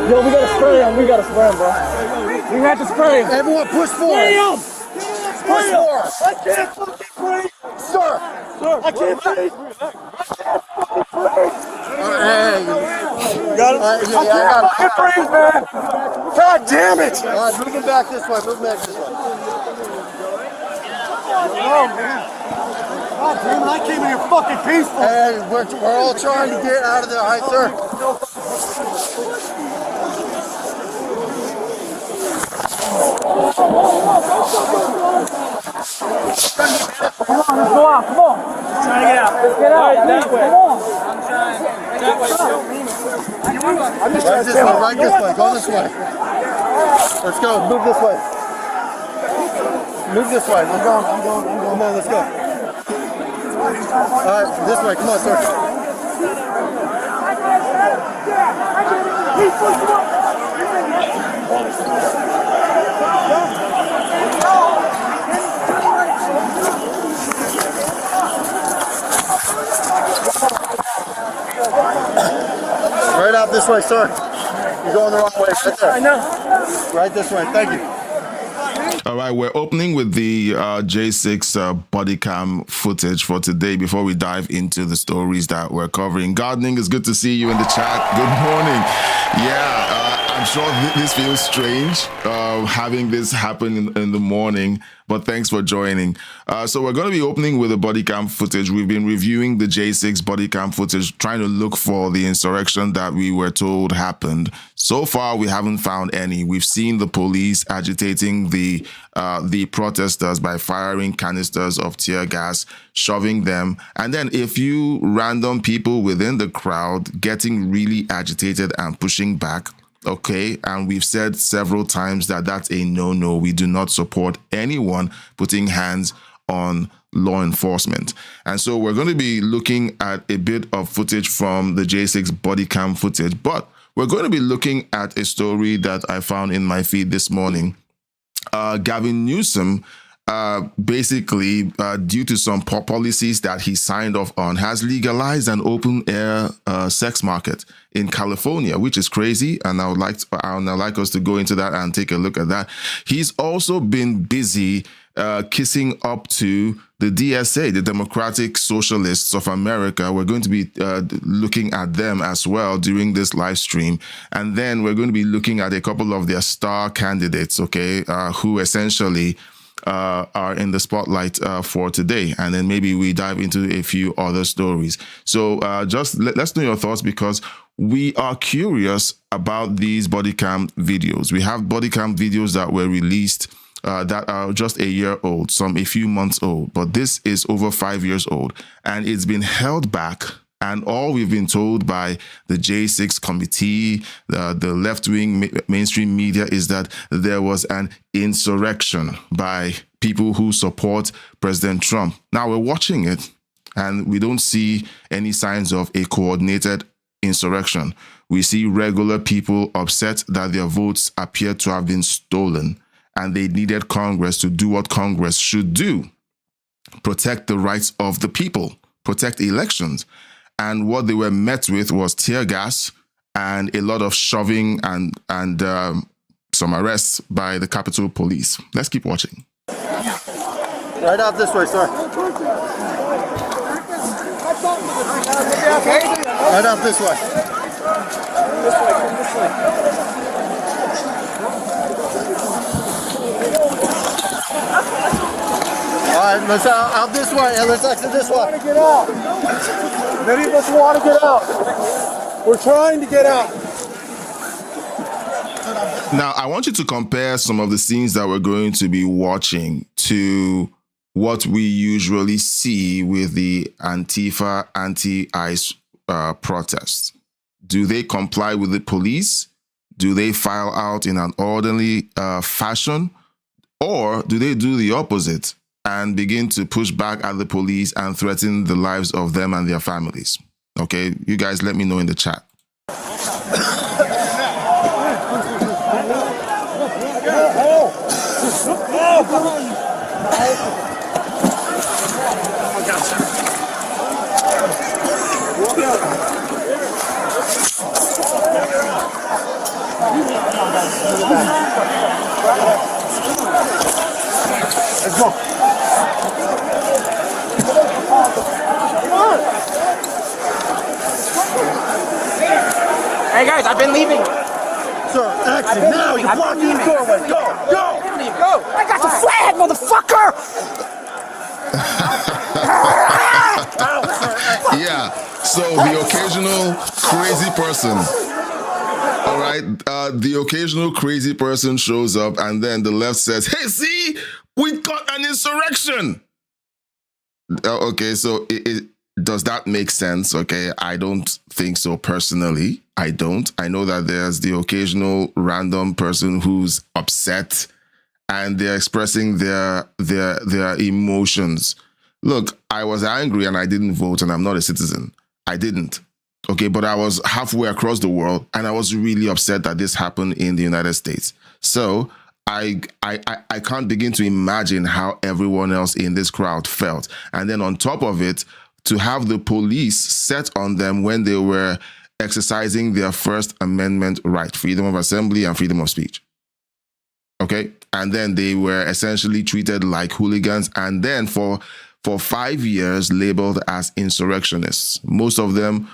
Yo, we gotta spray him. We gotta spray him, bro. We have to spray him. Everyone push forward. Spray him. Push forward. I can't fucking breathe. Sir. I can't breathe. Hey. Got it? I can't fucking breathe, man. God damn it. All right, move him back this way. Move him back this way. Oh, man. God damn it, I came in here fucking peaceful. Hey, we're all trying to get out of there. All right, sir. Come on, let's go out. Come on. I'm trying to get out. Let's get out. Right, that way. Come on. I'm trying. That way. I'm just Right this way. Right this way. Go this way. Let's go. Move this way. Move this way. I'm going. Come on, let's go. All right, this way. Come on, sir. Right out this way, sir. You're going the wrong way. Right there. I know. Right this way. Thank you. All right, we're opening with the J6 body cam footage for today before we dive into the stories that we're covering. Gardening, it's good to see you in the chat. Good morning. Yeah, I'm sure this feels strange having this happen in the morning, but thanks for joining. So we're going to be opening with the body cam footage. We've been reviewing the J6 body cam footage, trying to look for the insurrection that we were told happened. So far, we haven't found any. We've seen the police agitating the protesters by firing canisters of tear gas, shoving them, and then a few random people within the crowd getting really agitated and pushing back. Okay, and we've said several times that that's a no-no. We do not support anyone putting hands on law enforcement. And so we're going to be looking at a bit of footage from the J6 body cam footage, but we're going to be looking at a story that I found in my feed this morning. Gavin Newsom, basically, due to some policies that he signed off on, has legalized an open-air sex market in California, which is crazy. And I would like us to go into that and take a look at that. He's also been busy kissing up to the DSA, the Democratic Socialists of America. We're going to be looking at them as well during this live stream. And then we're going to be looking at a couple of their star candidates, okay, who essentially are in the spotlight for today. And then maybe we dive into a few other stories. So just let's know your thoughts, because we are curious about these body cam videos. We have body cam videos that were released that are just a year old, some a few months old, but this is over 5 years old, and it's been held back. And all we've been told by the J6 committee, the left-wing mainstream media, is that there was an insurrection by people who support President Trump. Now we're watching it, and we don't see any signs of a coordinated insurrection. We see regular people upset that their votes appear to have been stolen, and they needed Congress to do what Congress should do: protect the rights of the people, protect elections. And what they were met with was tear gas and a lot of shoving and some arrests by the Capitol Police. Let's keep watching. Right out this way, sir. Right out this way. All right, let's out this way, and let's exit this way. We're trying to get out. Many of us want to get out. We're trying to get out. Now, I want you to compare some of the scenes that we're going to be watching to what we usually see with the Antifa anti-ICE protests. Do they comply with the police? Do they file out in an orderly fashion? Or do they do the opposite and begin to push back at the police and threaten the lives of them and their families? Okay, you guys let me know in the chat. guys, I've been leaving. Sir, action now! You're blocking the doorway! Go! Go! I got the flag, motherfucker! Yeah, so the occasional crazy person. All right, the occasional crazy person shows up, and then the left says, "Hey, see, we got an insurrection." Okay, so does that make sense? Okay, I don't think so personally. I don't. I know that there's the occasional random person who's upset, and they're expressing their emotions. Look, I was angry and I didn't vote, and I'm not a citizen. I didn't. Okay, but I was halfway across the world, and I was really upset that this happened in the United States. So I can't begin to imagine how everyone else in this crowd felt. And then on top of it, to have the police set on them when they were exercising their First Amendment right, freedom of assembly and freedom of speech. Okay, and then they were essentially treated like hooligans, and then for 5 years labeled as insurrectionists. Most of them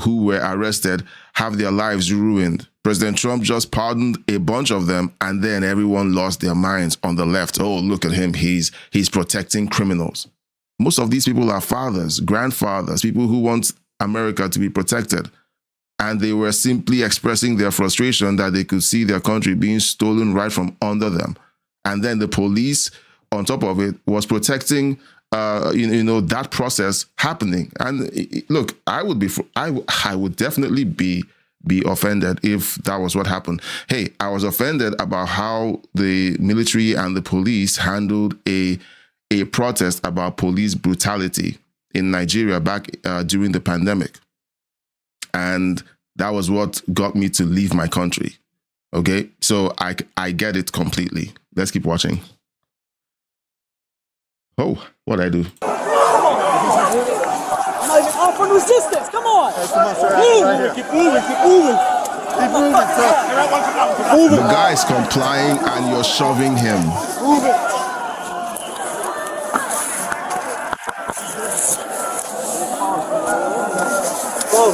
who were arrested have their lives ruined. President Trump just pardoned a bunch of them, and then everyone lost their minds on the left. Oh, look at him. He's protecting criminals. Most of these people are fathers, grandfathers, people who want America to be protected. And they were simply expressing their frustration that they could see their country being stolen right from under them. And then the police, on top of it, was protecting that process happening. And look, I would definitely be offended if that was what happened. Hey, I was offended about how the military and the police handled a protest about police brutality in Nigeria back during the pandemic. And that was what got me to leave my country. Okay, so I get it completely. Let's keep watching. Oh, what'd I do? I'm not even offering resistance. Come on. Hey, come on, sir. Keep moving. Keep moving, sir. The guy's complying and you're shoving him. Move it. Go.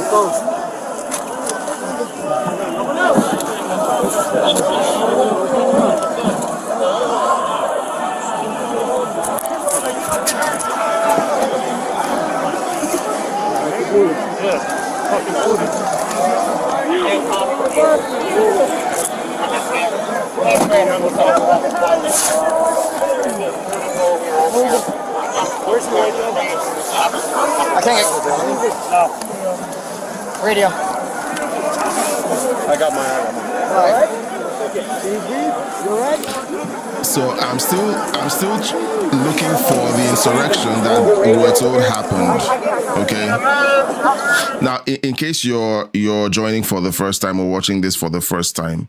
Where's the radio? I can't get radio. I got mine. All right. You all right? So I'm still looking for the insurrection that we were told happened. Okay. Now, in case you're joining for the first time or watching this for the first time,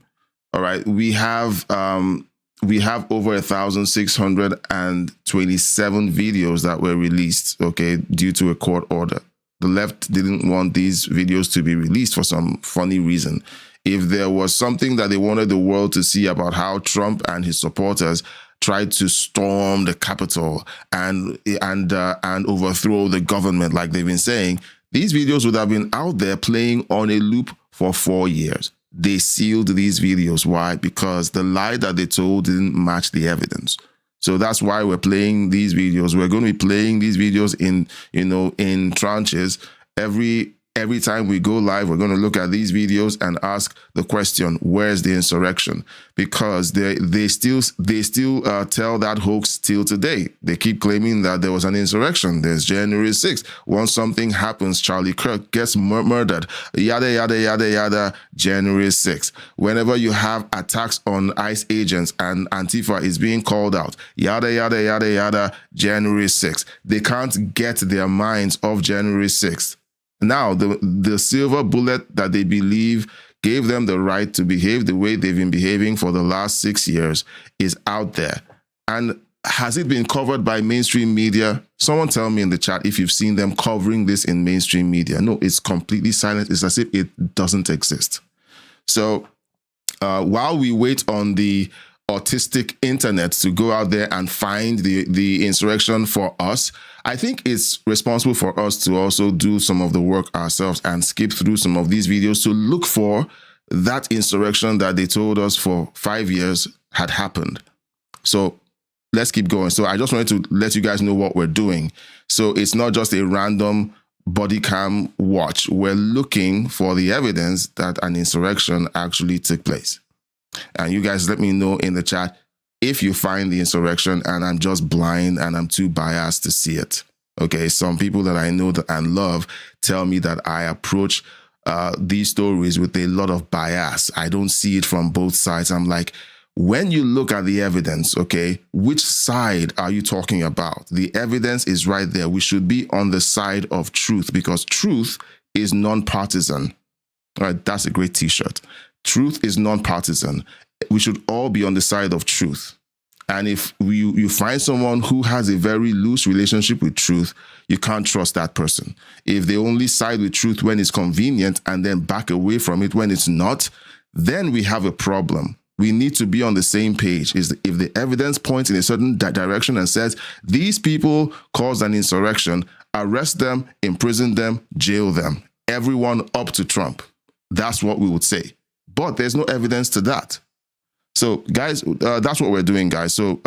all right, we have over 1,627 videos that were released, okay, due to a court order. The left didn't want these videos to be released for some funny reason. If there was something that they wanted the world to see about how Trump and his supporters tried to storm the Capitol and overthrow the government, like they've been saying, these videos would have been out there playing on a loop for 4 years. They sealed these videos. Why? Because the lie that they told didn't match the evidence. So that's why we're playing these videos. We're going to be playing these videos in tranches. Every time we go live, we're going to look at these videos and ask the question, where's the insurrection? Because they still tell that hoax till today. They keep claiming that there was an insurrection. There's January 6th. Once something happens, Charlie Kirk gets murdered. Yada, yada, yada, yada, January 6th. Whenever you have attacks on ICE agents and Antifa is being called out, yada, yada, yada, yada, January 6th. They can't get their minds off January 6th. Now, the silver bullet that they believe gave them the right to behave the way they've been behaving for the last 6 years is out there. And has it been covered by mainstream media? Someone tell me in the chat if you've seen them covering this in mainstream media. No, it's completely silent. It's as if it doesn't exist. So while we wait on the autistic internet to go out there and find the insurrection for us. I think it's responsible for us to also do some of the work ourselves and skip through some of these videos to look for that insurrection that they told us for 5 years had happened. So let's keep going. So I just wanted to let you guys know what we're doing. So it's not just a random body cam watch. We're looking for the evidence that an insurrection actually took place. And you guys let me know in the chat if you find the insurrection and I'm just blind and I'm too biased to see it. Okay, some people that I know that and love tell me that I approach these stories with a lot of bias. I don't see it from both sides. I'm like, when you look at the evidence, okay, which side are you talking about? The evidence is right there. We should be on the side of truth because truth is non-partisan. All right, that's a great t-shirt. Truth is non-partisan. We should all be on the side of truth. And if you find someone who has a very loose relationship with truth, you can't trust that person. If they only side with truth when it's convenient and then back away from it when it's not, then we have a problem. We need to be on the same page. If the evidence points in a certain direction and says, these people caused an insurrection, arrest them, imprison them, jail them. Everyone up to Trump. That's what we would say. But there's no evidence to that. So, guys, that's what we're doing, guys. So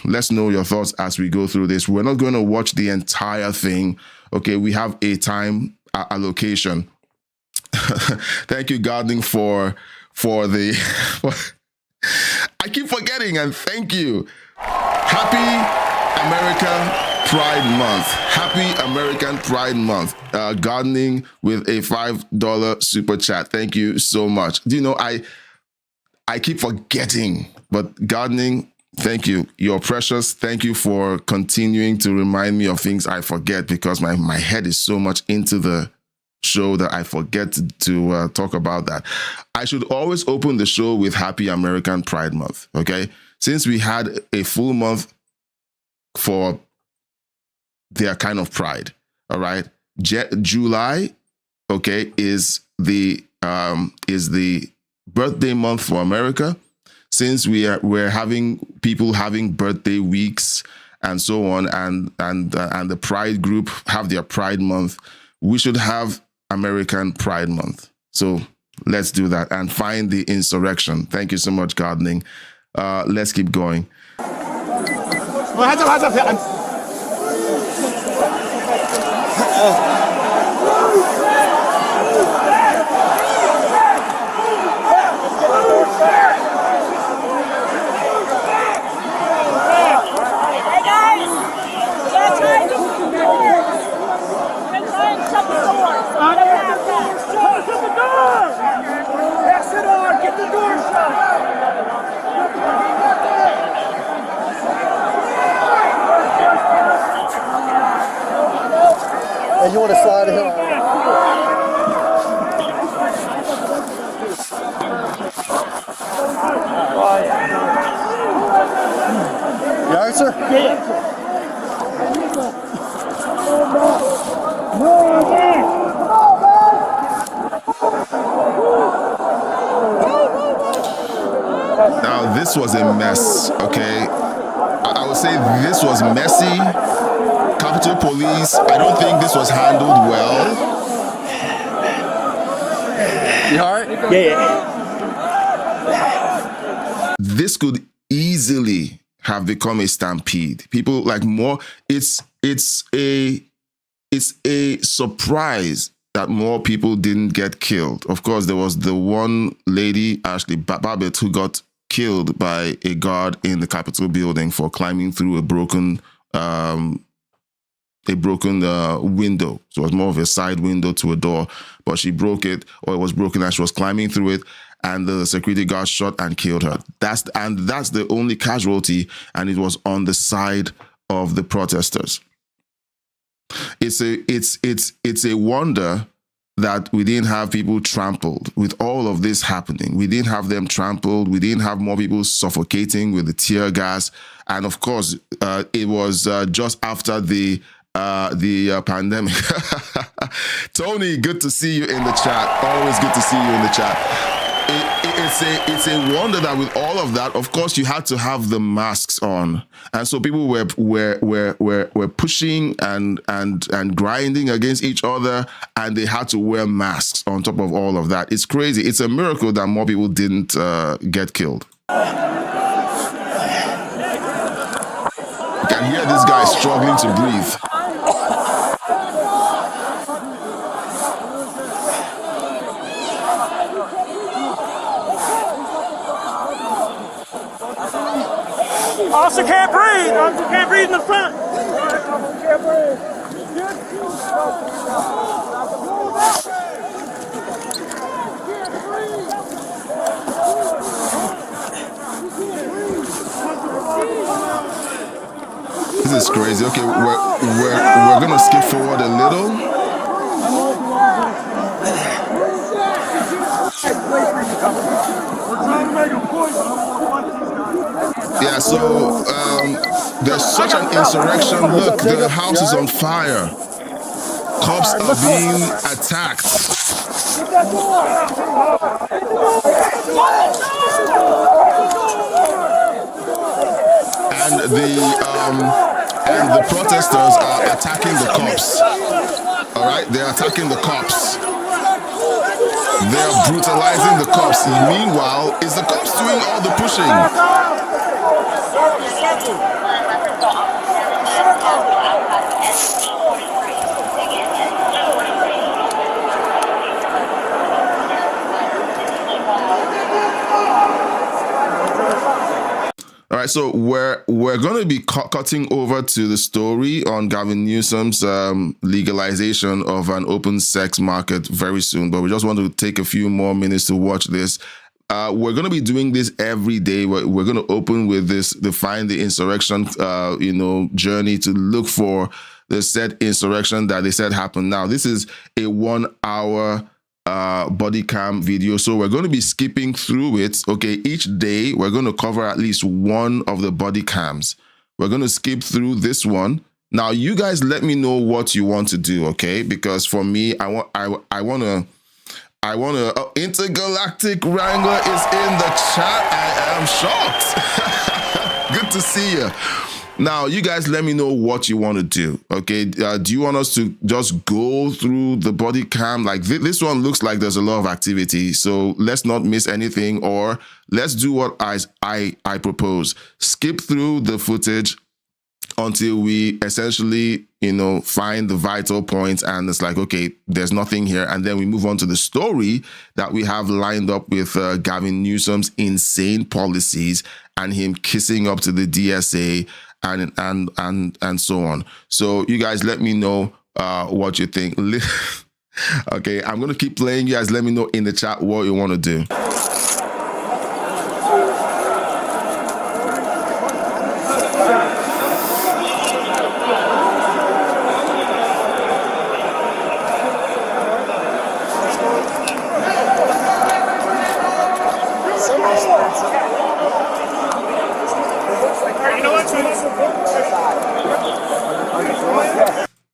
let's know your thoughts as we go through this. We're not going to watch the entire thing. Okay, we have a time allocation. Thank you, Gardening, for the... I keep forgetting, and thank you. Happy American Pride Month. Happy American Pride Month. Gardening with a $5 super chat. Thank you so much. Do you know, I keep forgetting, but Gardening, thank you. You're precious. Thank you for continuing to remind me of things I forget because my head is so much into the show that I forget to talk about that. I should always open the show with Happy American Pride Month, okay? Since we had a full month for their kind of pride, all right? July, okay, is the birthday month for America. Since we're having people having birthday weeks and so on, and the Pride group have their Pride Month, we should have American Pride Month. So let's do that and find the insurrection. Thank you so much, Gardening. Let's keep going. And you want to slide him? You all right, sir? Yeah. Now, this was a mess, okay? I would say this was messy. Capitol Police, I don't think this was handled well. You all right? Yeah. This could easily have become a stampede. People like more. It's a surprise that more people didn't get killed. Of course, there was the one lady, Ashley Babbitt, who got killed by a guard in the Capitol building for climbing through a broken window. So it was more of a side window to a door, but she broke it, or it was broken as she was climbing through it, and the security guard shot and killed her. That's the only casualty, and it was on the side of the protesters. It's a wonder that we didn't have people trampled with all of this happening. We didn't have them trampled. We didn't have more people suffocating with the tear gas. And of course, it was just after the pandemic. Tony, good to see you in the chat. Always good to see you in the chat. it's a wonder that with all of that, of course, you had to have the masks on, and so people were pushing and grinding against each other, and they had to wear masks on top of all of that. It's crazy. It's a miracle that more people didn't get killed. You can hear this guy struggling to breathe. Officer can't breathe. Officer can't breathe in the front. Officer can't breathe. This is crazy. Okay, we're gonna skip forward a little. Yeah, so there's such an insurrection. Look, the house is on fire. Cops are being attacked. And the protesters are attacking the cops. All right, they're attacking the cops. They're brutalizing the cops. Meanwhile, is the cops doing all the pushing? All right, so we're going to be cutting over to the story on Gavin Newsom's legalization of an open sex market very soon, but we just want to take a few more minutes to watch this. We're going to be doing this every day. We're going to open with this, define the insurrection, journey to look for the said insurrection that they said happened. Now, this is a 1 hour body cam video, so we're going to be skipping through it. Okay, each day we're going to cover at least one of the body cams. We're going to skip through this one. Now, you guys let me know what you want to do, okay? Because for me, I want to Intergalactic Wrangler is in the chat. I am shocked. Good to see you. Now, you guys let me know what you want to do, okay? Do you want us to just go through the body cam? Like, this one looks like there's a lot of activity, so let's not miss anything, or let's do what I propose. Skip through the footage until we essentially, find the vital points, and it's like, okay, there's nothing here. And then we move on to the story that we have lined up with Gavin Newsom's insane policies and him kissing up to the DSA and so on. So you guys let me know what you think. Okay, I'm going to keep playing. You guys let me know in the chat what you want to do.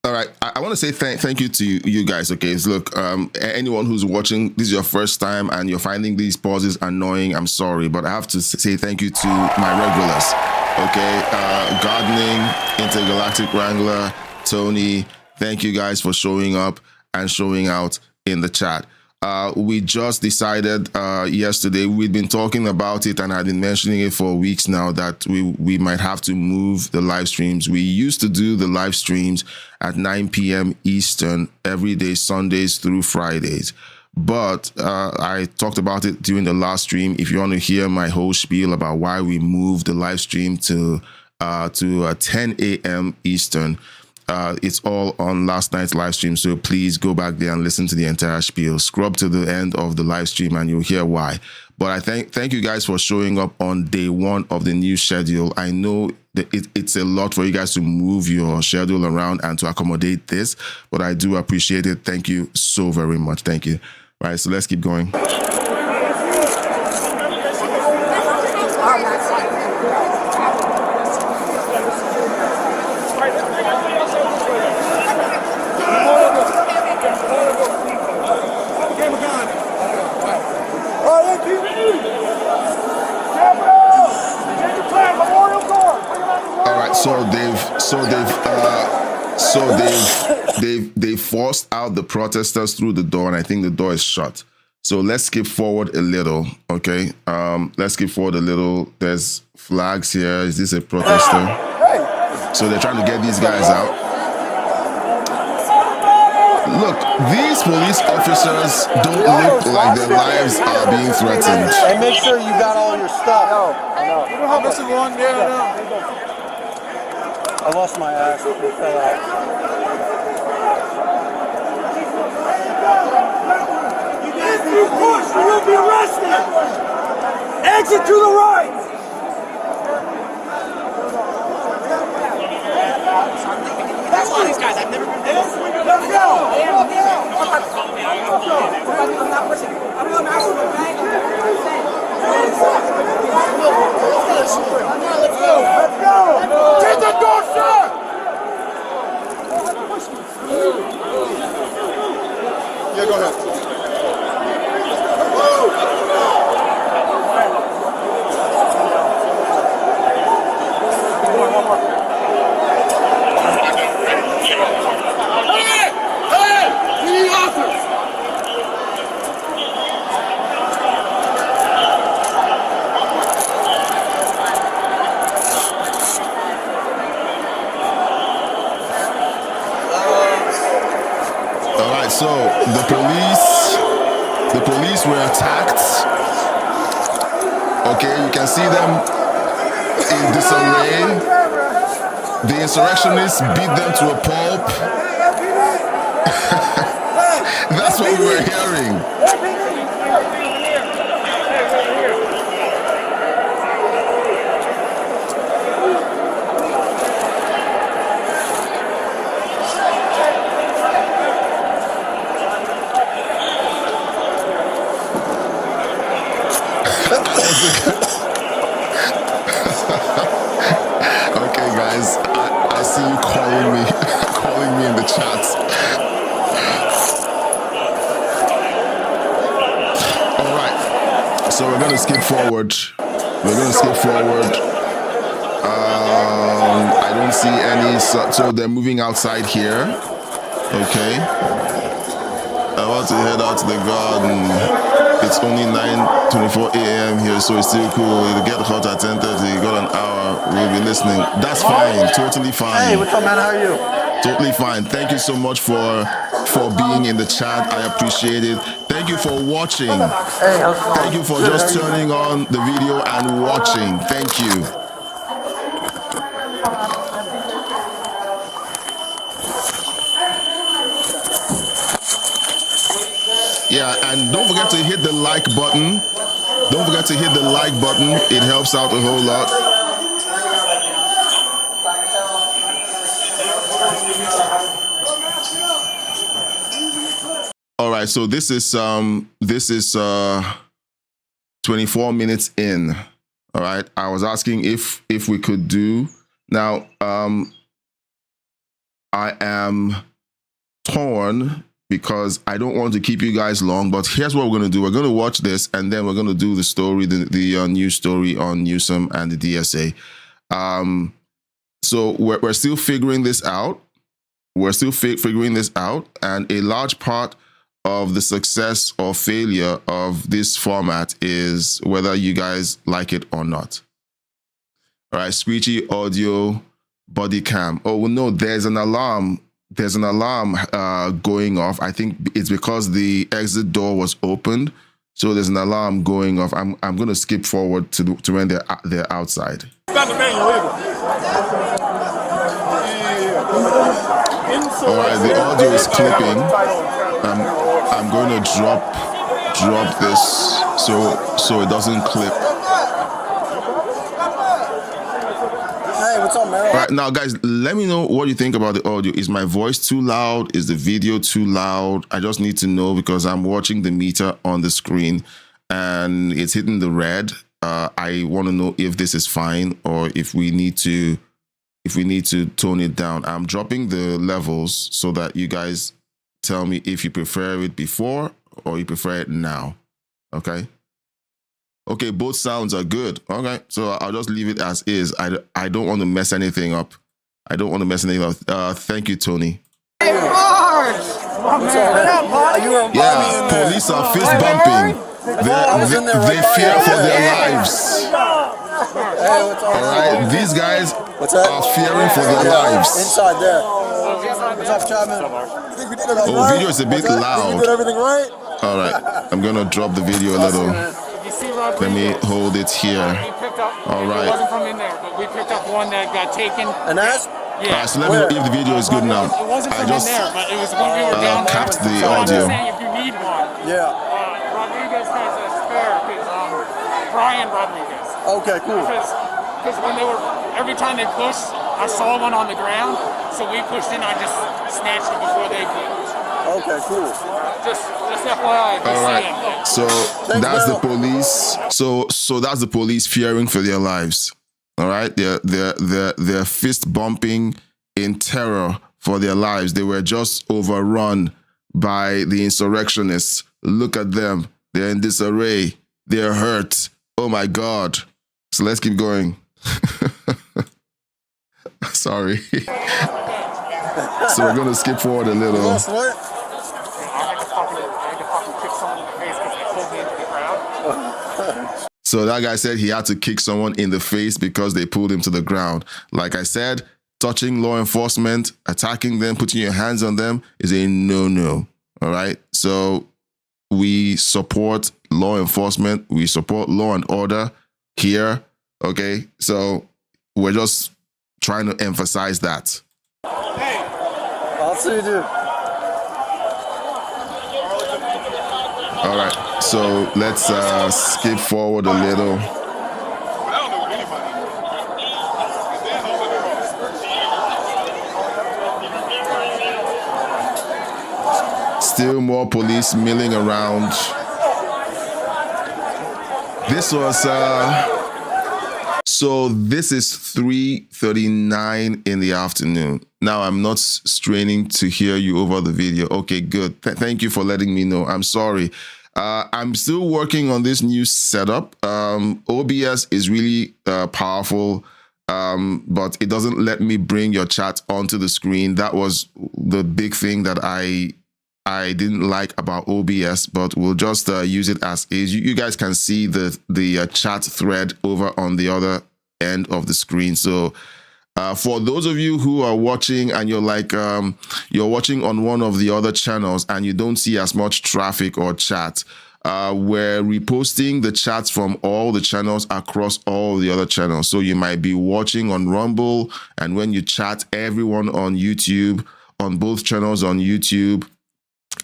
All right, I want to say thank you to you guys. Okay, so look, anyone who's watching, this is your first time and you're finding these pauses annoying, I'm sorry, but I have to say thank you to my regulars. Okay, Gardening, Intergalactic Wrangler, Tony, thank you guys for showing up and showing out in the chat. We just decided yesterday, we'd been talking about it and I've been mentioning it for weeks now, that we might have to move the live streams. We used to do the live streams at 9 p.m. Eastern every day, Sundays through Fridays. But I talked about it during the last stream. If you want to hear my whole spiel about why we moved the live stream to 10 a.m. Eastern, it's all on last night's live stream, so please go back there and listen to the entire spiel. Scrub to the end of the live stream and you'll hear why. But I thank you guys for showing up on day one of the new schedule. I know that it's a lot for you guys to move your schedule around and to accommodate this, but I do appreciate it. Thank you so very much. Thank you. All right, so let's keep going. they forced out the protesters through the door, and I think the door is shut. So let's skip forward a little, okay? Let's skip forward a little. There's flags here. Is this a protester? So they're trying to get these guys out. Look, these police officers don't look like their lives are being threatened. And make sure you got all your stuff. I'm missing one. Yeah, I lost my ass. It fell out. If you push, you will be arrested. Exit to the right. That's one of these guys. I've never been there. Let's go. I'm not pushing. I'm not asking the bank. Let's go. Let's go. Get the door shut. Yeah, go ahead. So the police were attacked. Okay, you can see them in disarray. The insurrectionists beat them to a pulp. That's what we were hearing. Okay, guys, I see you calling me in the chat. All right, so we're gonna skip forward. I don't see any. So they're moving outside here. Okay. I want to head out to the garden. It's only 9:24 a.m. here, so it's still cool. It'll get hot at 10:30. You got an hour. We'll be listening. That's fine. Totally fine. Hey, what's up, man? How are you? Totally fine. Thank you so much for being in the chat. I appreciate it. Thank you for watching. Hey, how's it going? Thank you for just turning on the video and watching. Thank you. Yeah, and don't forget to hit the like button. Don't forget to hit the like button. It helps out a whole lot. All right, so this is 24 minutes in. All right, I was asking if we could do now. I am torn because I don't want to keep you guys long, but here's what we're going to do. We're going to watch this, and then we're going to do the story, the news story on Newsom and the DSA. So we're still figuring this out. We're still figuring this out, and a large part of the success or failure of this format is whether you guys like it or not. All right, screechy audio, body cam. Oh, well, no, there's an alarm. There's an alarm going off. I think it's because the exit door was opened, so there's an alarm going off. I'm going to skip forward to when they're outside. All right, the audio is clipping. I'm going to drop this so it doesn't clip. Hey, what's up, man? All right, now, guys, let me know what you think about the audio. Is my voice too loud? Is the video too loud? I just need to know because I'm watching the meter on the screen and it's hitting the red. I want to know if this is fine or if we need to tone it down. I'm dropping the levels so that you guys tell me if you prefer it before or you prefer it now. Okay. Okay, both sounds are good. Okay, so I'll just leave it as is. I don't want to mess anything up. Thank you, Tony. Yeah, police are fist bumping. They fear for their lives. Alright, these guys are fearing for their lives. Inside there. What's up, Chapman? Oh, video is a bit loud. Everything right? Alright, I'm gonna drop the video a little. Let me hold it here. Alright. It wasn't from in there, but we picked up one that got taken. And that's? Yeah. So let me know if the video is good now. It wasn't from I just in there, but it was when we were down there. capped the So I'm audio. just saying, if you need one, Yeah. Rodriguez has a spare, Brian Rodriguez. Okay, cool. Because when they were, every time they pushed, I saw one on the ground, so we pushed in, I just snatched it before they could. Okay, cool. Just FYI. All right. So that's the police. So that's the police fearing for their lives. All right. They're fist bumping in terror for their lives. They were just overrun by the insurrectionists. Look at them. They're in disarray. They're hurt. Oh my God. So let's keep going. Sorry. So we're going to skip forward a little. Yes, what? I had to fucking kick someone in the face because they pulled me into the crowd. So that guy said he had to kick someone in the face because they pulled him to the ground. Like I said, touching law enforcement, attacking them, putting your hands on them is a no-no. All right. So we support law enforcement. We support law and order here. Okay. So we're just trying to emphasize that. I'll see you, dude. All right. So let's skip forward a little. Still more police milling around. This was so this is 3:39 in the afternoon. Now I'm not straining to hear you over the video. Okay, good. Thank you for letting me know. I'm sorry. I'm still working on this new setup. OBS is really powerful, but it doesn't let me bring your chat onto the screen. That was the big thing that I didn't like about OBS, but we'll just use it as is. You guys can see the chat thread over on the other end of the screen. So for those of you who are watching and you're like, you're watching on one of the other channels and you don't see as much traffic or chat, we're reposting the chats from all the channels across all the other channels. So you might be watching on Rumble, and when you chat, everyone on YouTube, on both channels on YouTube,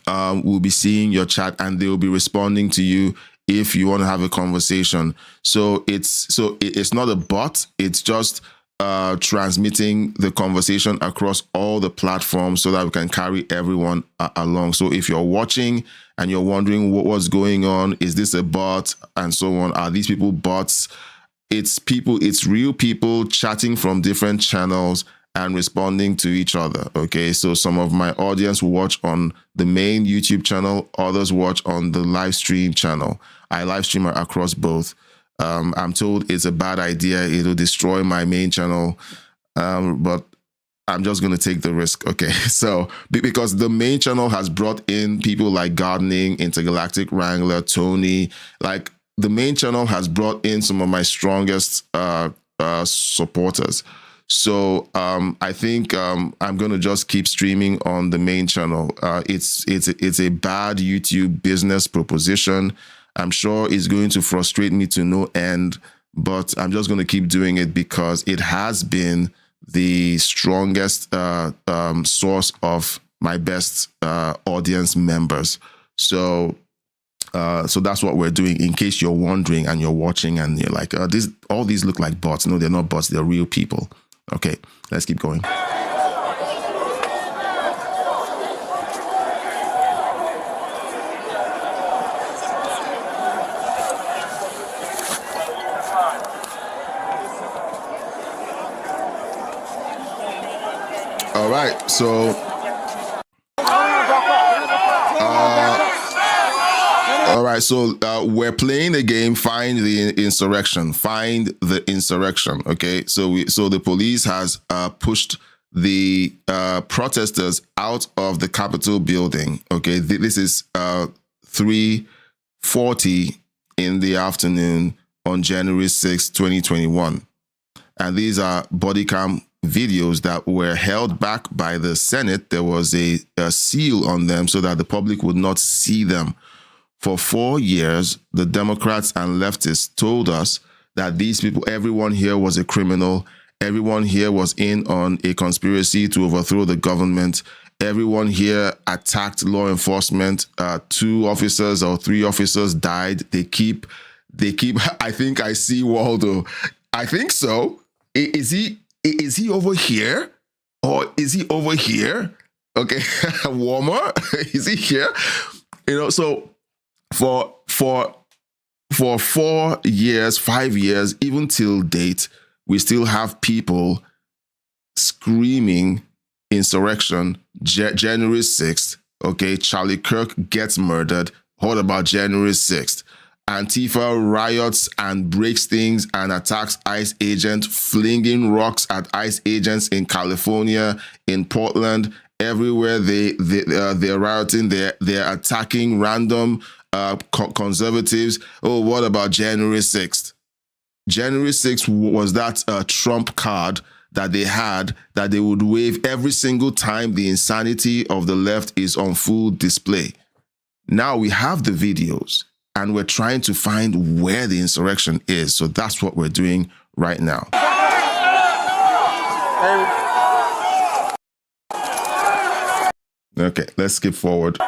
will be seeing your chat and they will be responding to you if you want to have a conversation. So it's not a bot. It's just transmitting the conversation across all the platforms so that we can carry everyone along. So if you're watching and you're wondering what's going on, is this a bot and so on? Are these people bots? It's people, it's real people chatting from different channels and responding to each other. Okay, so some of my audience will watch on the main YouTube channel, others watch on the live stream channel. I live stream across both. I'm told it's a bad idea. It'll destroy my main channel, but I'm just going to take the risk. Okay, so because the main channel has brought in people like Gardening, Intergalactic Wrangler, Tony, like the main channel has brought in some of my strongest supporters. So I think I'm going to just keep streaming on the main channel. It's a bad YouTube business proposition. I'm sure it's going to frustrate me to no end, but I'm just going to keep doing it because it has been the strongest source of my best audience members. So that's what we're doing. In case you're wondering and you're watching and you're like, all these look like bots. No, they're not bots. They're real people. Okay, let's keep going. All right, so we're playing the game Find the Insurrection. Find the Insurrection. Okay, so the police has pushed the protesters out of the Capitol building. Okay, this is 3:40 in the afternoon on January 6, 2021. And these are body cam videos that were held back by the Senate. There was a seal on them so that the public would not see them. For 4 years, the Democrats and leftists told us that these people, everyone here was a criminal. Everyone here was in on a conspiracy to overthrow the government. Everyone here attacked law enforcement. 2 officers or 3 officers died. They keep, I think I see Waldo. I think so. Is he over here? Or is he over here? Okay, warmer. Is he here? So for 4 years, 5 years, even till date, we still have people screaming insurrection. January 6th, okay, Charlie Kirk gets murdered. What about January 6th? Antifa riots and breaks things and attacks ICE agents, flinging rocks at ICE agents in California, in Portland, everywhere they're rioting. They're attacking random conservatives. Oh, what about January 6th? January 6th was that Trump card that they had that they would wave every single time the insanity of the left is on full display. Now we have the videos and we're trying to find where the insurrection is. So that's what we're doing right now. Okay, let's skip forward.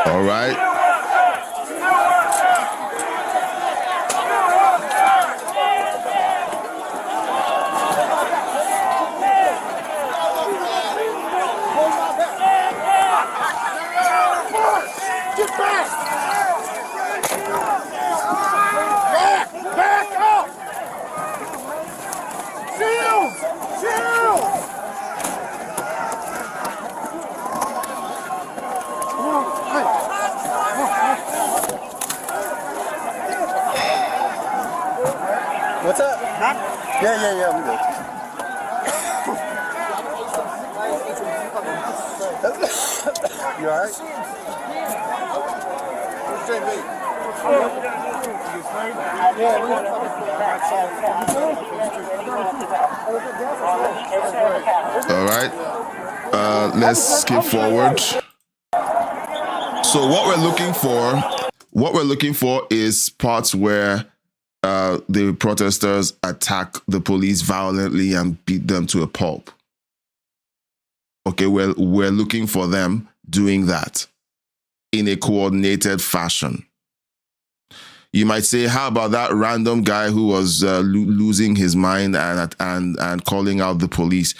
All right. Get back! Back up! Shield! Shield! What's up? Huh? Yeah, I'm good. You alright? All right. Let's skip forward. So what we're looking for is parts where the protesters attack the police violently and beat them to a pulp. Okay, well, we're looking for them doing that in a coordinated fashion. You might say, how about that random guy who was losing his mind and calling out the police?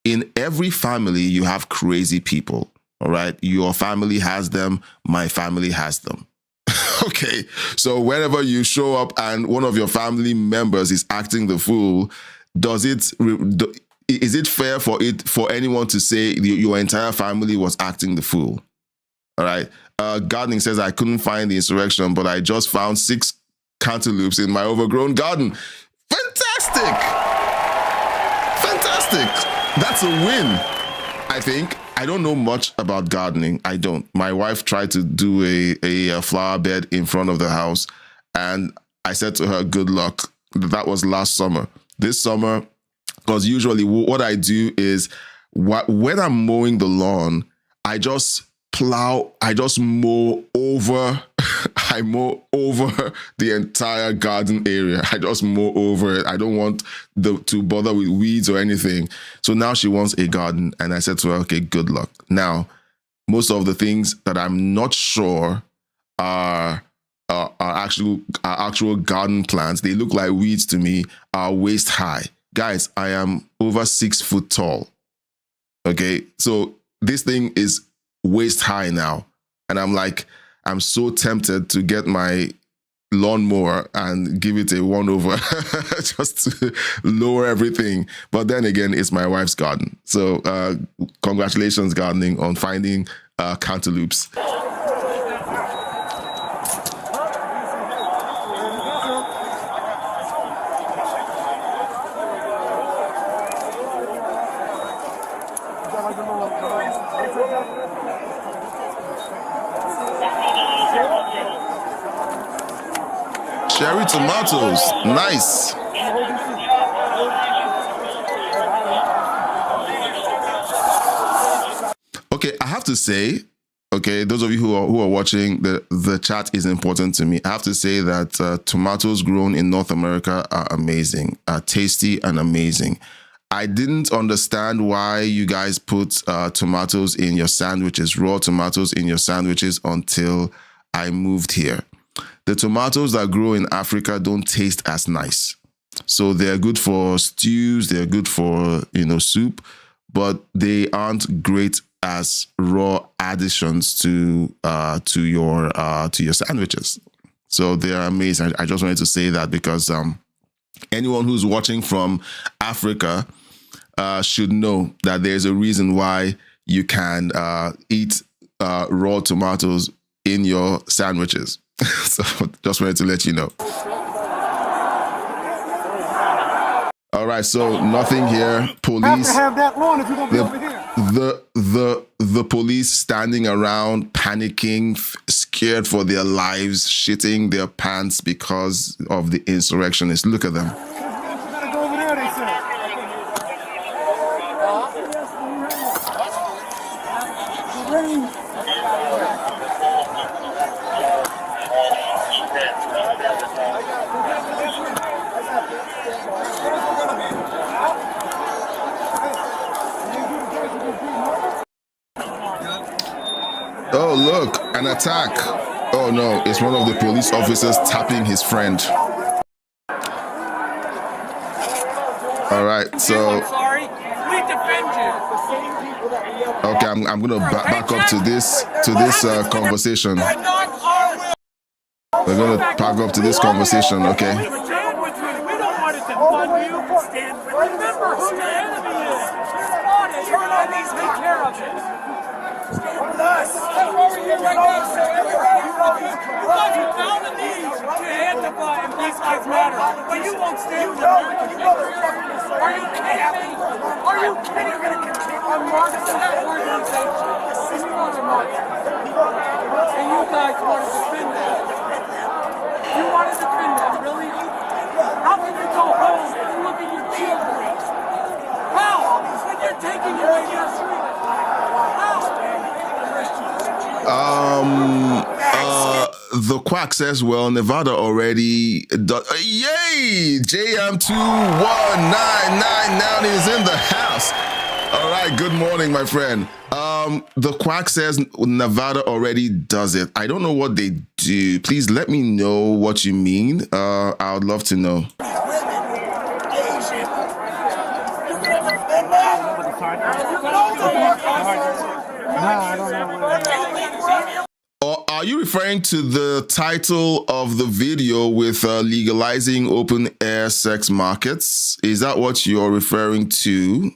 In every family, you have crazy people, all right? Your family has them. My family has them. Okay, so whenever you show up and one of your family members is acting the fool, is it fair for anyone to say your entire family was acting the fool? All right. Gardening says, I couldn't find the insurrection, but I just found 6 cantaloupes in my overgrown garden. Fantastic. That's a win, I think. I don't know much about gardening. I don't. My wife tried to do a flower bed in front of the house, and I said to her, good luck. That was last summer. This summer, because usually what I do is when I'm mowing the lawn, I just mow over, I mow over the entire garden area. I just mow over it. I don't want to bother with weeds or anything. So now she wants a garden. And I said to her, okay, good luck. Now, most of the things that I'm not sure are actual garden plants, they look like weeds to me, are waist high. Guys, I am over 6 foot tall. Okay, so this thing is waist high now. And I'm so tempted to get my lawnmower and give it a one-over just to lower everything. But then again, it's my wife's garden. So congratulations, gardening, on finding cantaloupes. Cherry tomatoes, nice. Okay, I have to say, okay, those of you who are watching, the chat is important to me. I have to say that tomatoes grown in North America are amazing, are tasty and amazing. I didn't understand why you guys put tomatoes in your sandwiches, raw tomatoes in your sandwiches, until I moved here. The tomatoes that grow in Africa don't taste as nice. So they're good for stews, they're good for, soup, but they aren't great as raw additions to your sandwiches. So they're amazing. I just wanted to say that because anyone who's watching from Africa should know that there's a reason why you can eat raw tomatoes in your sandwiches. So just wanted to let you know. All right, so nothing here. Police. Have to have that lawn if you're gonna be over here. The police standing around, panicking, scared for their lives, shitting their pants because of the insurrectionists. Look at them. You gotta go over there, they said. Oh, look, an attack. Oh no, it's one of the police officers tapping his friend. All right, so. Sorry, we defend you. Okay, I'm gonna back up to this conversation. We're gonna back up to this conversation, okay? We stand with you. We don't want to defund you. Stand with you. Remember who the enemy is. Turn on these. Take care of it. Stand with us. That's why we're here right now, sir. You guys are down the knees to amplify and these lives matter, but you won't stand with American people. Are you kidding me? Are you kidding me? A Marxist organization. This is not a Marxist. And you guys want to defend that. You want to defend that, really? How can you go home and look at your children? How? When you're taking away your freedom. The quack says, well, Nevada already yay! JM21999 is in the house. All right, good morning, my friend. The quack says Nevada already does it. I don't know what they do. Please let me know what you mean. I would love to know. Or are you referring to the title of the video with legalizing open air sex markets? Is that what you're referring to?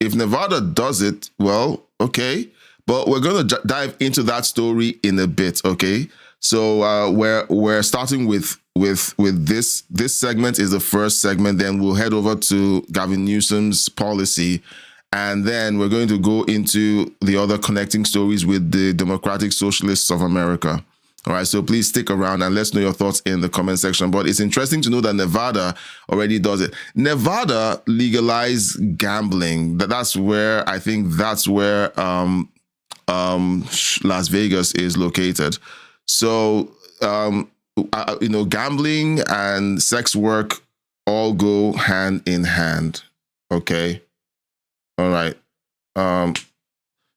If Nevada does it, well, okay. But we're going to dive into that story in a bit, okay? So we're starting with this. This segment is the first segment. Then we'll head over to Gavin Newsom's policy. And then we're going to go into the other connecting stories with the Democratic Socialists of America. All right, so please stick around and let's know your thoughts in the comment section. But it's interesting to know that Nevada already does it. Nevada legalized gambling. That's where Las Vegas is located. So, gambling and sex work all go hand in hand. Okay. All right.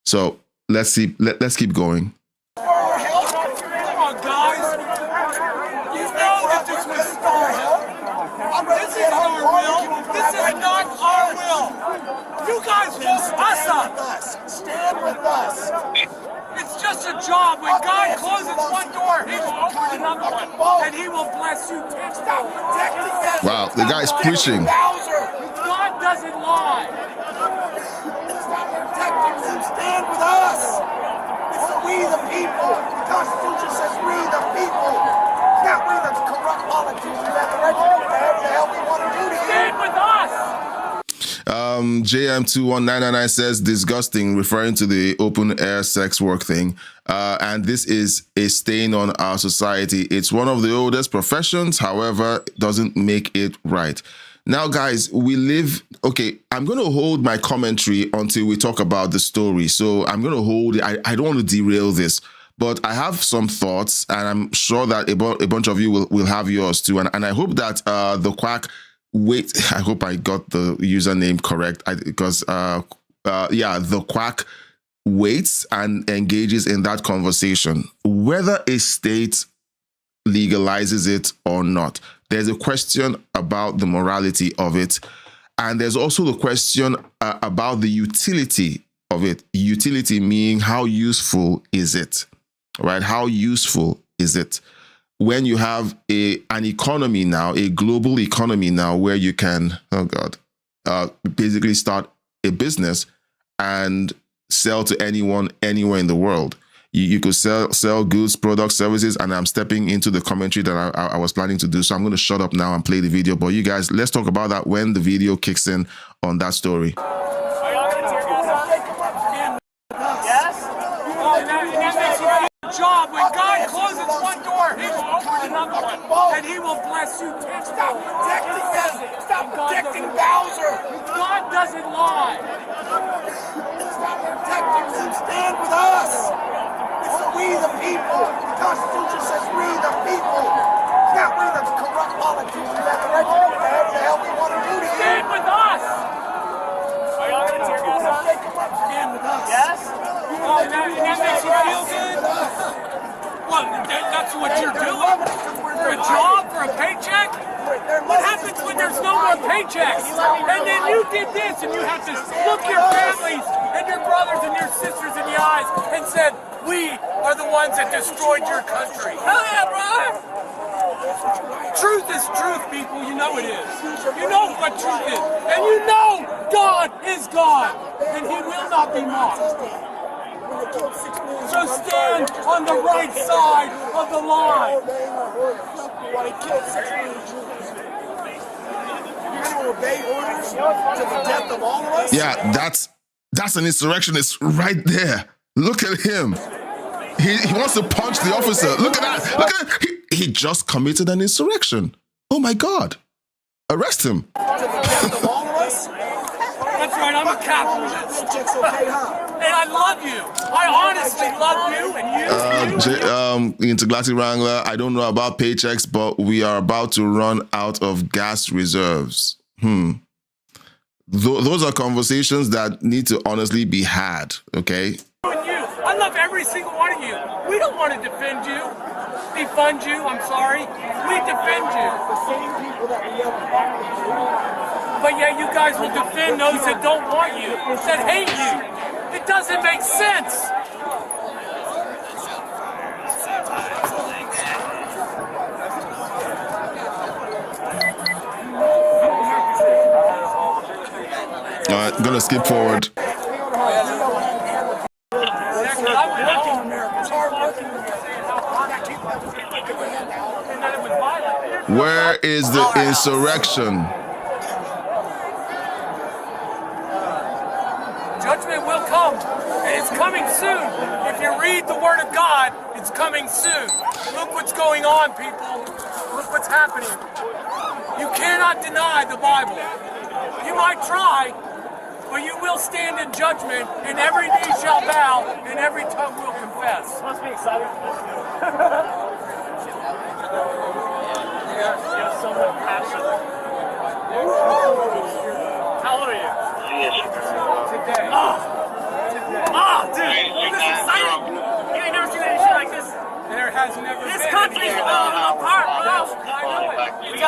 So let's keep going. Come on, guys. You know that this was started. This is our will. This is not our will. You guys woke us up. Stand with us. It's just a job. When God closes one door, He will open another one, and He will bless you. Stop protecting us. Wow, the guy's preaching. God doesn't lie. Stop protecting them. Stand with us. It's we the people. The Constitution says we the people. It's not we the corrupt politicians that the right to do whatever the hell we want to do to you. Stand with us. JM21999 says disgusting, referring to the open air sex work thing. And this is a stain on our society. It's one of the oldest professions, however, it doesn't make it right. Now, guys, we live... Okay, I'm going to hold my commentary until we talk about the story. So I'm going to hold it. I don't want to derail this, but I have some thoughts, and I'm sure that a bunch of you will have yours too. And I hope that the quack... Wait, I hope I got the username correct, because the quack waits and engages in that conversation, whether a state legalizes it or not. There's a question about the morality of it, and there's also the question about the utility of it. Utility meaning how useful is it, right? How useful is it? When you have an economy now, a global economy now, where you can, basically start a business and sell to anyone, anywhere in the world. You could sell goods, products, services, and I'm stepping into the commentary that I was planning to do. So I'm going to shut up now and play the video. But you guys, let's talk about that when the video kicks in on that story. Job when God closes one door, He will open another one, and He will bless you. Stop protecting them. Stop protecting Bowser. God doesn't lie. Stop protecting them. Stand with us. It's we the people. The Constitution says we the people. It's not we the corrupt politicians that the right to do whatever the hell we want to do to you. Stand with us. Are y'all going to tear gas on? Stand with us. Yes? Oh, that makes you feel good? Well, that's what you're doing? For a job? For a paycheck? What happens when there's no more paychecks? And then you did this and you have to look your families and your brothers and your sisters in the eyes and said, we are the ones that destroyed your country. Hell yeah, brother! Truth is truth, people. You know it is. You know what truth is. And you know God is God. And He will not be mocked. So stand on the right side of the line. You're going to obey orders to the death of all of us? Yeah, that's an insurrectionist right there. Look at him. He wants to punch the officer. Look at that. Look at that. He just committed an insurrection. Oh my God. Arrest him. To the death of all of us? That's right, I'm a capitalist. And I love you. I honestly love you and you. Intergalactic Wrangler, I don't know about paychecks, but we are about to run out of gas reserves. Those are conversations that need to honestly be had, okay? I love every single one of you. We don't want to defend you. Defund you, I'm sorry. We defend you. But yet you guys will defend those that don't want you, that hate you. It doesn't make sense. All right, I'm gonna skip forward. Where is the insurrection? Judgment will come, and it's coming soon. If you read the Word of God, it's coming soon. Look what's going on, people. Look what's happening. You cannot deny the Bible. You might try, but you will stand in judgment, and every knee shall bow, and every tongue will confess. Must be excited for this. You're so much passion. How old are you? Today. Dude, this is exciting. You ain't never seen any shit like this. There has never been. This country's falling apart, bro. We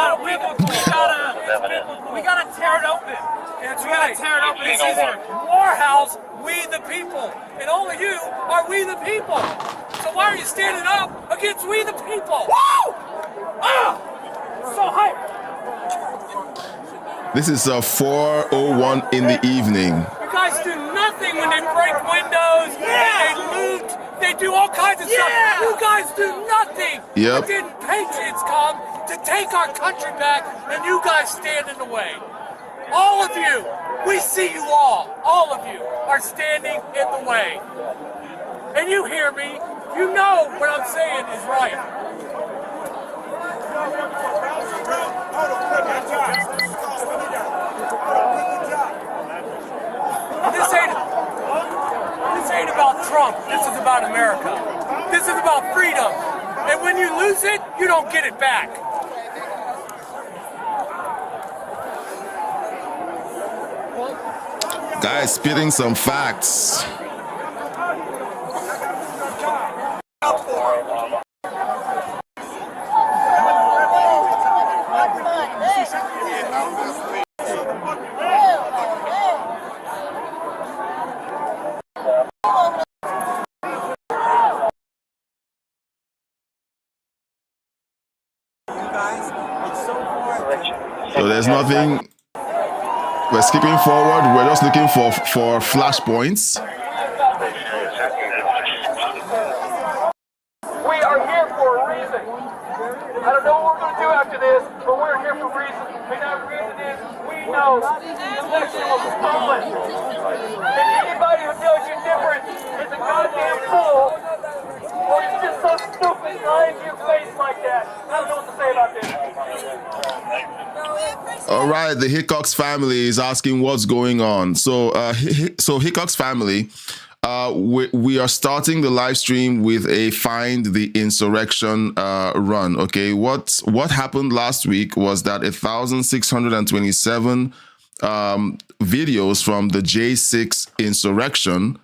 gotta tear it open. That's right. Tear it open. It's either Warhouse, we the people, and only you are we the people. So why are you standing up against we the people? Woo! So hype. This is 4:01 in the evening. You guys do nothing when they break windows. They loot. They do all kinds of stuff. You guys do nothing. Yep. But then patriots come to take our country back, and you guys stand in the way. All of you, we see you all of you are standing in the way. And you hear me, you know what I'm saying is right. This ain't about Trump, this is about America. This is about freedom. And when you lose it, you don't get it back. Guys, spitting some facts. So there's nothing. We're skipping forward. We're just looking for flashpoints. We are here for a reason. I don't know what we're going to do after this, but we're here for a reason. And that reason is we know the election was stolen. And anybody who tells you different is a goddamn fool, or he's just so stupid lying to your face like that. I don't know what to say about this. All right, the Hickox family is asking what's going on. So Hickox family, we are starting the live stream with a Find the Insurrection run. Okay, what happened last week was that 1,627 videos from the J6 insurrection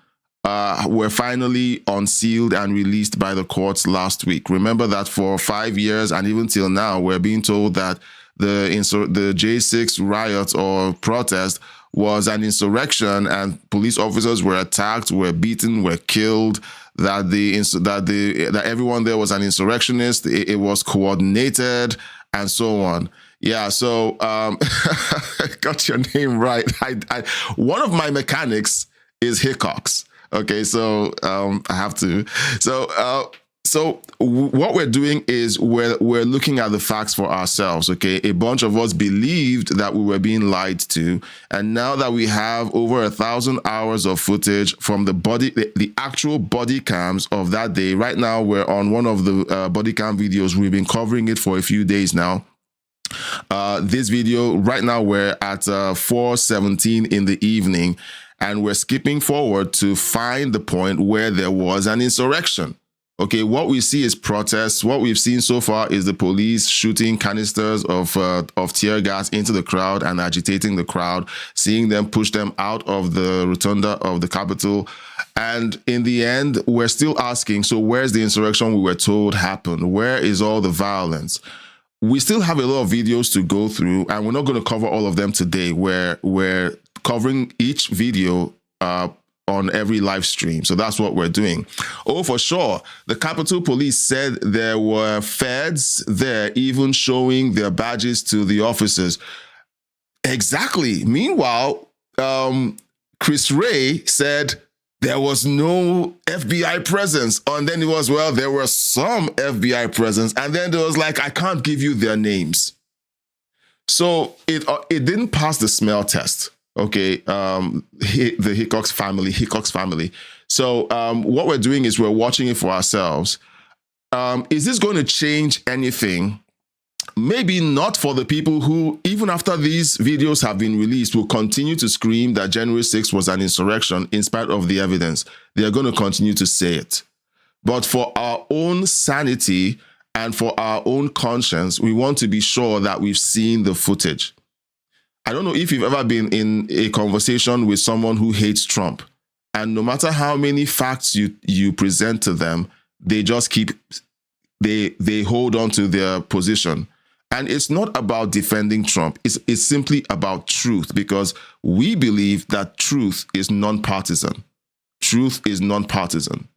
were finally unsealed and released by the courts last week. Remember that for 5 years and even till now, we're being told that the J6 riot or protest was an insurrection and police officers were attacked, were beaten, were killed, that everyone there was an insurrectionist, it was coordinated, and so on. Yeah, so got your name right. One of my mechanics is Hickox. Okay, so I have to. So what we're doing is we're looking at the facts for ourselves, okay? A bunch of us believed that we were being lied to, and now that we have over 1,000 hours of footage from the actual body cams of that day, right now we're on one of the body cam videos. We've been covering it for a few days now. This video, right now we're at 4:17 in the evening, and we're skipping forward to find the point where there was an insurrection. Okay, what we see is protests. What we've seen so far is the police shooting canisters of tear gas into the crowd and agitating the crowd, seeing them push them out of the rotunda of the Capitol. And in the end, we're still asking, so where's the insurrection we were told happened? Where is all the violence? We still have a lot of videos to go through, and we're not going to cover all of them today. We're covering each video on every live stream. So that's what we're doing. Oh, for sure. The Capitol Police said there were feds there even showing their badges to the officers. Exactly. Meanwhile, Chris Ray said there was no FBI presence. And then it was, well, there were some FBI presence. And then there was like, I can't give you their names. So it didn't pass the smell test. Okay, the Hickox family. So what we're doing is we're watching it for ourselves. Is this going to change anything? Maybe not for the people who, even after these videos have been released, will continue to scream that January 6th was an insurrection in spite of the evidence. They are going to continue to say it. But for our own sanity and for our own conscience, we want to be sure that we've seen the footage. I don't know if you've ever been in a conversation with someone who hates Trump, and no matter how many facts you present to them, they just they hold on to their position. And it's not about defending Trump. It's simply about truth, because we believe that truth is non-partisan. Truth is non-partisan.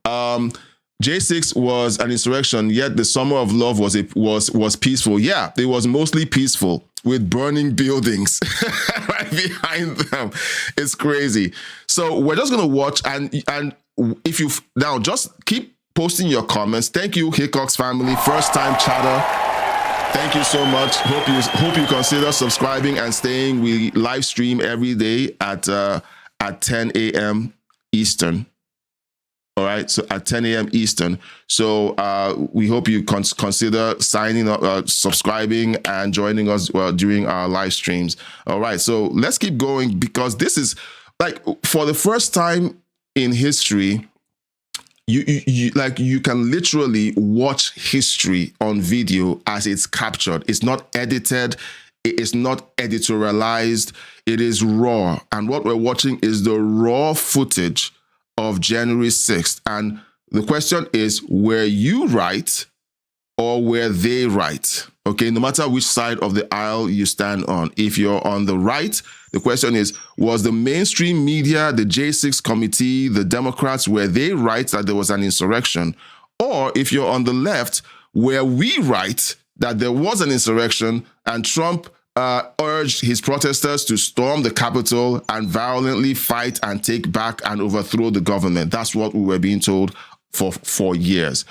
J6 was an insurrection, yet the Summer of Love was peaceful. Yeah, it was mostly peaceful, with burning buildings right behind them. It's crazy. So we're just gonna watch, and if you now just keep posting your comments. Thank you, Hickox family, first time chatter. Thank you so much. Hope you consider subscribing and staying. We live stream every day at 10 a.m. Eastern. All right, so at 10 a.m. Eastern. So we hope you consider signing up, subscribing, and joining us during our live streams. All right, so let's keep going, because this is like, for the first time in history, you can literally watch history on video as it's captured. It's not edited. It is not editorialized. It is raw. And what we're watching is the raw footage of January 6th. And the question is, were you right or were they right? Okay, no matter which side of the aisle you stand on. If you're on the right, the question is, was the mainstream media, the J6 committee, the Democrats, were they right that there was an insurrection? Or if you're on the left, were we right that there was an insurrection and Trump urged his protesters to storm the Capitol and violently fight and take back and overthrow the government? That's what we were being told for years.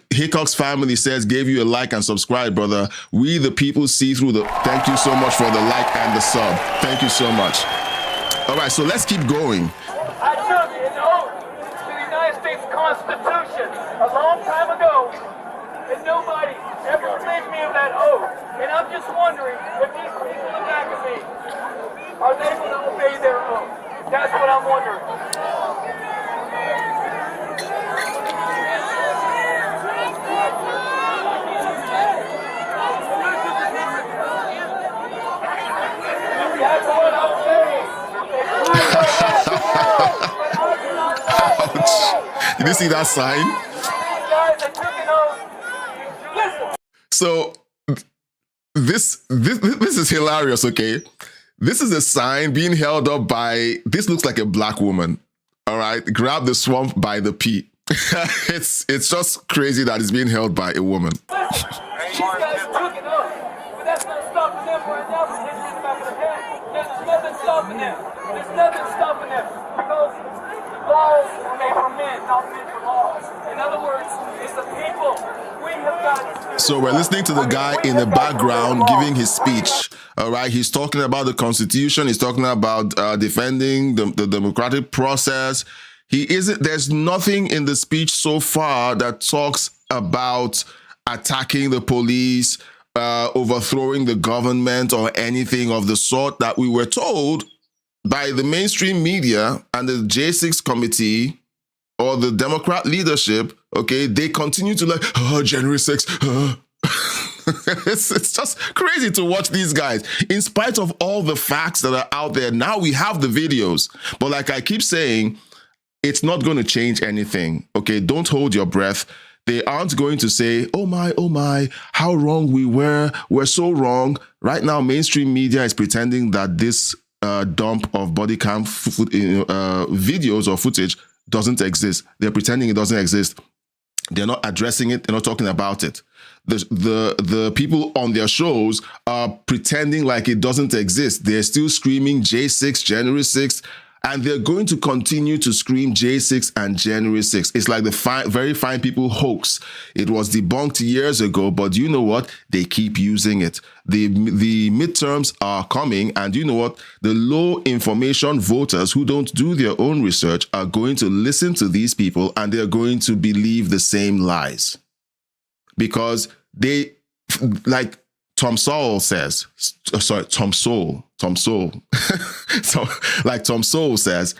Hickok's family says, gave you a like and subscribe, brother. We the people see through the... Thank you so much for the like and the sub. Thank you so much. All right, so let's keep going. I took an oath to the United States Constitution a long time ago, and nobody ever relieved me of that oath. And I'm just wondering if these people in the back of me, are they going to obey their oath? That's what I'm wondering. That's what I'm saying. Ouch. Did you see that sign? So this is hilarious, okay? This is a sign being held up by, this looks like a black woman, all right? Grab the swamp by the pea. It's just crazy that it's being held by a woman. These guys took it up, but that's not stopping them right now from hitting in the back of the head. There's nothing stopping them. There's nothing stopping them, because laws are made for men, not men for laws. In other words, it's the people. We have got... So we're listening to the guy in the background giving his speech. All right, he's talking about the Constitution. He's talking about defending the democratic process. There's nothing in the speech so far that talks about attacking the police, overthrowing the government, or anything of the sort that we were told by the mainstream media and the J6 committee or the Democrat leadership. Okay, they continue to January 6th. It's just crazy to watch these guys. In spite of all the facts that are out there, now we have the videos. But like I keep saying, it's not going to change anything. Okay, don't hold your breath. They aren't going to say, oh my, how wrong we were. We're so wrong. Right now, mainstream media is pretending that this dump of body cam videos or footage doesn't exist. They're pretending it doesn't exist. They're not addressing it. They're not talking about it. The people on their shows are pretending like it doesn't exist. They're still screaming J6, January 6th, and they're going to continue to scream J6 and January 6th. It's like the very fine people hoax. It was debunked years ago, but you know what? They keep using it. The midterms are coming, and you know what? The low information voters who don't do their own research are going to listen to these people, and they're going to believe the same lies. Because they, like Tom Sowell says, Tom Sowell. So, like Tom Sowell says,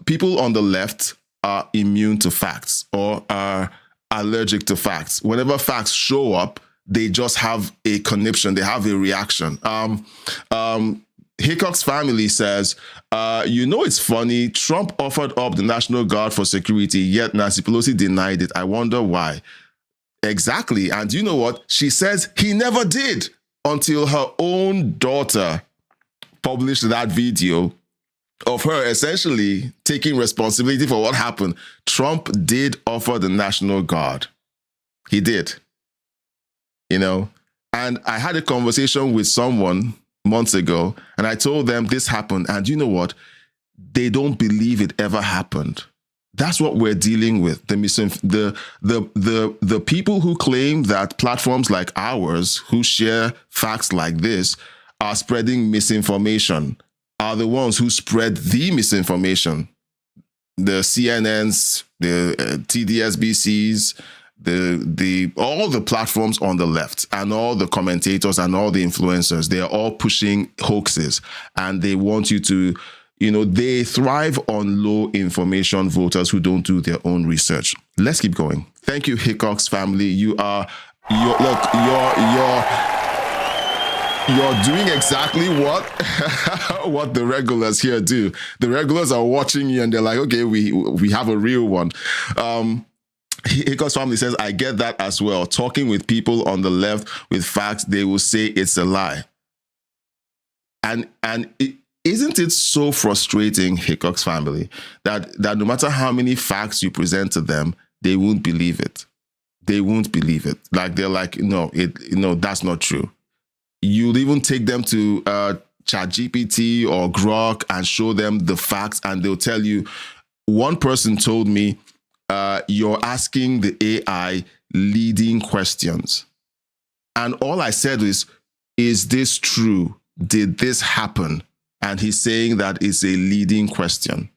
people on the left are immune to facts or are allergic to facts. Whenever facts show up, they just have a conniption. They have a reaction. Hickok's family says, it's funny. Trump offered up the National Guard for security, yet Nancy Pelosi denied it. I wonder why. Exactly. And you know what? She says he never did until her own daughter published that video of her essentially taking responsibility for what happened. Trump did offer the National Guard. He did. And I had a conversation with someone months ago, and I told them this happened. And you know what? They don't believe it ever happened. That's what we're dealing with. The people who claim that platforms like ours, who share facts like this, are spreading misinformation, are the ones who spread the misinformation. The CNNs, the TDSBCs, all the platforms on the left, and all the commentators and all the influencers, they are all pushing hoaxes, and they want you to, they thrive on low information voters who don't do their own research. Let's keep going. Thank you, Hickox family. You're doing exactly what the regulars here do. The regulars are watching you and they're like, okay, we have a real one. Hickox family says, I get that as well. Talking with people on the left with facts, they will say it's a lie. And isn't it so frustrating, Hickox family, that no matter how many facts you present to them, they won't believe it. They won't believe it. Like, they're like, no, that's not true. You'll even take them to ChatGPT or Grok and show them the facts, and they'll tell you, one person told me, you're asking the AI leading questions. And all I said is this true? Did this happen? And he's saying that it's a leading question.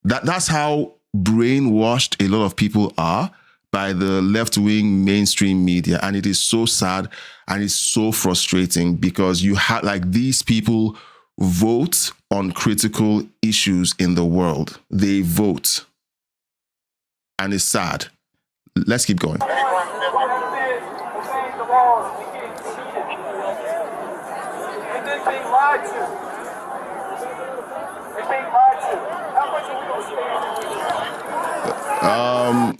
That's how brainwashed a lot of people are by the left-wing mainstream media. And it is so sad and it's so frustrating, because you have, like, these people vote on critical issues in the world. They vote. And it's sad. Let's keep going.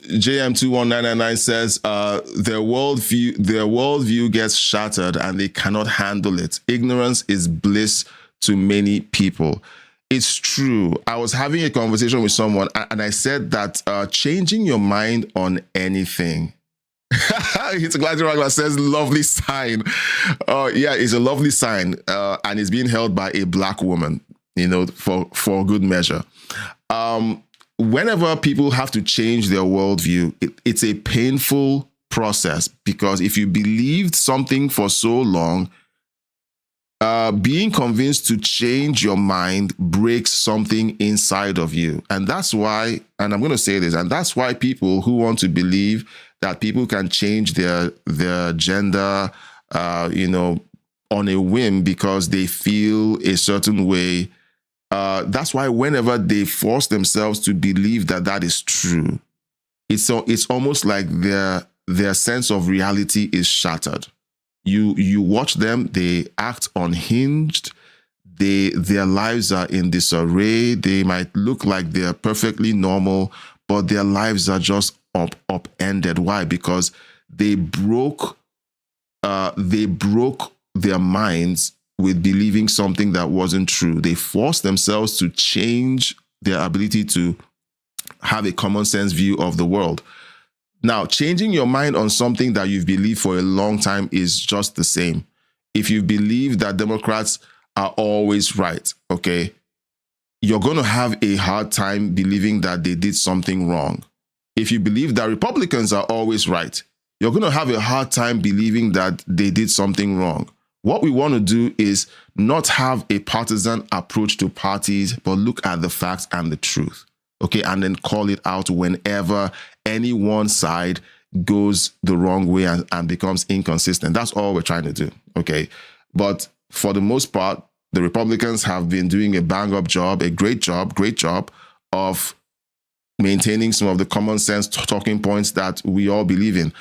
JM21999 says their worldview gets shattered and they cannot handle it. Ignorance is bliss to many people. It's true. I was having a conversation with someone and I said that changing your mind on anything. It's a Glad Regular says lovely sign. Yeah, it's a lovely sign, and it's being held by a black woman, for good measure. Whenever people have to change their worldview, it's a painful process, because if you believed something for so long, being convinced to change your mind breaks something inside of you. And that's why, and I'm going to say this, and that's why people who want to believe that people can change their gender, on a whim because they feel a certain way, that's why whenever they force themselves to believe that is true, it's almost like their sense of reality is shattered. You watch them, they act unhinged, their lives are in disarray, they might look like they're perfectly normal, but their lives are just upended. Why? Because they broke their minds with believing something that wasn't true. They forced themselves to change their ability to have a common sense view of the world. Now, changing your mind on something that you've believed for a long time is just the same. If you believe that Democrats are always right, okay, you're going to have a hard time believing that they did something wrong. If you believe that Republicans are always right, you're going to have a hard time believing that they did something wrong. What we want to do is not have a partisan approach to parties, but look at the facts and the truth, okay, and then call it out whenever any one side goes the wrong way and becomes inconsistent. That's all we're trying to do, okay? But for the most part, the Republicans have been doing a bang-up job, a great job of maintaining some of the common sense talking points that we all believe in.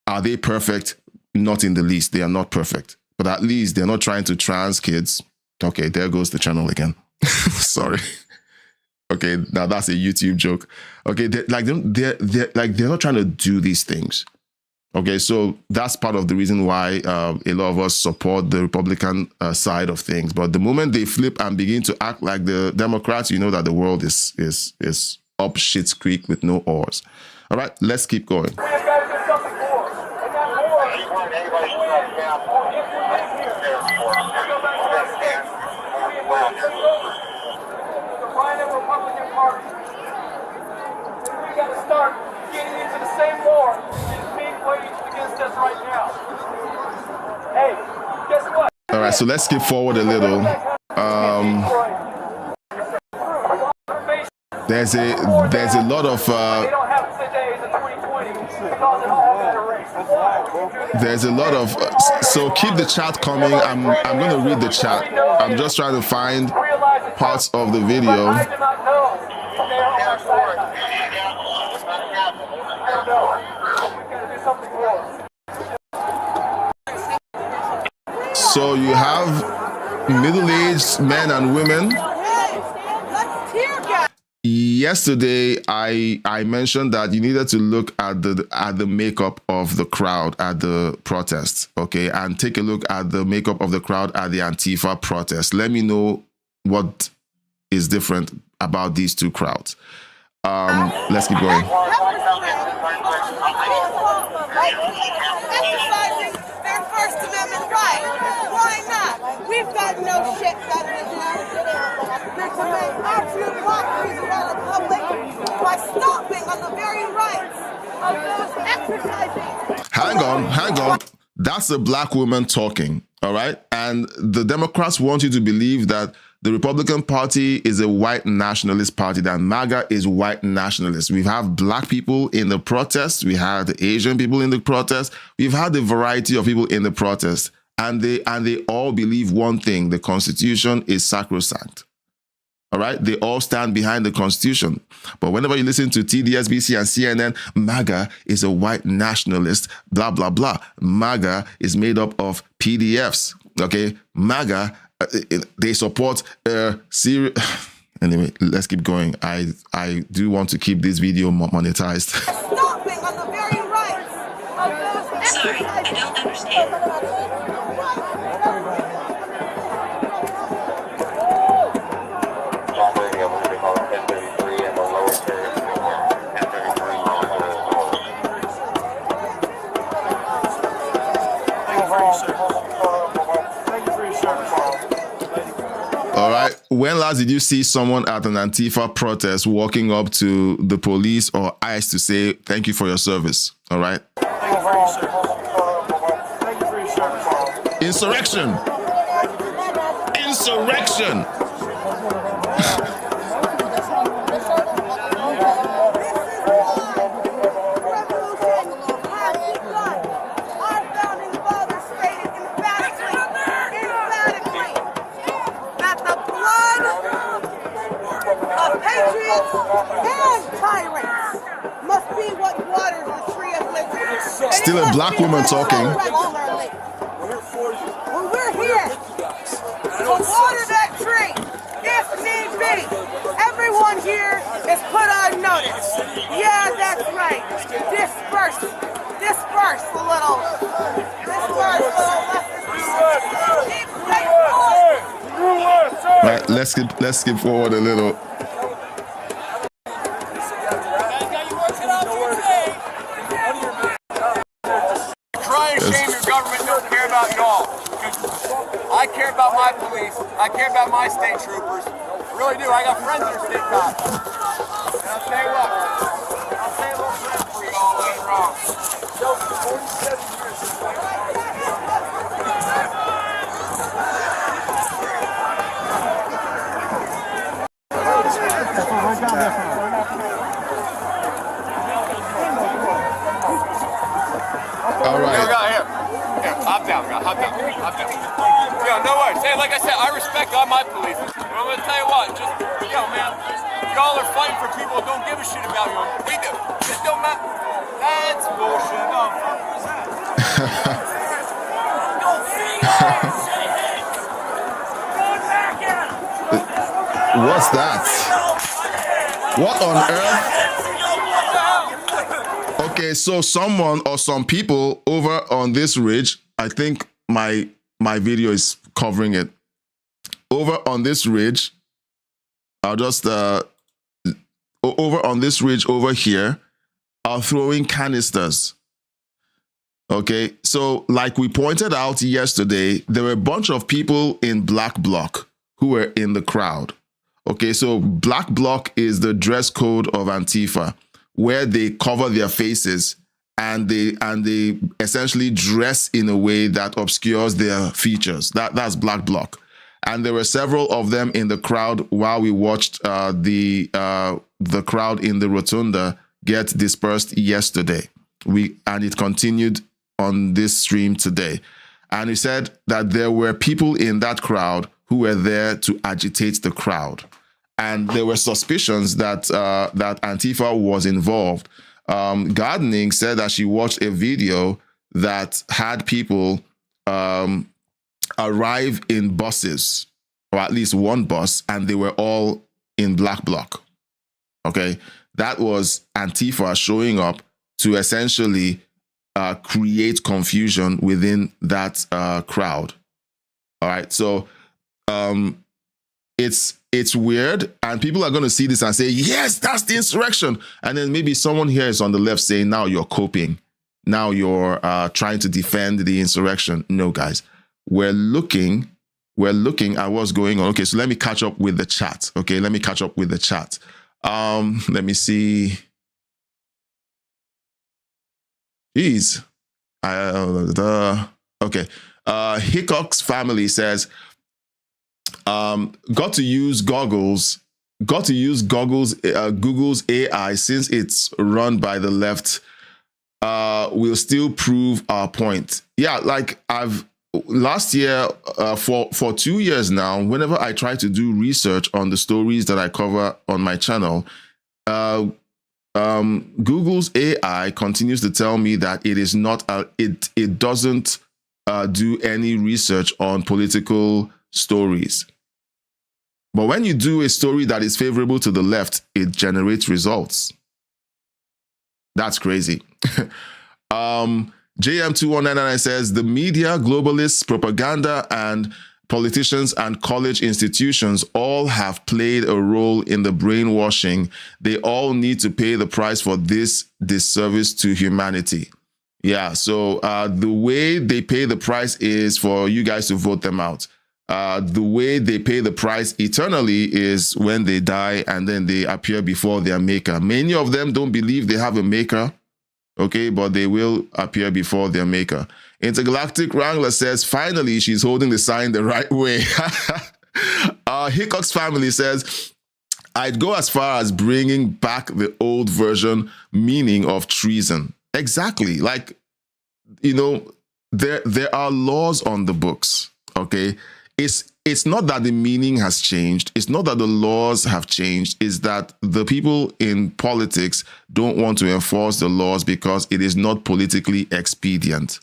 Are they perfect? Not in the least. They are not perfect. But at least they're not trying to trans kids. Okay, there goes the channel again. Sorry. Okay, now that's a YouTube joke. Okay, they're not trying to do these things. Okay, so that's part of the reason why a lot of us support the Republican side of things. But the moment they flip and begin to act like the Democrats, you know that the world is up shit's creek with no oars. All right, let's keep going. So let's skip forward a little. There's a lot of so keep the chat coming. I'm going to read the chat. I'm just trying to find parts of the video. So you have middle-aged men and women. Yesterday, I mentioned that you needed to look at the makeup of the crowd at the protests, okay, and take a look at the makeup of the crowd at the Antifa protest. Let me know what is different about these two crowds. Let's keep going. Exercising their First Amendment right. Why not? We've got no shit better to do than to make absolute mockeries of our republic by stomping on the very rights of those exercising. Hang on. That's a black woman talking, all right? And the Democrats want you to believe that the Republican Party is a white nationalist party, that MAGA is white nationalist. We have black people in the protests. We had the Asian people in the protests. We've had a variety of people in the protests. And they all believe one thing: the Constitution is sacrosanct. All right? They all stand behind the Constitution. But whenever you listen to TDSBC and CNN, MAGA is a white nationalist, blah, blah, blah. MAGA is made up of PDFs. Okay? MAGA, they support Syria. Anyway, let's keep going. I do want to keep this video monetized. Stomping on the very rights of those. Sorry, I don't understand. All right. When last did you see someone at an Antifa protest walking up to the police or ICE to say, thank you for your service? All right. Insurrection. Insurrection. Still a black woman talking. Well, we're here to water that tree, if need be. Everyone here is put on notice. Yeah, that's right. Disperse a little. Right, let's skip forward a little. I care about my police. I care about my state troopers. I really do. I got friends that are state cops. And I'll tell you what. I'll say a little prayer for you all later on. All right. Here, hop down. Yeah, no worries. Hey, like I said, I respect all my police. But I'm going to tell you what, just, man, y'all are fighting for people who don't give a shit about you. We do. It don't matter. That's bullshit. No, fuck was that? Go see say hey. Go back at him. What's that? What on earth? Okay, so someone or some people over on this ridge, I think my video is covering it. Over on this ridge, I'll just over on this ridge over here are throwing canisters. Okay, so like we pointed out yesterday, there were a bunch of people in black bloc who were in the crowd. Okay, so black bloc is the dress code of Antifa, where they cover their faces and they essentially dress in a way that obscures their features. That's black bloc. And there were several of them in the crowd while we watched the crowd in the rotunda get dispersed yesterday. And it continued on this stream today. And he said that there were people in that crowd who were there to agitate the crowd. And there were suspicions that that Antifa was involved. Gardening said that she watched a video that had people arrive in buses, or at least one bus, and they were all in black bloc. Okay, that was Antifa showing up to essentially create confusion within that crowd. All right, so it's weird, and people are going to see this and say, yes, that's the insurrection. And then maybe someone here is on the left saying, now you're coping. Now you're trying to defend the insurrection. No, guys, we're looking at what's going on. Okay, so let me catch up with the chat. Let me see. Jeez. Okay. Hickok's family says, got to use Google's AI since it's run by the left. Will still prove our point. Yeah, like last year, for 2 years now, whenever I try to do research on the stories that I cover on my channel, Google's AI continues to tell me that it is not, it doesn't do any research on political stories. But when you do a story that is favorable to the left, it generates results. That's crazy. JM2199 says, the media, globalists, propaganda, and politicians and college institutions all have played a role in the brainwashing. They all need to pay the price for this disservice to humanity. Yeah, so the way they pay the price is for you guys to vote them out. The way they pay the price eternally is when they die and then they appear before their maker. Many of them don't believe they have a maker, okay, but they will appear before their maker. Intergalactic Wrangler says, finally, she's holding the sign the right way. Hickok's family says, I'd go as far as bringing back the old version meaning of treason. Exactly. Like, you know, there are laws on the books, okay? It's not that the meaning has changed. It's not that the laws have changed. It's that the people in politics don't want to enforce the laws because it is not politically expedient.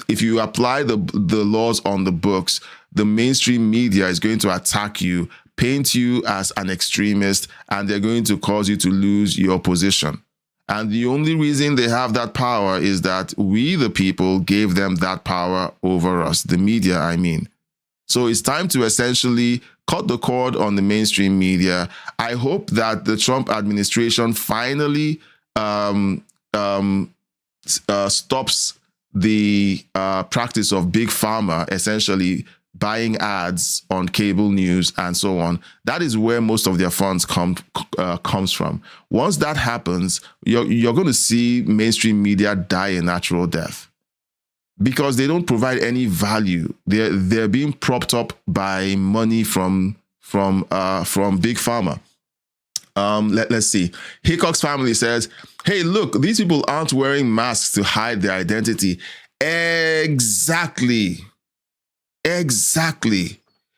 If you apply the laws on the books, the mainstream media is going to attack you, paint you as an extremist, and they're going to cause you to lose your position. And the only reason they have that power is that we, the people, gave them that power over us, the media, I mean. So it's time to essentially cut the cord on the mainstream media. I hope that the Trump administration finally stops the practice of big pharma, essentially buying ads on cable news and so on. That is where most of their funds comes from. Once that happens, you're going to see mainstream media die a natural death because they don't provide any value. They're being propped up by money from big pharma. Let's see. Hickok's family says, hey, look, these people aren't wearing masks to hide their identity. Exactly.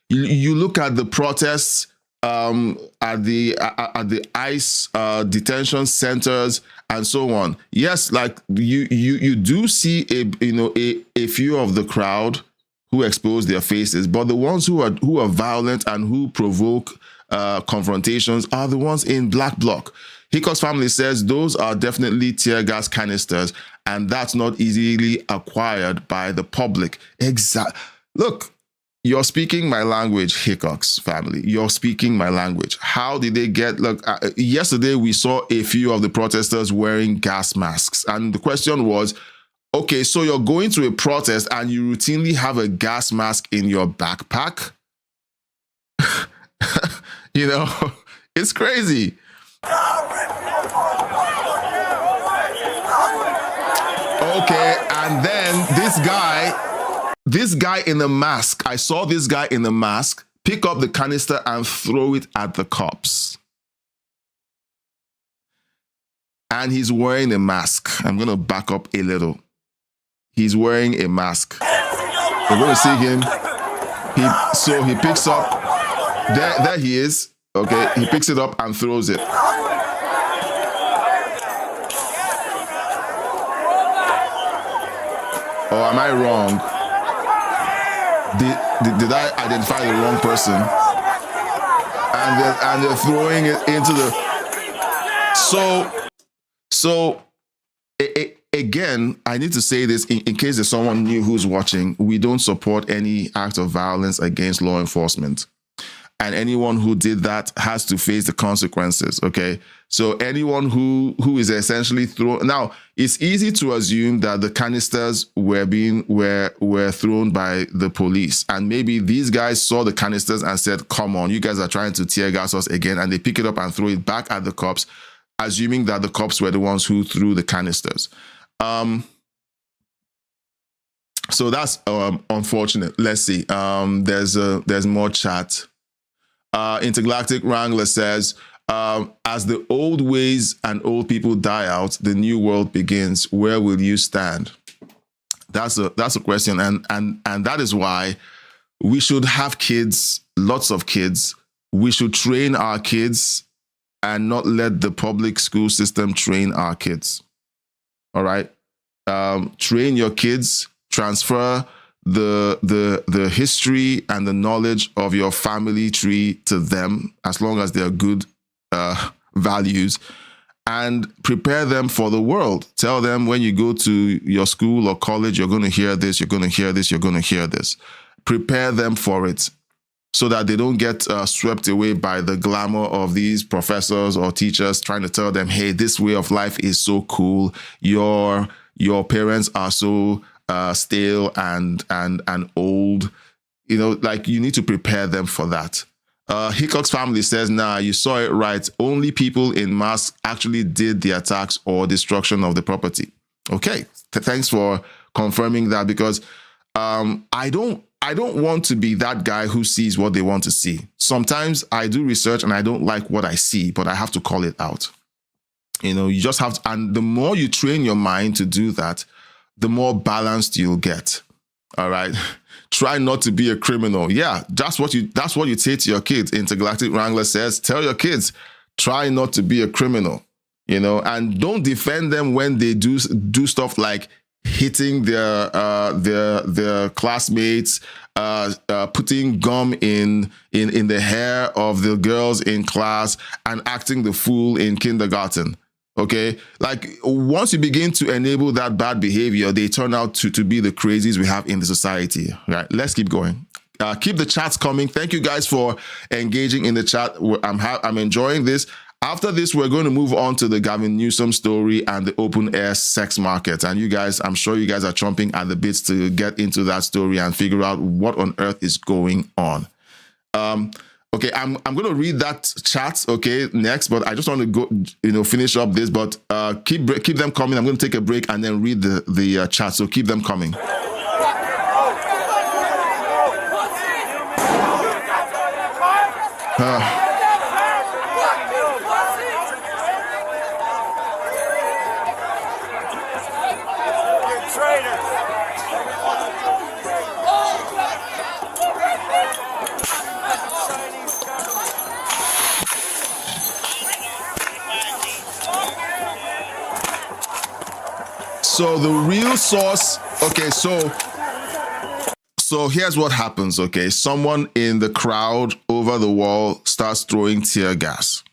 You look at the protests at the ICE detention centers and so on. Yes, like you do see a few of the crowd who expose their faces, but the ones who are violent and who provoke confrontations are the ones in black bloc. Hickok's family says those are definitely tear gas canisters, and that's not easily acquired by the public. Look, you're speaking my language, Hickok's family. You're speaking my language. How did they get? Look, yesterday we saw a few of the protesters wearing gas masks, and the question was, okay, so you're going to a protest and you routinely have a gas mask in your backpack? You know, it's crazy. Okay, and then this guy in the mask, I saw this guy in the mask pick up the canister and throw it at the cops. And he's wearing a mask. I'm going to back up a little. He's wearing a mask. We're going to see him. So he picks up. There he is. Okay, he picks it up and throws it. Or am I wrong? Did I identify the wrong person? And they're throwing it into the... So again, I need to say this in case there's someone new who's watching. We don't support any act of violence against law enforcement. And anyone who did that has to face the consequences, okay? So anyone who is essentially thrown... Now, it's easy to assume that the canisters were thrown by the police. And maybe these guys saw the canisters and said, come on, you guys are trying to tear gas us again. And they pick it up and throw it back at the cops, assuming that the cops were the ones who threw the canisters. So that's unfortunate. Let's see. There's more chat. Intergalactic Wrangler says, as the old ways and old people die out, the new world begins. Where will you stand? That's a question. And that is why we should have kids, lots of kids. We should train our kids and not let the public school system train our kids. All right. Train your kids, transfer the history and the knowledge of your family tree to them, as long as they're good values, and prepare them for the world. Tell them when you go to your school or college, you're going to hear this, you're going to hear this, you're going to hear this. Prepare them for it so that they don't get swept away by the glamour of these professors or teachers trying to tell them, hey, this way of life is so cool. Your parents are so stale and old. You know, like, you need to prepare them for that. Hickok's family says, nah, you saw it right. Only people in masks actually did the attacks or destruction of the property. Okay, thanks for confirming that, because I don't want to be that guy who sees what they want to see. Sometimes I do research and I don't like what I see, but I have to call it out. You know, you just have to, and the more you train your mind to do that, the more balanced you'll get. All right. Try not to be a criminal. Yeah, that's what you say to your kids. Intergalactic Wrangler says, tell your kids, try not to be a criminal, you know, and don't defend them when they do stuff like hitting their classmates, putting gum in the hair of the girls in class, and acting the fool in kindergarten. Okay, like, once you begin to enable that bad behavior, they turn out to be the crazies we have in the society. Right? Let's keep going. Keep the chats coming. Thank you guys for engaging in the chat. I'm enjoying this. After this, we're going to move on to the Gavin Newsom story and the open air sex market. And you guys, I'm sure you guys are chomping at the bits to get into that story and figure out what on earth is going on. Okay, I'm going to read that chat, okay, next, but I just want to go, finish up this, but keep them coming. I'm going to take a break and then read the chat, so keep them coming. So the real source, okay, so here's what happens, okay? Someone in the crowd over the wall starts throwing tear gas.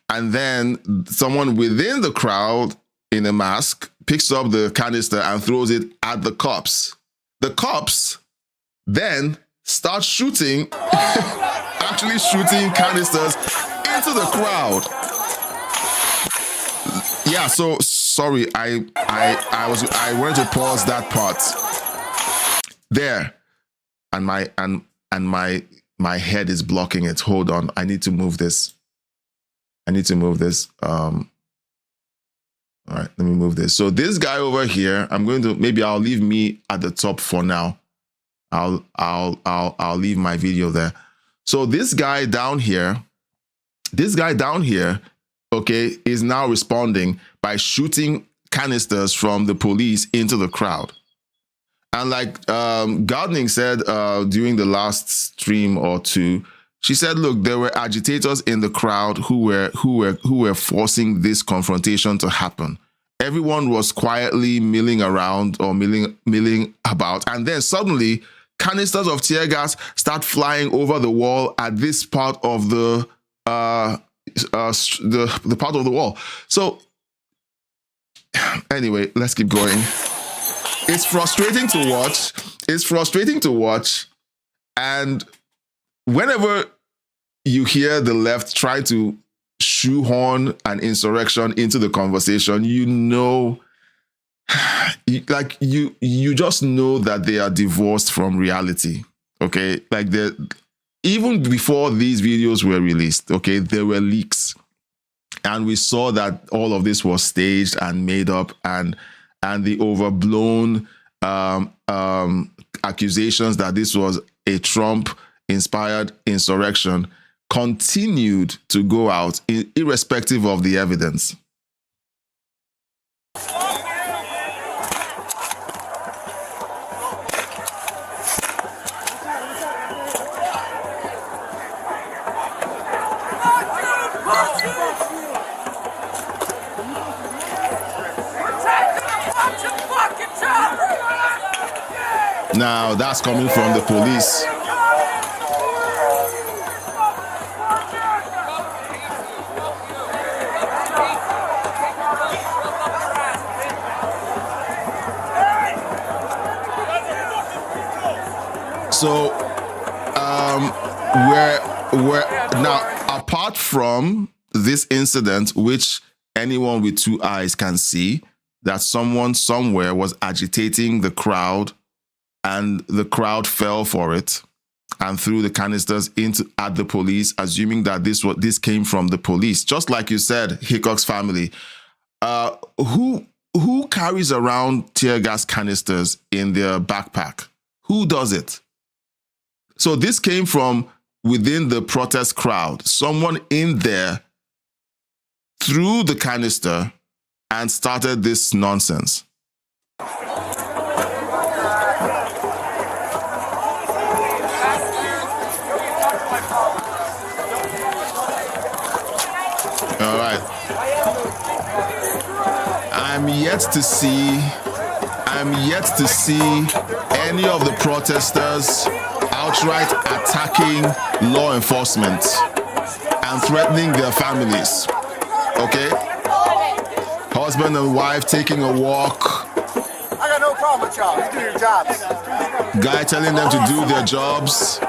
And then someone within the crowd in a mask picks up the canister and throws it at the cops. The cops then start shooting, actually shooting canisters into the crowd. Yeah, so sorry, I wanted to pause that part there, and my head is blocking it. Hold on, I need to move this. All right, let me move this. So this guy over here, I'll leave me at the top for now. I'll leave my video there. So this guy down here, okay, is now responding by shooting canisters from the police into the crowd. And like Gardening said during the last stream or two, she said, look, there were agitators in the crowd who were forcing this confrontation to happen. Everyone was quietly milling around or milling about, and then suddenly canisters of tear gas start flying over the wall at this part of the part of the wall. So anyway, let's keep going. It's frustrating to watch. And whenever you hear the left try to shoehorn an insurrection into the conversation, you just know that they are divorced from reality. Okay, like even before these videos were released, okay, there were leaks, and we saw that all of this was staged and made up, and the overblown accusations that this was a Trump-inspired insurrection continued to go out irrespective of the evidence. Now that's coming from the police. So we're now, apart from this incident, which anyone with two eyes can see, that someone somewhere was agitating the crowd, and the crowd fell for it and threw the canisters at the police, assuming that this came from the police. Just like you said, Hickok's family, who carries around tear gas canisters in their backpack? Who does it? So this came from within the protest crowd. Someone in there threw the canister and started this nonsense. All right. I'm yet to see any of the protesters outright attacking law enforcement and threatening their families. Okay? Husband and wife taking a walk. I got no problem with y'all. You do your jobs. Guy telling them to do their jobs.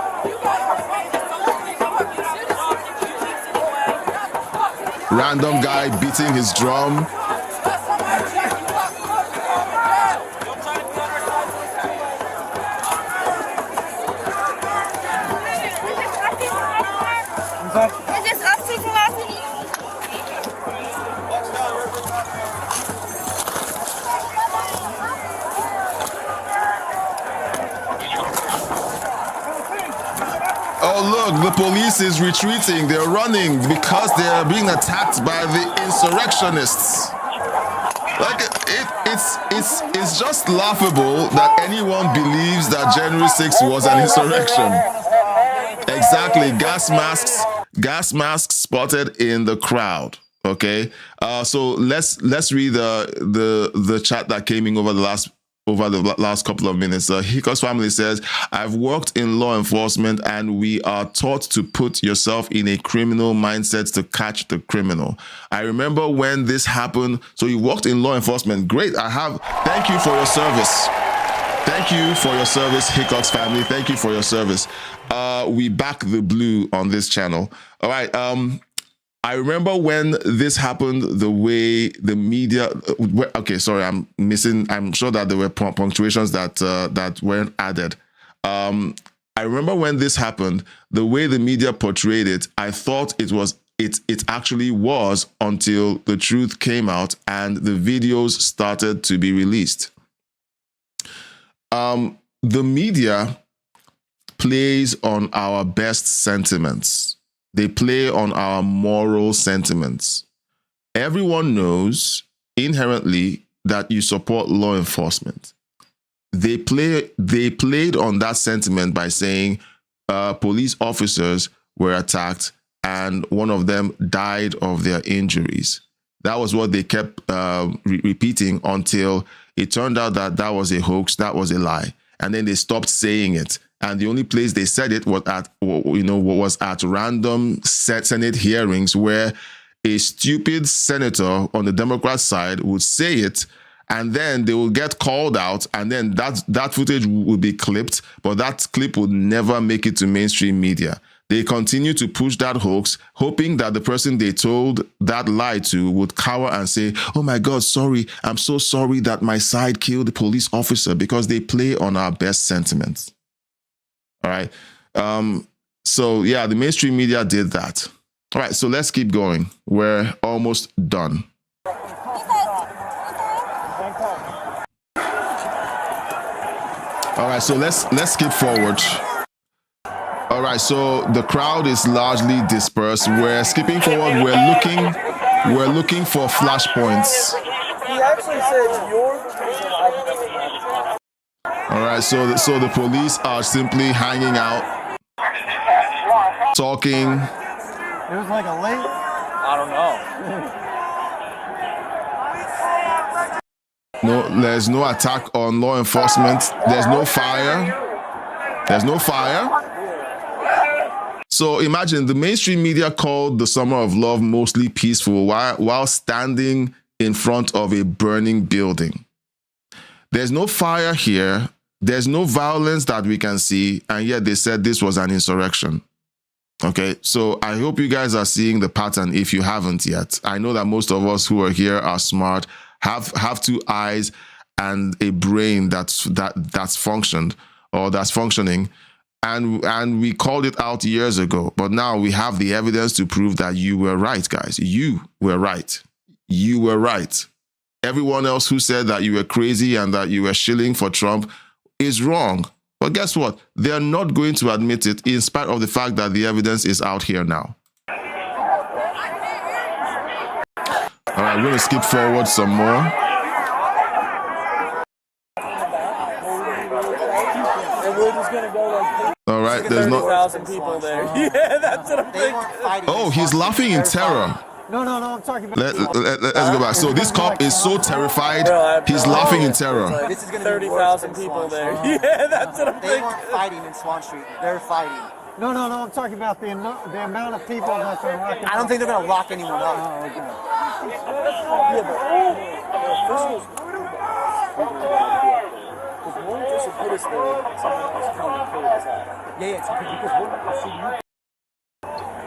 Random guy beating his drum. Oh, look, the police is retreating. They're running because they're being attacked by the insurrectionists. Like, it's just laughable that anyone believes that January 6th was an insurrection. Exactly. Gas masks spotted in the crowd. Okay. So let's read the chat that came in over the last couple of minutes. Hickok's family says, I've worked in law enforcement and we are taught to put yourself in a criminal mindset to catch the criminal. I remember when this happened. So you worked in law enforcement. Great. Thank you for your service. Thank you for your service, Hickok's family. Thank you for your service. We back the blue on this channel. All right. I remember when this happened, the way the media. Okay, sorry, I'm sure that there were punctuations that weren't added. I remember when this happened, the way the media portrayed it. I thought it was it actually was until the truth came out and the videos started to be released. The media plays on our best sentiments. They play on our moral sentiments. Everyone knows inherently that you support law enforcement. They played on that sentiment by saying police officers were attacked and one of them died of their injuries. That was what they kept repeating until it turned out that that was a hoax, that was a lie. And then they stopped saying it. And the only place they said it was at random Senate hearings where a stupid senator on the Democrat side would say it, and then they will get called out, and then that footage will be clipped, but that clip would never make it to mainstream media. They continue to push that hoax, hoping that the person they told that lie to would cower and say, oh my God, sorry, I'm so sorry that my side killed the police officer, because they play on our best sentiments. All right. So yeah, the mainstream media did that. All right, so let's keep going. We're almost done. All right, so let's skip forward. All right, so the crowd is largely dispersed. We're skipping forward. We're looking for flashpoints. He actually said you're the reason I didn't. All right, so the police are simply hanging out, talking. It was like a late. I don't know. No, there's no attack on law enforcement. There's no fire. So imagine the mainstream media called the Summer of Love mostly peaceful while standing in front of a burning building. There's no fire here. There's no violence that we can see. And yet they said this was an insurrection. Okay, so I hope you guys are seeing the pattern if you haven't yet. I know that most of us who are here are smart, have two eyes and a brain that's functioning, and we called it out years ago. But now we have the evidence to prove that you were right, guys. You were right. You were right. Everyone else who said that you were crazy and that you were shilling for Trump is wrong. But guess what? They're not going to admit it in spite of the fact that the evidence is out here now. All right, we're going to skip forward some more. All right, there's no 30,000 people there. Yeah, that's what I'm thinking. Oh, he's laughing in terror. No, I'm talking about. Let's go back. So this cop is so terrified, he's laughing in terror. This is 30,000 people there. Yeah, that's what I'm thinking. They weren't fighting in Swan Street. They're fighting. No, I'm talking about the amount of people that are locking up. I don't think they're going to lock anyone up. Oh, okay.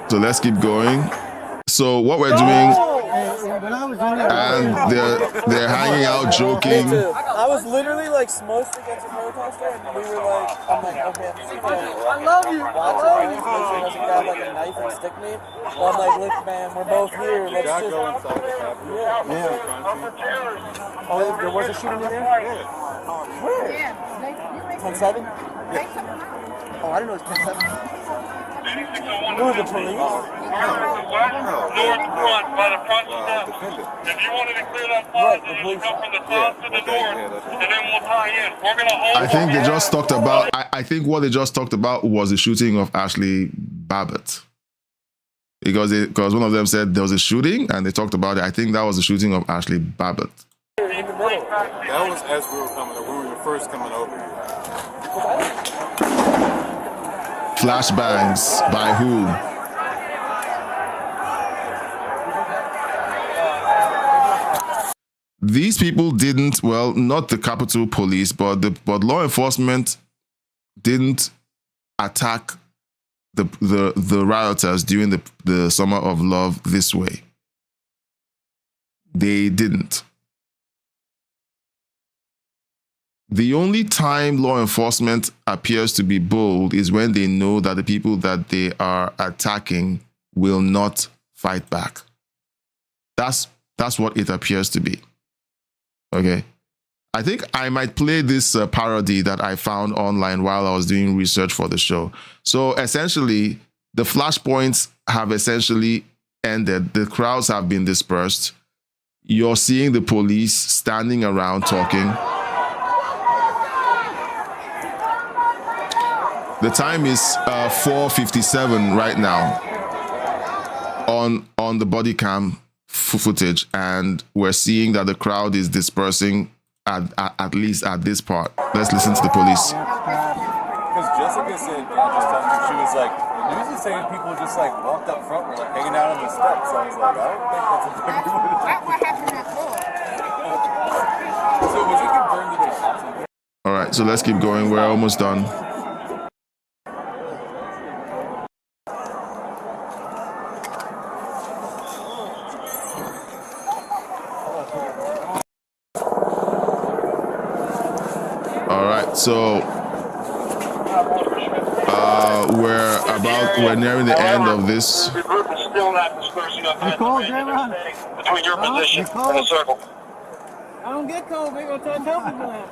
So let's keep going. So what we're doing, and they're hanging out, joking. I was literally like smushed against a protester, and we were like, I'm like, okay, I love you. Watching this person doesn't grab like a knife and stick me. But I'm like, look, man, we're both here. Let's just go inside the Capitol. Yeah. Oh, there was a shooting in there? Where? 10-7? Yeah. Oh, I didn't know it was 10-7. Who are the police? North front, by the front step. If you wanted to clear that front, then you come from the south to the north, and then we'll tie in. We're gonna hold. I think they just talked about. I think what they just talked about was the shooting of Ashley Babbitt, because one of them said there was a shooting, and they talked about it. I think that was the shooting of Ashley Babbitt. That was as we were coming over. We were first coming over here. Flashbangs by who? These people didn't, well, not the Capitol Police, but law enforcement didn't attack the rioters during the Summer of Love this way. They didn't. The only time law enforcement appears to be bold is when they know that the people that they are attacking will not fight back. That's what it appears to be. Okay. I think I might play this parody that I found online while I was doing research for the show. So essentially, the flashpoints have essentially ended. The crowds have been dispersed. You're seeing the police standing around talking. The time is 4:57 right now on the body cam footage, and we're seeing that the crowd is dispersing at least at this part. Let's listen to the police. Because Jessica said, she was like, the news is saying people just like walked up front, were like hanging out on the steps. So I was like, I don't think that's exactly what it is. What happened at all? So was it confirmed that they shot somebody? All right, so let's keep going. We're almost done. All right, so we're nearing the end of this. The group is still not dispersing up between your position and the circle. I don't get cold, they gonna try to tell people that.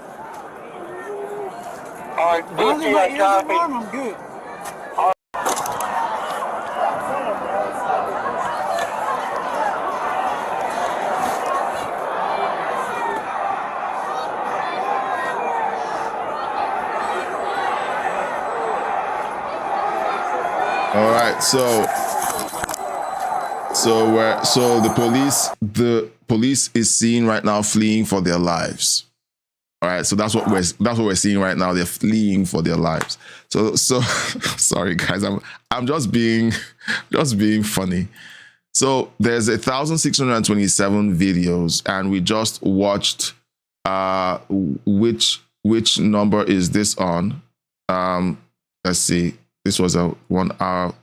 All right, As long as my ears are warm, I'm good. All right, so the police is seen right now fleeing for their lives. All right, so that's what we're seeing right now. They're fleeing for their lives. So sorry guys, I'm just being funny. So there's 1,627 videos, and we just watched which number is this on? Let's see. This was a 1 hour.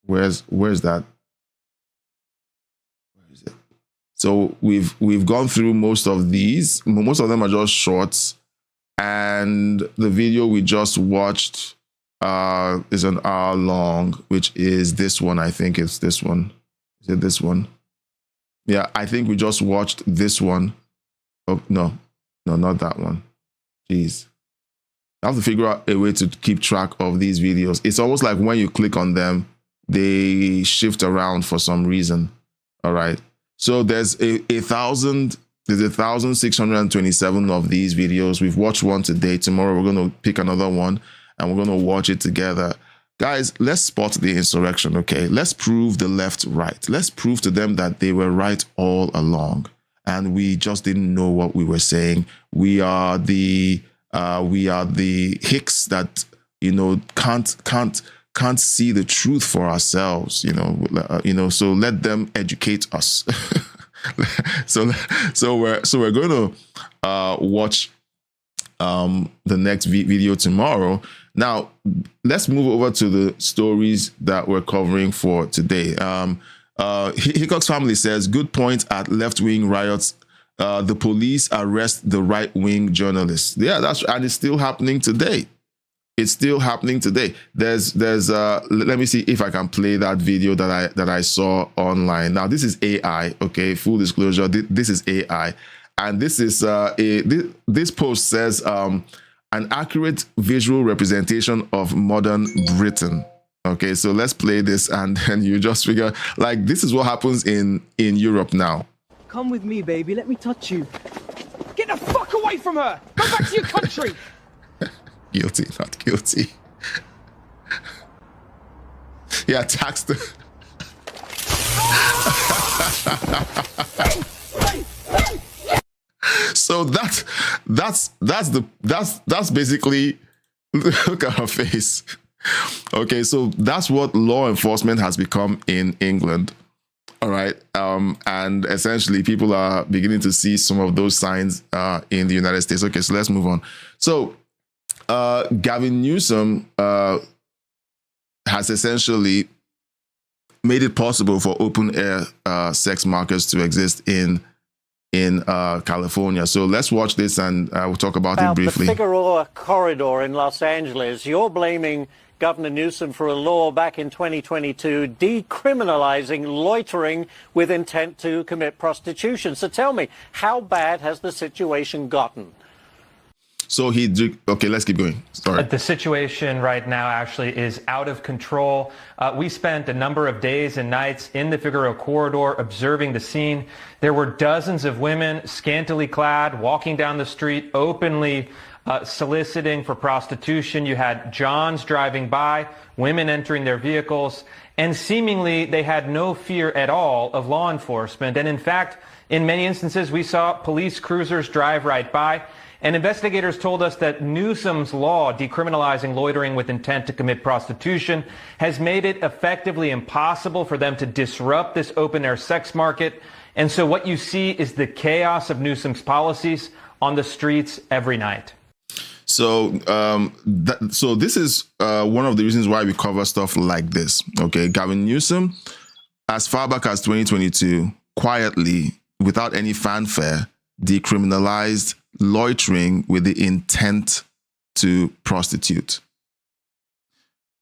Where's that? Where is it? So we've gone through most of these. Most of them are just shorts, and the video we just watched is an hour long, which is this one. I think it's this one. Is it this one? Yeah, I think we just watched this one. Oh no, not that one. Jeez. I have to figure out a way to keep track of these videos. It's almost like when you click on them, they shift around for some reason. All right. So there's 1,627 of these videos. We've watched one today. Tomorrow we're going to pick another one and we're going to watch it together. Guys, let's spot the insurrection, okay? Let's prove the left right. Let's prove to them that they were right all along, and we just didn't know what we were saying. We are the hicks that can't see the truth for ourselves. So let them educate us. so we're going to watch the next video tomorrow. Now let's move over to the stories that we're covering for today. Hickok's family says, good point at left-wing riots. The police arrest the right-wing journalists. Yeah, and it's still happening today. It's still happening today. There's let me see if I can play that video that I saw online. Now this is AI, okay? Full disclosure, this is AI, and this is this post says an accurate visual representation of modern Britain. Okay, so let's play this, and then you just figure, like, this is what happens in Europe now. Come with me, baby. Let me touch you. Get the fuck away from her! Go back to your country! Guilty, not guilty. He attacks the... So that's basically... Look at her face. Okay, so that's what law enforcement has become in England. All right. And essentially people are beginning to see some of those signs in the United States. Okay, so let's move on. So Gavin Newsom has essentially made it possible for open air sex markets to exist in California. So let's watch this, and we'll talk about it briefly. The Figueroa corridor in Los Angeles, you're blaming Governor Newsom for a law back in 2022 decriminalizing loitering with intent to commit prostitution. So tell me, how bad has the situation gotten? So okay, let's keep going. Sorry. The situation right now actually is out of control. We spent a number of days and nights in the Figueroa corridor observing the scene. There were dozens of women scantily clad, walking down the street, openly soliciting for prostitution. You had Johns driving by, women entering their vehicles, and seemingly they had no fear at all of law enforcement. And in fact, in many instances, we saw police cruisers drive right by. And investigators told us that Newsom's law decriminalizing loitering with intent to commit prostitution has made it effectively impossible for them to disrupt this open-air sex market. And so what you see is the chaos of Newsom's policies on the streets every night. So, so this is one of the reasons why we cover stuff like this. Okay, Gavin Newsom, as far back as 2022, quietly, without any fanfare, decriminalized loitering with the intent to prostitute.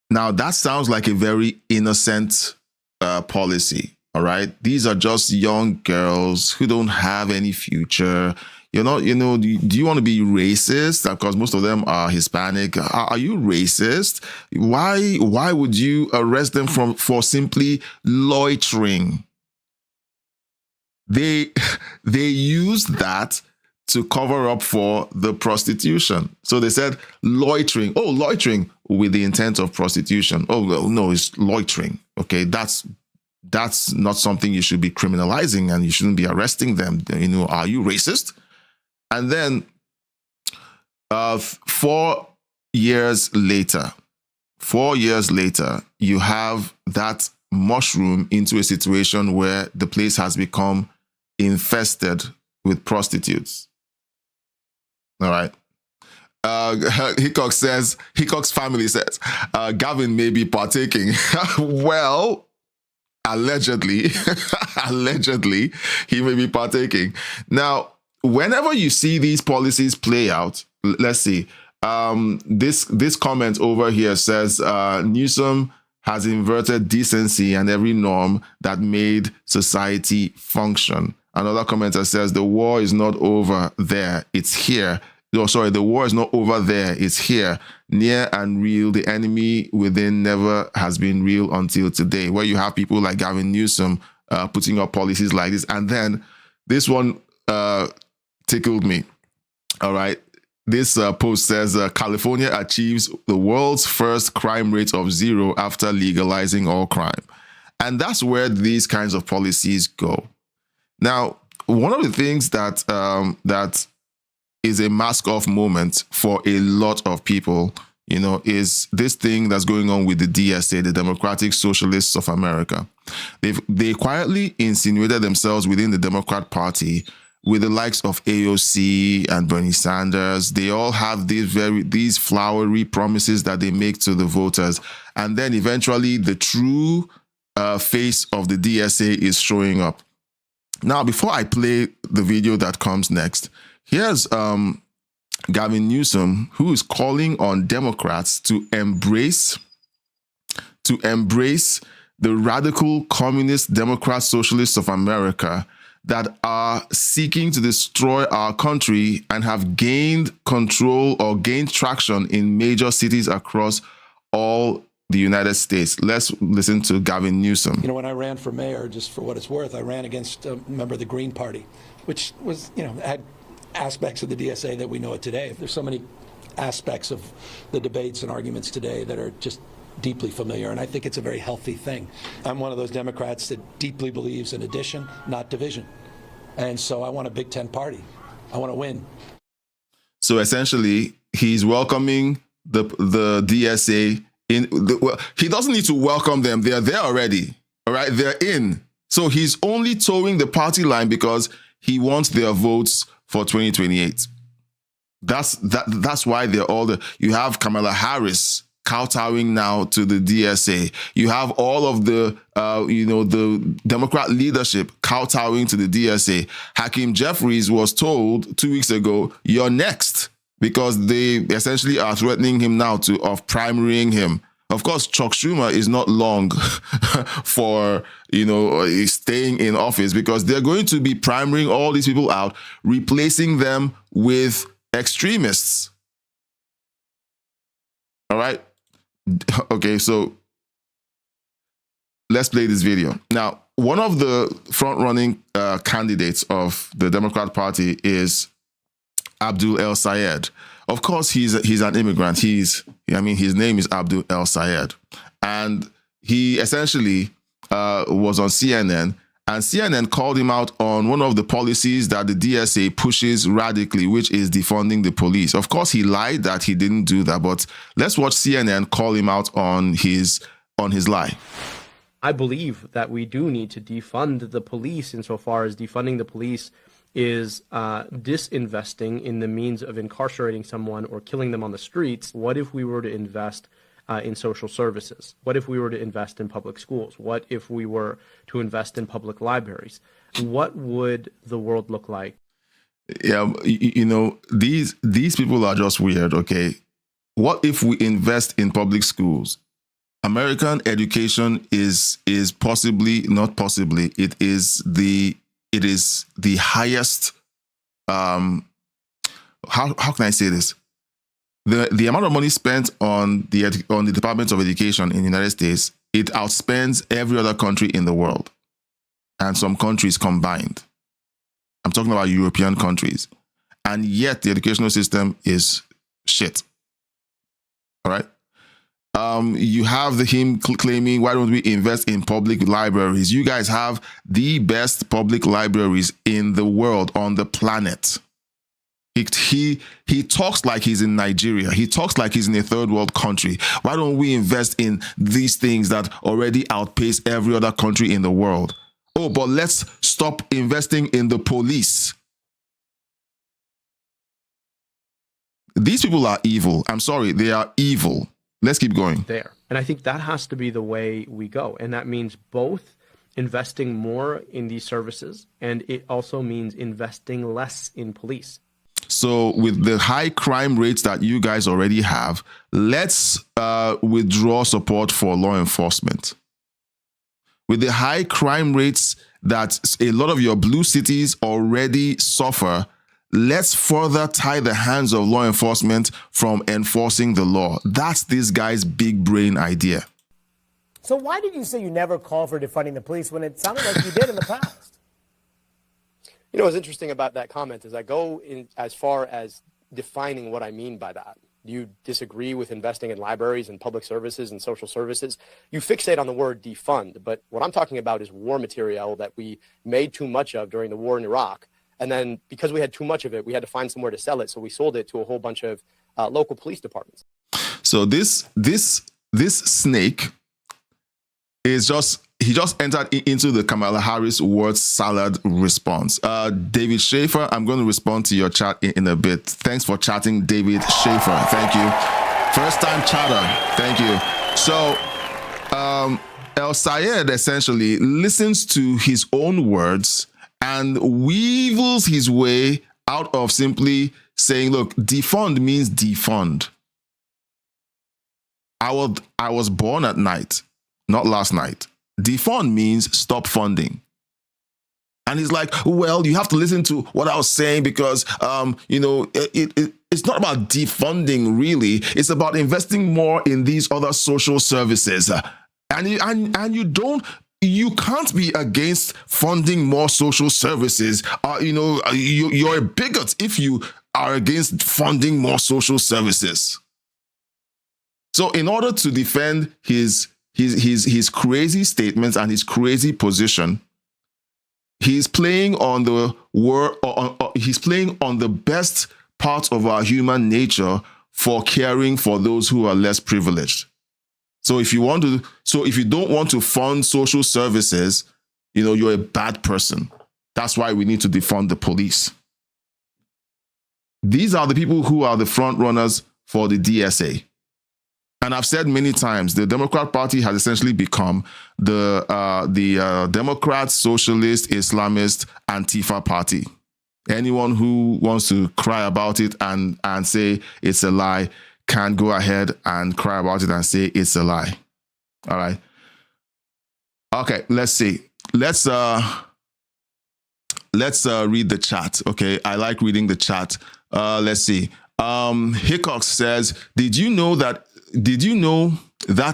Now, that sounds like a very innocent policy, all right? These are just young girls who don't have any future. Do you want to be racist? Because most of them are Hispanic. Are you racist? Why would you arrest them for simply loitering? They used that to cover up for the prostitution. So they said loitering. Oh, loitering with the intent of prostitution. Oh, no, it's loitering. Okay, that's not something you should be criminalizing, and you shouldn't be arresting them. Are you racist? And then 4 years later, you have that mushroom into a situation where the place has become infested with prostitutes. All right. Hickok's family says, Gavin may be partaking. Well, allegedly, he may be partaking. Now, whenever you see these policies play out, let's see. This comment over here says, Newsom has inverted decency and every norm that made society function. Another commenter says, the war is not over there, it's here. No, sorry, the war is not over there, it's here. Near and real, the enemy within never has been real until today. Where you have people like Gavin Newsom putting up policies like this. And then this one tickled me. All right. This post says, California achieves the world's first crime rate of 0 after legalizing all crime. And that's where these kinds of policies go. Now, one of the things that that is a mask-off moment for a lot of people, is this thing that's going on with the DSA, the Democratic Socialists of America. They quietly insinuated themselves within the Democrat Party with the likes of AOC and Bernie Sanders. They all have these flowery promises that they make to the voters, and then eventually the true face of the DSA is showing up. Now, before I play the video that comes next, here's Gavin Newsom, who is calling on Democrats to embrace the radical communist Democrat Socialists of America that are seeking to destroy our country and have gained control or gained traction in major cities across all the United States. Let's listen to Gavin Newsom. When I ran for mayor, just for what it's worth, I ran against a member of the Green Party, which was, had aspects of the DSA that we know it today. There's so many aspects of the debates and arguments today that are just deeply familiar, and I think it's a very healthy thing. I'm one of those Democrats that deeply believes in addition, not division. And so I want a Big Ten party. I want to win. So essentially, he's welcoming the DSA in. He doesn't need to welcome them. They're there already. All right, they're in. So he's only towing the party line because he wants their votes for 2028. That's why they're all the. You have Kamala Harris kowtowing now to the DSA. You have all of the Democrat leadership kowtowing to the DSA. Hakeem Jeffries was told 2 weeks ago, "You're next," because they essentially are threatening him now of primarying him. Of course, Chuck Schumer is not long for, staying in office, because they're going to be primarying all these people out, replacing them with extremists. All right. Okay, so let's play this video. Now, one of the front-running candidates of the Democrat Party is Abdul El Sayed. Of course, he's an immigrant. His name is Abdul El Sayed. And he essentially was on CNN, and CNN called him out on one of the policies that the DSA pushes radically, which is defunding the police. Of course, he lied that he didn't do that, but let's watch CNN call him out on his lie. I believe that we do need to defund the police, insofar as defunding the police is disinvesting in the means of incarcerating someone or killing them on the streets. What if we were to invest in social services? What if we were to invest in public schools? What if we were to invest in public libraries? What would the world look like? Yeah, these people are just weird, okay? What if we invest in public schools? American education is possibly, not possibly, it is the highest, how can I say this? The amount of money spent on the Department of Education in the United States, it outspends every other country in the world, and some countries combined. I'm talking about European countries. And yet the educational system is shit. All right? You have him claiming, why don't we invest in public libraries? You guys have the best public libraries in the world, on the planet. He talks like he's in Nigeria. He talks like he's in a third world country. Why don't we invest in these things that already outpace every other country in the world? Oh, but let's stop investing in the police. These people are evil. I'm sorry, they are evil. Let's keep going. There. And I think that has to be the way we go. And that means both investing more in these services, and it also means investing less in police. So with the high crime rates that you guys already have, let's withdraw support for law enforcement. With the high crime rates that a lot of your blue cities already suffer, let's further tie the hands of law enforcement from enforcing the law. That's this guy's big brain idea. So why did you say you never call for defunding the police when it sounded like you did in the past? You know, what's interesting about that comment is I go in as far as defining what I mean by that. Do you disagree with investing in libraries and public services and social services? You fixate on the word defund, but what I'm talking about is war material that we made too much of during the war in Iraq. And then because we had too much of it, we had to find somewhere to sell it. So we sold it to a whole bunch of local police departments. So this snake is he just entered into the Kamala Harris word salad response. David Schaefer, I'm going to respond to your chat in a bit. Thanks for chatting, David Schaefer. Thank you. First time chatter. Thank you. So El Sayed essentially listens to his own words and weevils his way out of simply saying, look, defund means defund. I was born at night, not last night. Defund means stop funding. And he's like, well, you have to listen to what I was saying because, it's not about defunding, really. It's about investing more in these other social services. You can't be against funding more social services. You're a bigot if you are against funding more social services. So in order to defend his crazy statements and his crazy position, he's playing on he's playing on the best parts of our human nature for caring for those who are less privileged. So if you don't want to fund social services, you're a bad person. That's why we need to defund the police. These are the people who are the front runners for the DSA. And I've said many times, the Democrat Party has essentially become the Democrat, Socialist, Islamist, Antifa party. Anyone who wants to cry about it and say it's a lie can go ahead and cry about it and say it's a lie. All right. Okay, let's see. Let's read the chat. Okay, I like reading the chat. Let's see. Hickox says, did you know that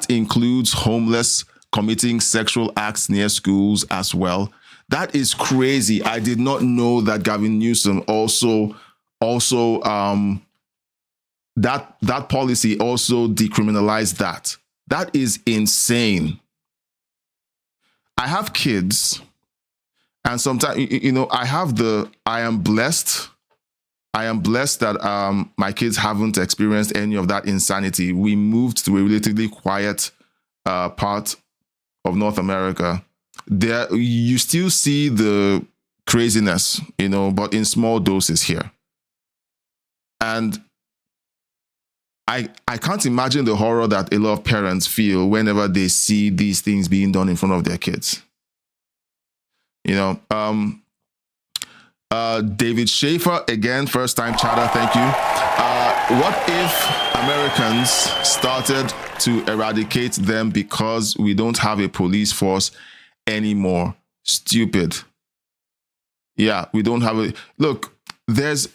includes homeless committing sexual acts near schools as well? That is crazy. I did not know that Gavin Newsom also that policy also decriminalized that. That is insane. I have kids, and sometimes, I am blessed that my kids haven't experienced any of that insanity. We moved to a relatively quiet part of North America. There, you still see the craziness, but in small doses here. And I can't imagine the horror that a lot of parents feel whenever they see these things being done in front of their kids. David Schaefer, again, first time chatter, thank you. What if Americans started to eradicate them because we don't have a police force anymore? Stupid. Yeah, we don't have a... Look, there's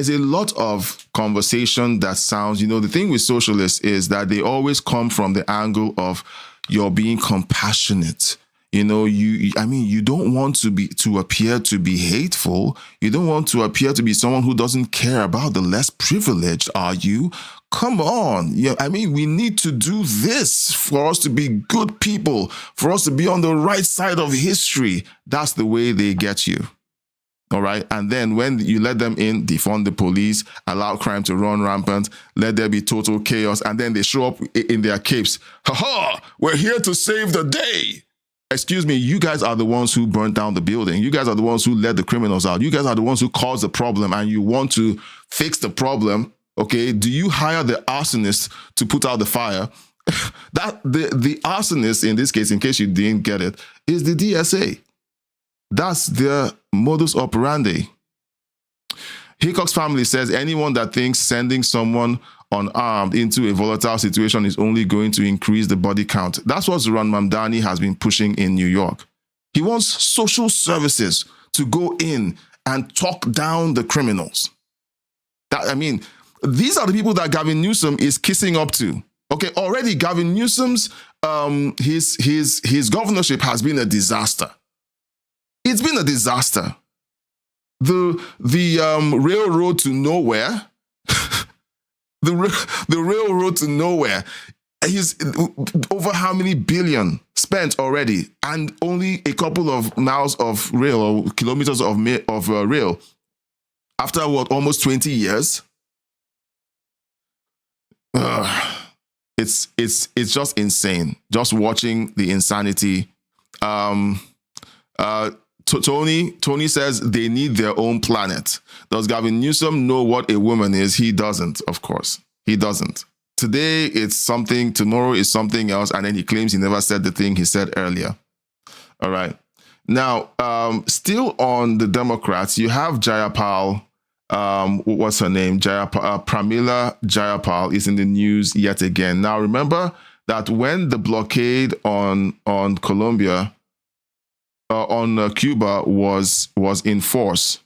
a lot of conversation that sounds, the thing with socialists is that they always come from the angle of you're being compassionate. You don't want to appear to be hateful. You don't want to appear to be someone who doesn't care about the less privileged, are you? Come on. We need to do this for us to be good people, for us to be on the right side of history. That's the way they get you. All right. And then when you let them in, defund the police, allow crime to run rampant, let there be total chaos, and then they show up in their capes. Ha-ha! We're here to save the day. Excuse me, you guys are the ones who burnt down the building. You guys are the ones who let the criminals out. You guys are the ones who caused the problem, and you want to fix the problem. Okay, do you hire the arsonist to put out the fire? That the arsonist in this case, in case you didn't get it, is the DSA. That's their modus operandi. Hickox family says anyone that thinks sending someone unarmed into a volatile situation is only going to increase the body count. That's what Zoran Mamdani has been pushing in New York. He wants social services to go in and talk down the criminals. These are the people that Gavin Newsom is kissing up to. Okay, already Gavin Newsom's his governorship has been a disaster. It's been a disaster. The railroad to nowhere. The railroad to nowhere. He's over how many billion spent already, and only a couple of miles of rail or kilometers of rail. After what, almost 20 years? It's just insane. Just watching the insanity. Tony says they need their own planet. Does Gavin Newsom know what a woman is? He doesn't, of course. He doesn't. Today it's something, tomorrow is something else, and then he claims he never said the thing he said earlier. All right. Now, still on the Democrats, you have Jayapal, what's her name? Pramila Jayapal is in the news yet again. Now, remember that when the blockade on Colombia, on Cuba was in force,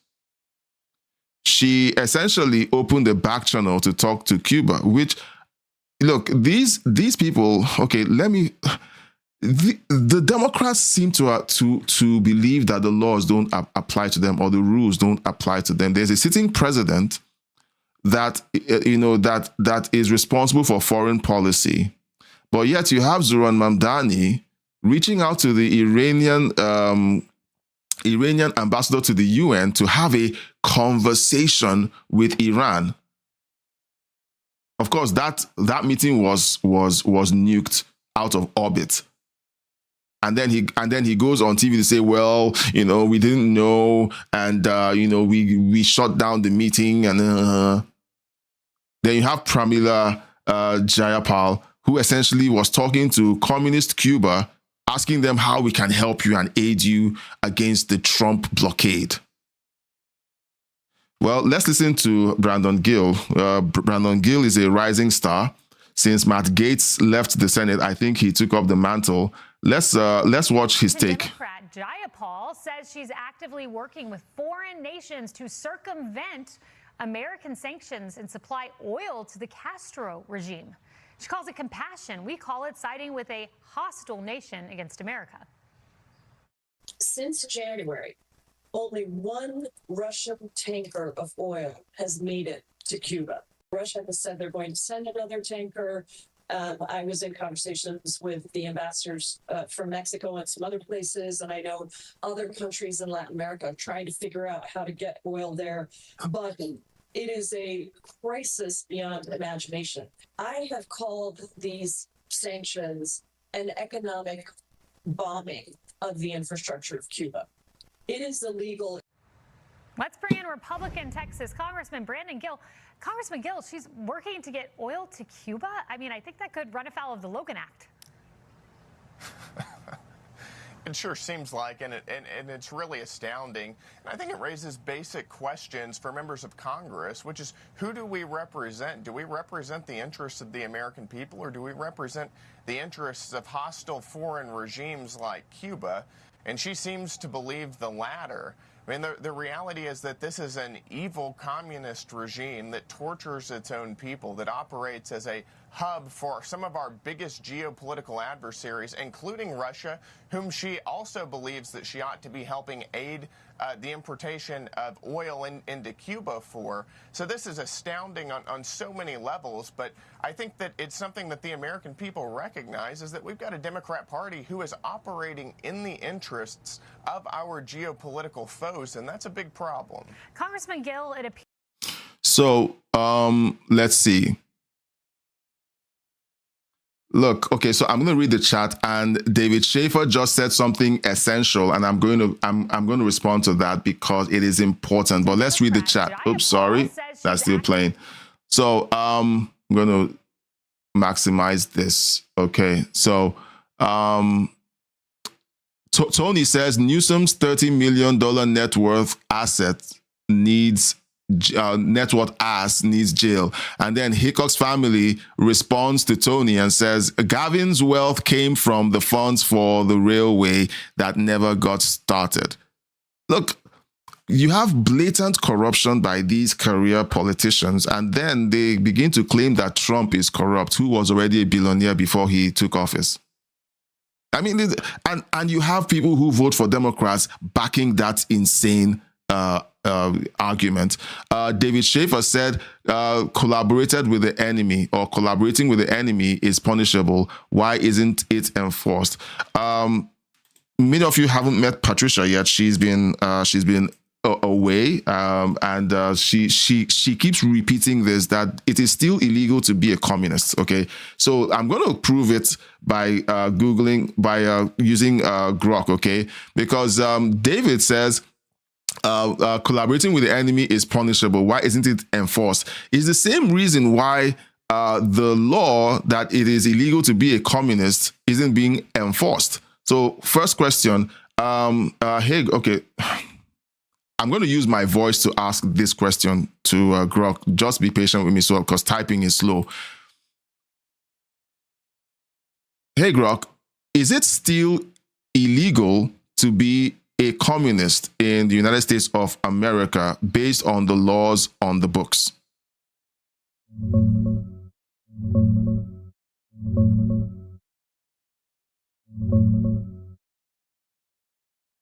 she essentially opened a back channel to talk to Cuba, which, look, these people, okay, the Democrats seem to believe that the laws don't apply to them or the rules don't apply to them. There's a sitting president that, that is responsible for foreign policy, but yet you have Zoran Mamdani reaching out to the Iranian ambassador to the UN to have a conversation with Iran. Of course, that meeting was nuked out of orbit. And then he goes on TV to say, well, we didn't know, and we shut down the meeting, and then you have Pramila Jayapal, who essentially was talking to communist Cuba, asking them how we can help you and aid you against the Trump blockade. Well, let's listen to Brandon Gill. Brandon Gill is a rising star. Since Matt Gaetz left the Senate, I think he took up the mantle. Let's watch his take. Democrat Jayapal says she's actively working with foreign nations to circumvent American sanctions and supply oil to the Castro regime. She calls it compassion. We call it siding with a hostile nation against America. Since January, only one Russian tanker of oil has made it to Cuba. Russia has said they're going to send another tanker. I was in conversations with the ambassadors from Mexico and some other places, and I know other countries in Latin America are trying to figure out how to get oil there. But it is a crisis beyond imagination. I have called these sanctions an economic bombing of the infrastructure of Cuba. It is illegal. Let's bring in Republican Texas Congressman Brandon Gill. Congressman Gill, she's working to get oil to Cuba. I mean, I think that could run afoul of the Logan Act. It sure seems like, and it's really astounding. And I think it raises basic questions for members of Congress, which is, who do we represent? Do we represent the interests of the American people, or do we represent the interests of hostile foreign regimes like Cuba? And she seems to believe the latter. I mean, the reality is that this is an evil communist regime that tortures its own people, that operates as a hub for some of our biggest geopolitical adversaries, including Russia, whom she also believes that she ought to be helping aid the importation of oil into Cuba for. So this is astounding on so many levels, but I think that it's something that the American people recognize, is that we've got a Democrat Party who is operating in the interests of our geopolitical foes, and that's a big problem. Congressman Gill, it appears. So let's see. Look, okay, so I'm going to read the chat, and David Schaefer just said something essential, and I'm going to respond to that because it is important. But let's read the chat. Oops, sorry, that's still playing. So I'm going to maximize this. Okay, so Tony says Newsom's $30 million net worth asset needs net worth ass needs jail. And then Hickok's family responds to Tony and says, Gavin's wealth came from the funds for the railway that never got started. Look, you have blatant corruption by these career politicians, and then they begin to claim that Trump is corrupt, who was already a billionaire before he took office. I mean, and you have people who vote for Democrats backing that insane argument. David Schaefer said collaborated with the enemy, or collaborating with the enemy is punishable. Why isn't it enforced? Many of you haven't met Patricia yet. She's been away, and she keeps repeating this, that it is still illegal to be a communist. Okay, so I'm going to prove it by using Grok. Okay, because David says collaborating with the enemy is punishable. Why isn't it enforced? It's the same reason why the law that it is illegal to be a communist isn't being enforced. So first question, hey, okay, I'm going to use my voice to ask this question to Grok. Just be patient with me, so because typing is slow. Hey, Grok, is it still illegal to be a communist in the United States of America based on the laws on the books?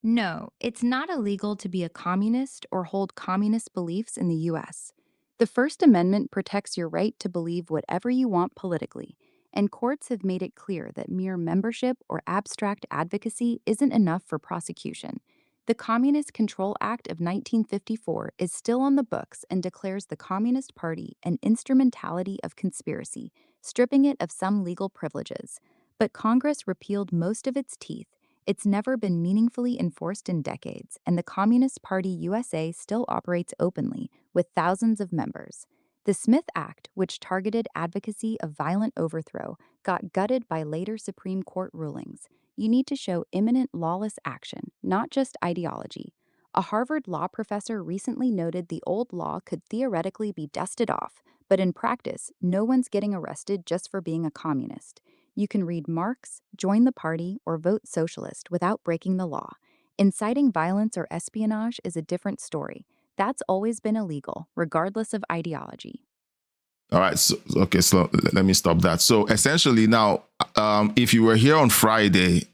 No, it's not illegal to be a communist or hold communist beliefs in the U.S. The First Amendment protects your right to believe whatever you want politically, and courts have made it clear that mere membership or abstract advocacy isn't enough for prosecution. The Communist Control Act of 1954 is still on the books and declares the Communist Party an instrumentality of conspiracy, stripping it of some legal privileges. But Congress repealed most of its teeth. It's never been meaningfully enforced in decades, and the Communist Party USA still operates openly, with thousands of members. The Smith Act, which targeted advocacy of violent overthrow, got gutted by later Supreme Court rulings. You need to show imminent lawless action, not just ideology. A Harvard law professor recently noted the old law could theoretically be dusted off, but in practice, no one's getting arrested just for being a communist. You can read Marx, join the party, or vote socialist without breaking the law. Inciting violence or espionage is a different story. That's always been illegal, regardless of ideology. All right. So let me stop that. So essentially now, if you were here on Friday,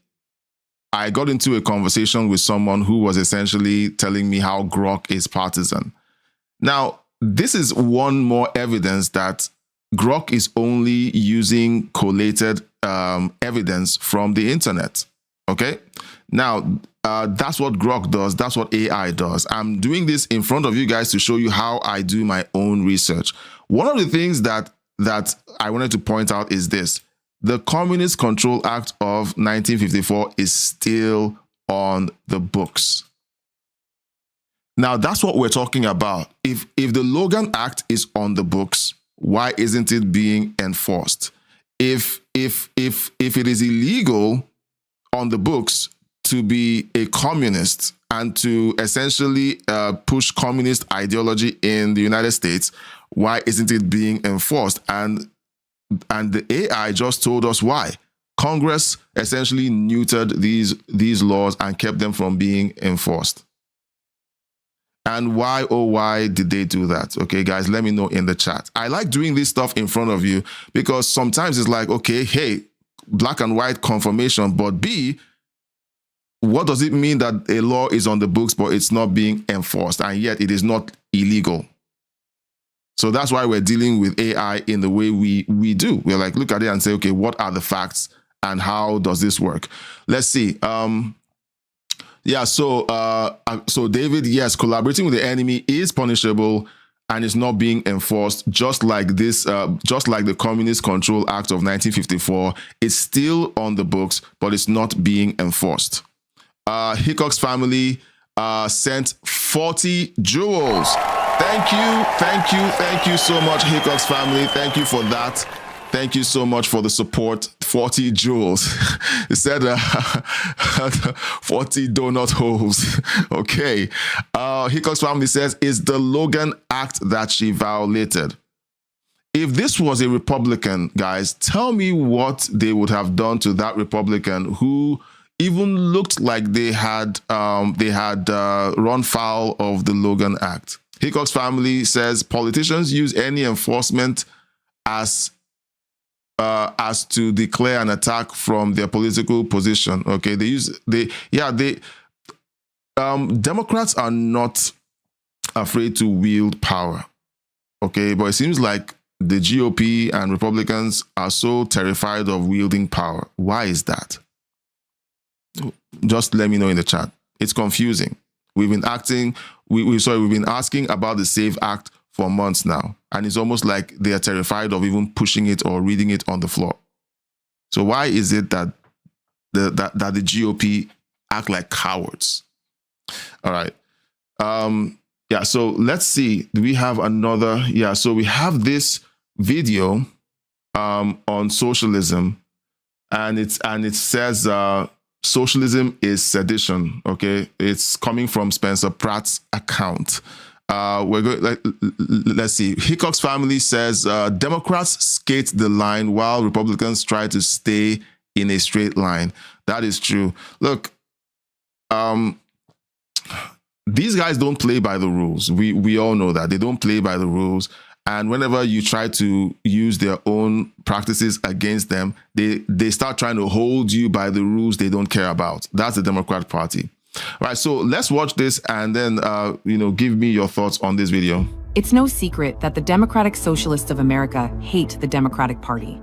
I got into a conversation with someone who was essentially telling me how Grok is partisan. Now, this is one more evidence that Grok is only using collated evidence from the internet. Okay? Now, that's what Grok does. That's what AI does. I'm doing this in front of you guys to show you how I do my own research. One of the things that I wanted to point out is this. The Communist Control Act of 1954 is still on the books. Now, that's what we're talking about. If the Logan Act is on the books, why isn't it being enforced? If it is illegal on the books to be a communist and to essentially push communist ideology in the United States, why isn't it being enforced? And the AI just told us why. Congress essentially neutered these laws and kept them from being enforced. And why, oh, why did they do that? Okay, guys, let me know in the chat. I like doing this stuff in front of you because sometimes it's like, okay, hey, black and white confirmation, but B, what does it mean that a law is on the books, but it's not being enforced, and yet it is not illegal? So that's why we're dealing with AI in the way we do. We're like, look at it and say, okay, what are the facts and how does this work? Let's see. So David, yes, collaborating with the enemy is punishable and is not being enforced, just like this, just like the Communist Control Act of 1954. It's still on the books, but it's not being enforced. Hickok's family sent 40 jewels. Thank you so much, Hickok's family. Thank you for that. Thank you so much for the support. 40 jewels. It said 40 donut holes. Okay. Hickok's family says, is the Logan Act that she violated? If this was a Republican, guys, tell me what they would have done to that Republican who even looked like they had run foul of the Logan Act. Hickok's family says politicians use any enforcement as to declare an attack from their political position. Okay, Democrats are not afraid to wield power. Okay, but it seems like the GOP and Republicans are so terrified of wielding power. Why is that? Just let me know in the chat. It's confusing. We've been asking about the SAVE Act for months now, and it's almost like they are terrified of even pushing it or reading it on the floor. So why is it that the GOP act like cowards? All right. So let's see. Do we have another? Yeah. So we have this video on socialism, and it says socialism is sedition. Okay, it's coming from Spencer Pratt's account. Let's see. Hickok's family says Democrats skate the line while Republicans try to stay in a straight line. That is true. Look, these guys don't play by the rules. We all know that they don't play by the rules. And whenever you try to use their own practices against them, they start trying to hold you by the rules they don't care about. That's the Democrat Party. All right, so let's watch this and then, give me your thoughts on this video. It's no secret that the Democratic Socialists of America hate the Democratic Party.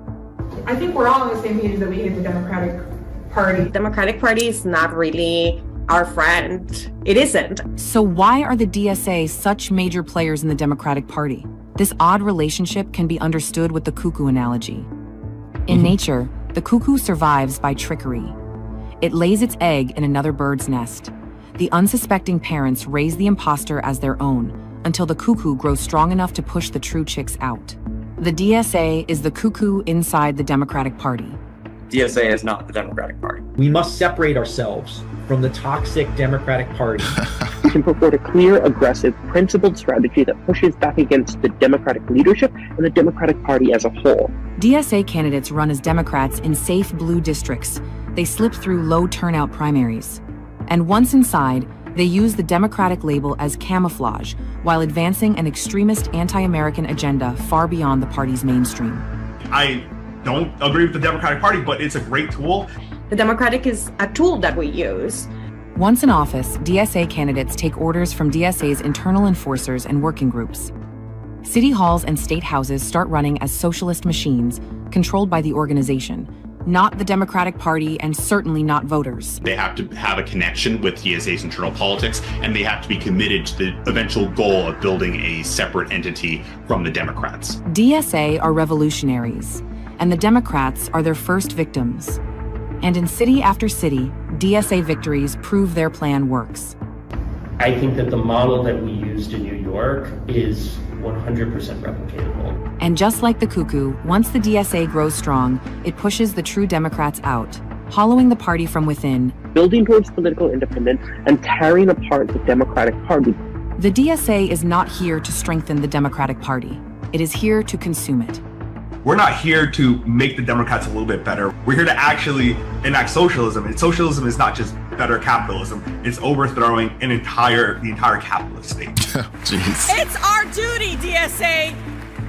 I think we're all on the same page that we hate the Democratic Party. Democratic Party is not really our friend. It isn't. So why are the DSA such major players in the Democratic Party? This odd relationship can be understood with the cuckoo analogy. In nature, the cuckoo survives by trickery. It lays its egg in another bird's nest. The unsuspecting parents raise the imposter as their own until the cuckoo grows strong enough to push the true chicks out. The DSA is the cuckoo inside the Democratic Party. DSA is not the Democratic Party. We must separate ourselves from the toxic Democratic Party. We can put forward a clear, aggressive, principled strategy that pushes back against the Democratic leadership and the Democratic Party as a whole. DSA candidates run as Democrats in safe blue districts. They slip through low turnout primaries. And once inside, they use the Democratic label as camouflage while advancing an extremist anti-American agenda far beyond the party's mainstream. I don't agree with the Democratic Party, but it's a great tool. The Democratic is a tool that we use. Once in office, DSA candidates take orders from DSA's internal enforcers and working groups. City halls and state houses start running as socialist machines controlled by the organization, not the Democratic Party, and certainly not voters. They have to have a connection with DSA's internal politics, and they have to be committed to the eventual goal of building a separate entity from the Democrats. DSA are revolutionaries, and the Democrats are their first victims. And in city after city, DSA victories prove their plan works. I think that the model that we used in New York is 100% replicatable. And just like the cuckoo, once the DSA grows strong, it pushes the true Democrats out, hollowing the party from within, building towards political independence and tearing apart the Democratic Party. The DSA is not here to strengthen the Democratic Party. It is here to consume it. We're not here to make the Democrats a little bit better. We're here to actually enact socialism. And socialism is not just better capitalism. It's overthrowing the entire capitalist state. Jeez. It's our duty, DSA,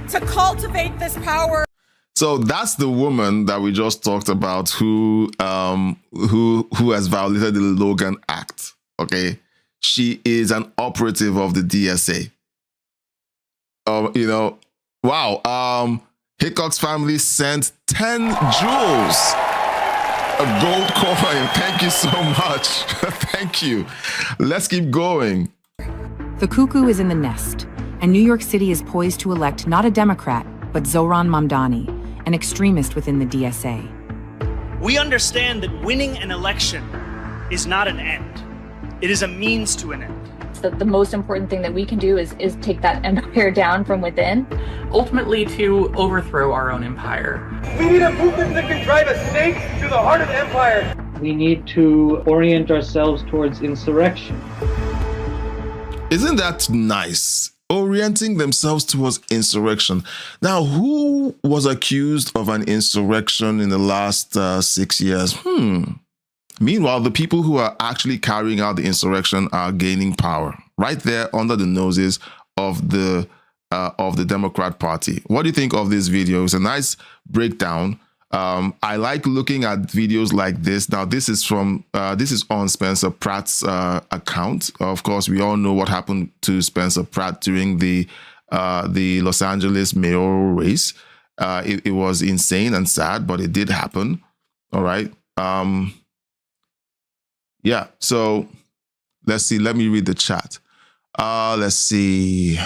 to cultivate this power. So that's the woman that we just talked about who has violated the Logan Act. Okay, she is an operative of the DSA. Wow. Hickok's family sent 10 jewels, a gold coin. Thank you so much. Thank you. Let's keep going. The cuckoo is in the nest, and New York City is poised to elect not a Democrat, but Zohran Mamdani, an extremist within the DSA. We understand that winning an election is not an end. It is a means to an end. The most important thing that we can do is take that empire down from within. Ultimately to overthrow our own empire. We need a movement that can drive a stake to the heart of the empire. We need to orient ourselves towards insurrection. Isn't that nice? Orienting themselves towards insurrection. Now, who was accused of an insurrection in the last 6 years? Meanwhile, the people who are actually carrying out the insurrection are gaining power right there under the noses of the Democrat Party. What do you think of this video? It's a nice breakdown. I like looking at videos like this. Now, this is on Spencer Pratt's account. Of course, we all know what happened to Spencer Pratt during the Los Angeles mayoral race. It was insane and sad, but it did happen. All right. Yeah, so let's see. Let me read the chat. Let's see.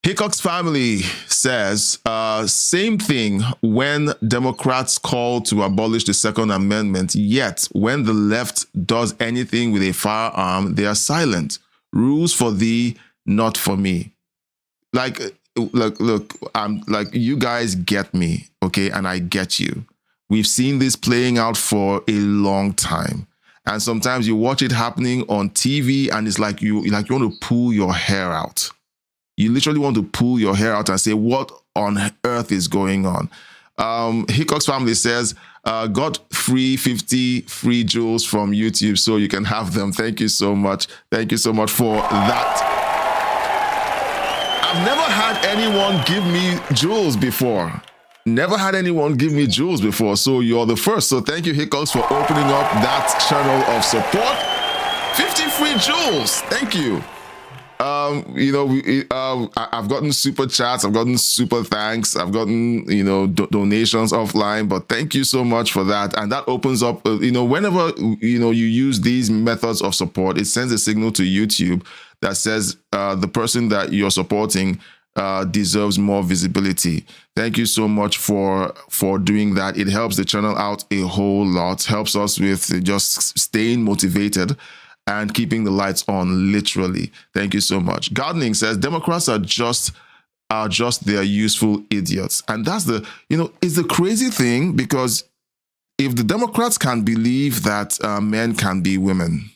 Hickok's family says, same thing when Democrats call to abolish the Second Amendment, yet when the left does anything with a firearm, they are silent. Rules for thee, not for me. Look, I'm like, you guys get me, okay? And I get you. We've seen this playing out for a long time. And sometimes you watch it happening on TV and it's like you want to pull your hair out. You literally want to pull your hair out and say, what on earth is going on? Hickok's family says, got 50 free jewels from YouTube so you can have them. Thank you so much. Thank you so much for that. I've never had anyone give me jewels before. Never had anyone give me jewels before, so you're the first. So thank you, Hickok's, for opening up that channel of support. 50 free jewels. Thank you. I've gotten super chats, I've gotten super thanks, I've gotten, donations offline, but thank you so much for that. And that opens up, whenever, you use these methods of support, it sends a signal to YouTube that says the person that you're supporting deserves more visibility. Thank you so much for doing that. It helps the channel out a whole lot, helps us with just staying motivated and keeping the lights on, literally. Thank you so much. Gardening says, Democrats are just are just their useful idiots. And that's it's the crazy thing, because if the Democrats can believe that men can be women,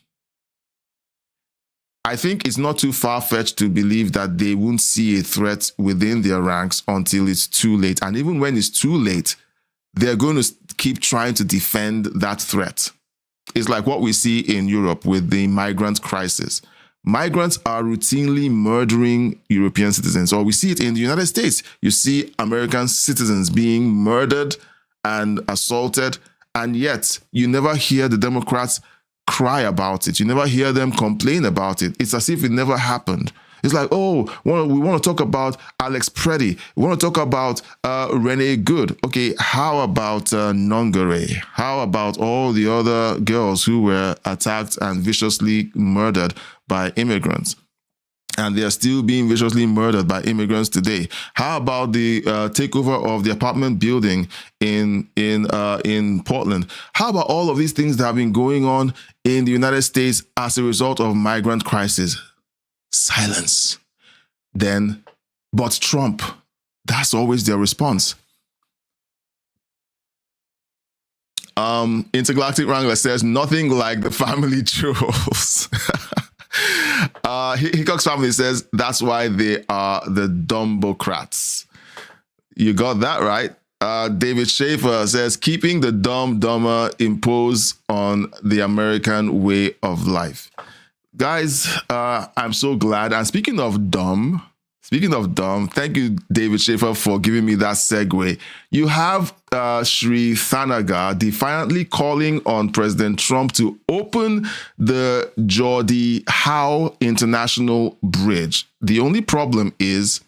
I think it's not too far-fetched to believe that they won't see a threat within their ranks until it's too late. And even when it's too late, they're going to keep trying to defend that threat. It's like what we see in Europe with the migrant crisis. Migrants are routinely murdering European citizens, or we see it in the United States. You see American citizens being murdered and assaulted, and yet you never hear the Democrats cry about it. You never hear them complain about it. It's as if it never happened. It's like, oh, we want to talk about Alex Preddy. We want to talk about Renee Good. Okay, how about Nongere? How about all the other girls who were attacked and viciously murdered by immigrants? And they are still being viciously murdered by immigrants today. How about the takeover of the apartment building in Portland? How about all of these things that have been going on in the United States as a result of migrant crisis? Silence. Then, but Trump, that's always their response. Intergalactic Wrangler says, nothing like the family jewels. Hickok's family says, that's why they are the Dumbocrats. You got that right. David Schaefer says, keeping the dumb dumber imposed on the American way of life. Guys, I'm so glad. And speaking of dumb, thank you, David Schaefer, for giving me that segue. You have Sri Thanagar defiantly calling on President Trump to open the Geordie Howe International Bridge. The only problem is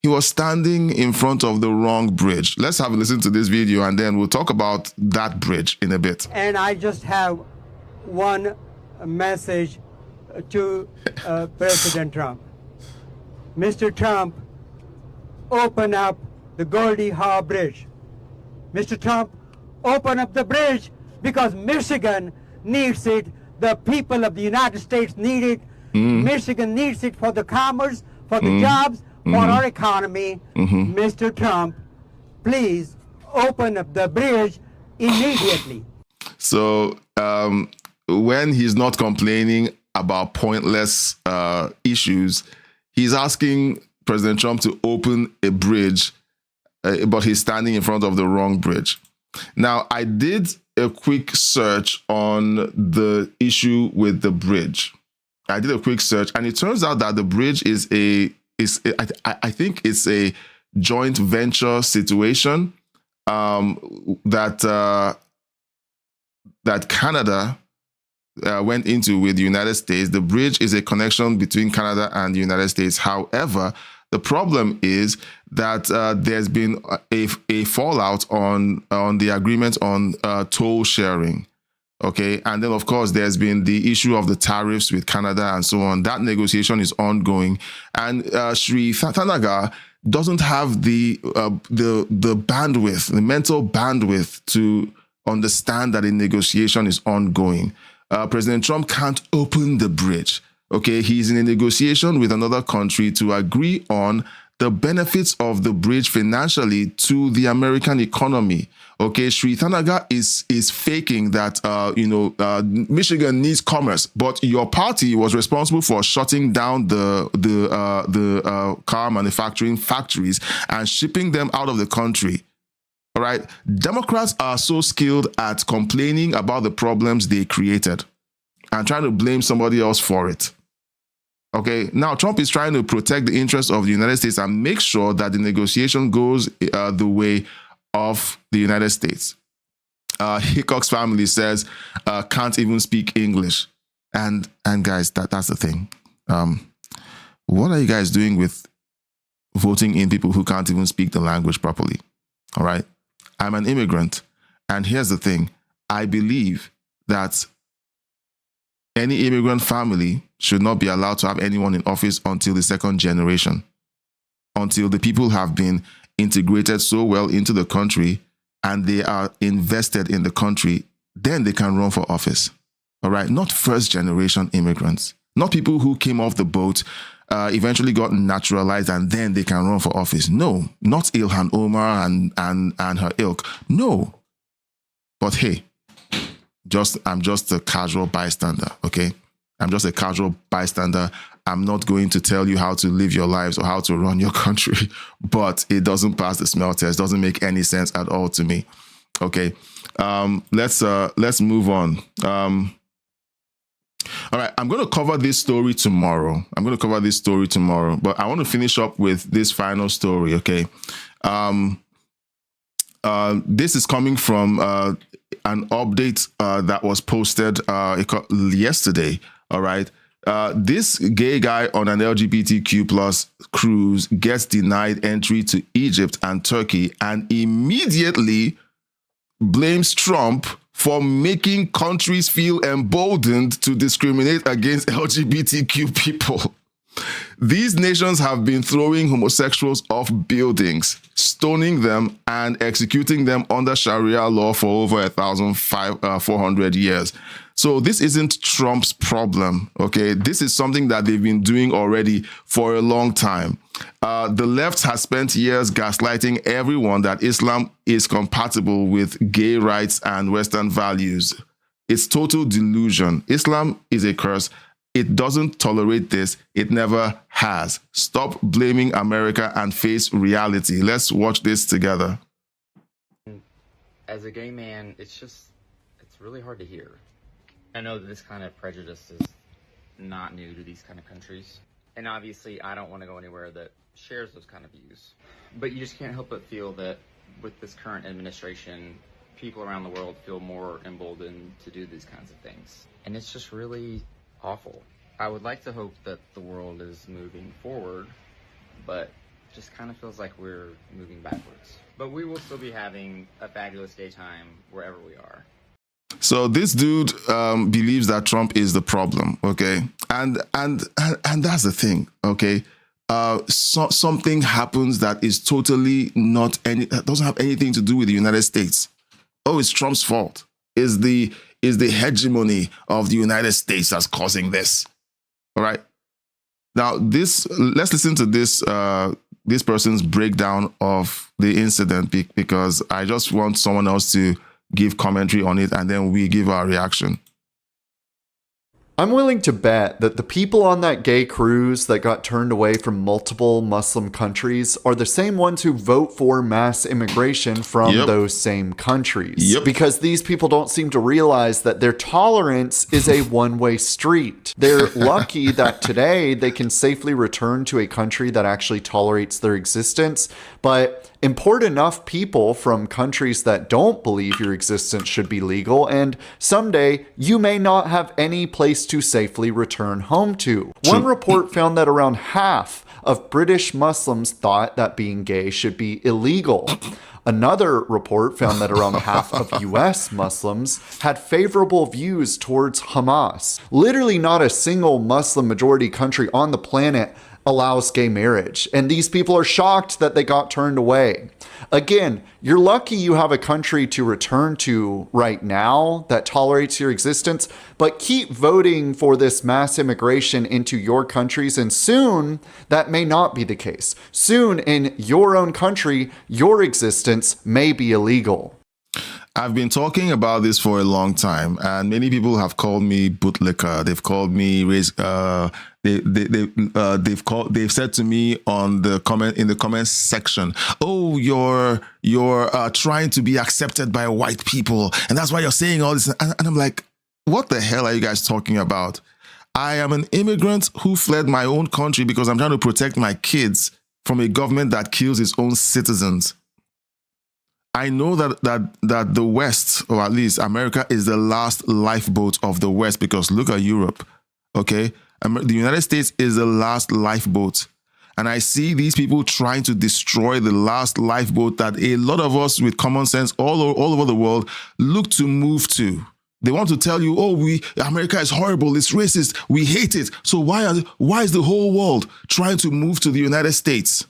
he was standing in front of the wrong bridge. Let's have a listen to this video, and then we'll talk about that bridge in a bit. And I just have one message to President Trump. Mr. Trump, open up the Geordie Howe Bridge. Mr. Trump, open up the bridge, because Michigan needs it. The people of the United States need it. Michigan needs it for the commerce, for the jobs, for our economy. Mr. Trump, please open up the bridge immediately. So, when he's not complaining about pointless issues, he's asking President Trump to open a bridge, but he's standing in front of the wrong bridge. Now, I did a quick search on the issue with the bridge. I did a quick search, and it turns out that the bridge I think it's a joint venture situation that Canada went into with the United States. The bridge is a connection between Canada and the United States. However, the problem is that there's been a fallout on the agreement on toll sharing. Okay, and then of course there's been the issue of the tariffs with Canada and so on. That negotiation is ongoing, and Sri Thanagar doesn't have the bandwidth, the mental bandwidth to understand that a negotiation is ongoing. President Trump can't open the bridge. Okay, he's in a negotiation with another country to agree on the benefits of the bridge financially to the American economy. Okay, Sri Thanagar is faking that Michigan needs commerce, but your party was responsible for shutting down the car manufacturing factories and shipping them out of the country. All right, Democrats are so skilled at complaining about the problems they created and trying to blame somebody else for it. Okay, now Trump is trying to protect the interests of the United States and make sure that the negotiation goes the way of the United States. Hickok's family says can't even speak English, and guys, that's the thing. What are you guys doing with voting in people who can't even speak the language properly? All right, I'm an immigrant, and here's the thing: I believe that any immigrant family should not be allowed to have anyone in office until the second generation, until the people have been integrated so well into the country and they are invested in the country, then they can run for office. All right, not first generation immigrants, not people who came off the boat eventually got naturalized and then they can run for office. No, not Ilhan Omar and her ilk. No. But hey, I'm just a casual bystander, okay? I'm just a casual bystander. I'm not going to tell you how to live your lives or how to run your country, but it doesn't pass the smell test. Doesn't make any sense at all to me. Okay, let's move on. All right, I'm going to cover this story tomorrow. But I want to finish up with this final story, okay? This is coming from an update that was posted yesterday, all right? This gay guy on an LGBTQ plus cruise gets denied entry to Egypt and Turkey and immediately blames Trump for making countries feel emboldened to discriminate against LGBTQ people. These nations have been throwing homosexuals off buildings, stoning them, and executing them under Sharia law for over 1,400 years. So this isn't Trump's problem, okay? This is something that they've been doing already for a long time. The left has spent years gaslighting everyone that Islam is compatible with gay rights and Western values. It's total delusion. Islam is a curse. It doesn't tolerate this. It never has. Stop blaming America and face reality. Let's watch this together. As a gay man, it's really hard to hear. I know that this kind of prejudice is not new to these kind of countries. And obviously, I don't want to go anywhere that shares those kind of views. But you just can't help but feel that with this current administration, people around the world feel more emboldened to do these kinds of things. And it's just really awful. I would like to hope that the world is moving forward, but just kind of feels like we're moving backwards. But we will still be having a fabulous daytime wherever we are. So this dude believes that Trump is the problem, okay? And that's the thing, okay? Something happens that is totally that doesn't have anything to do with the United States. Oh, it's Trump's fault. Is the hegemony of the United States that's causing this. All right. Now, let's listen to this person's breakdown of the incident because I just want someone else to give commentary on it and then we give our reaction. I'm willing to bet that the people on that gay cruise that got turned away from multiple Muslim countries are the same ones who vote for mass immigration from those same countries. Because these people don't seem to realize that their tolerance is a one-way street. They're lucky that today they can safely return to a country that actually tolerates their existence, but import enough people from countries that don't believe your existence should be legal, and someday you may not have any place to safely return home to. One report found that around half of British Muslims thought that being gay should be illegal. Another report found that around half of US Muslims had favorable views towards Hamas. Literally not a single Muslim majority country on the planet allows gay marriage, and these people are shocked that they got turned away. Again, you're lucky you have a country to return to right now that tolerates your existence, but keep voting for this mass immigration into your countries, and soon that may not be the case. Soon in your own country, your existence may be illegal. I've been talking about this for a long time, and many people have called me bootlicker. They've called me they've said to me in the comment section, "Oh, you're trying to be accepted by white people, and that's why you're saying all this." And I'm like, what the hell are you guys talking about? I am an immigrant who fled my own country because I'm trying to protect my kids from a government that kills its own citizens. I know that the West, or at least America, is the last lifeboat of the West because look at Europe, okay? The United States is the last lifeboat. And I see these people trying to destroy the last lifeboat that a lot of us with common sense all over the world look to move to. They want to tell you, oh, America is horrible, it's racist, we hate it. So why is the whole world trying to move to the United States?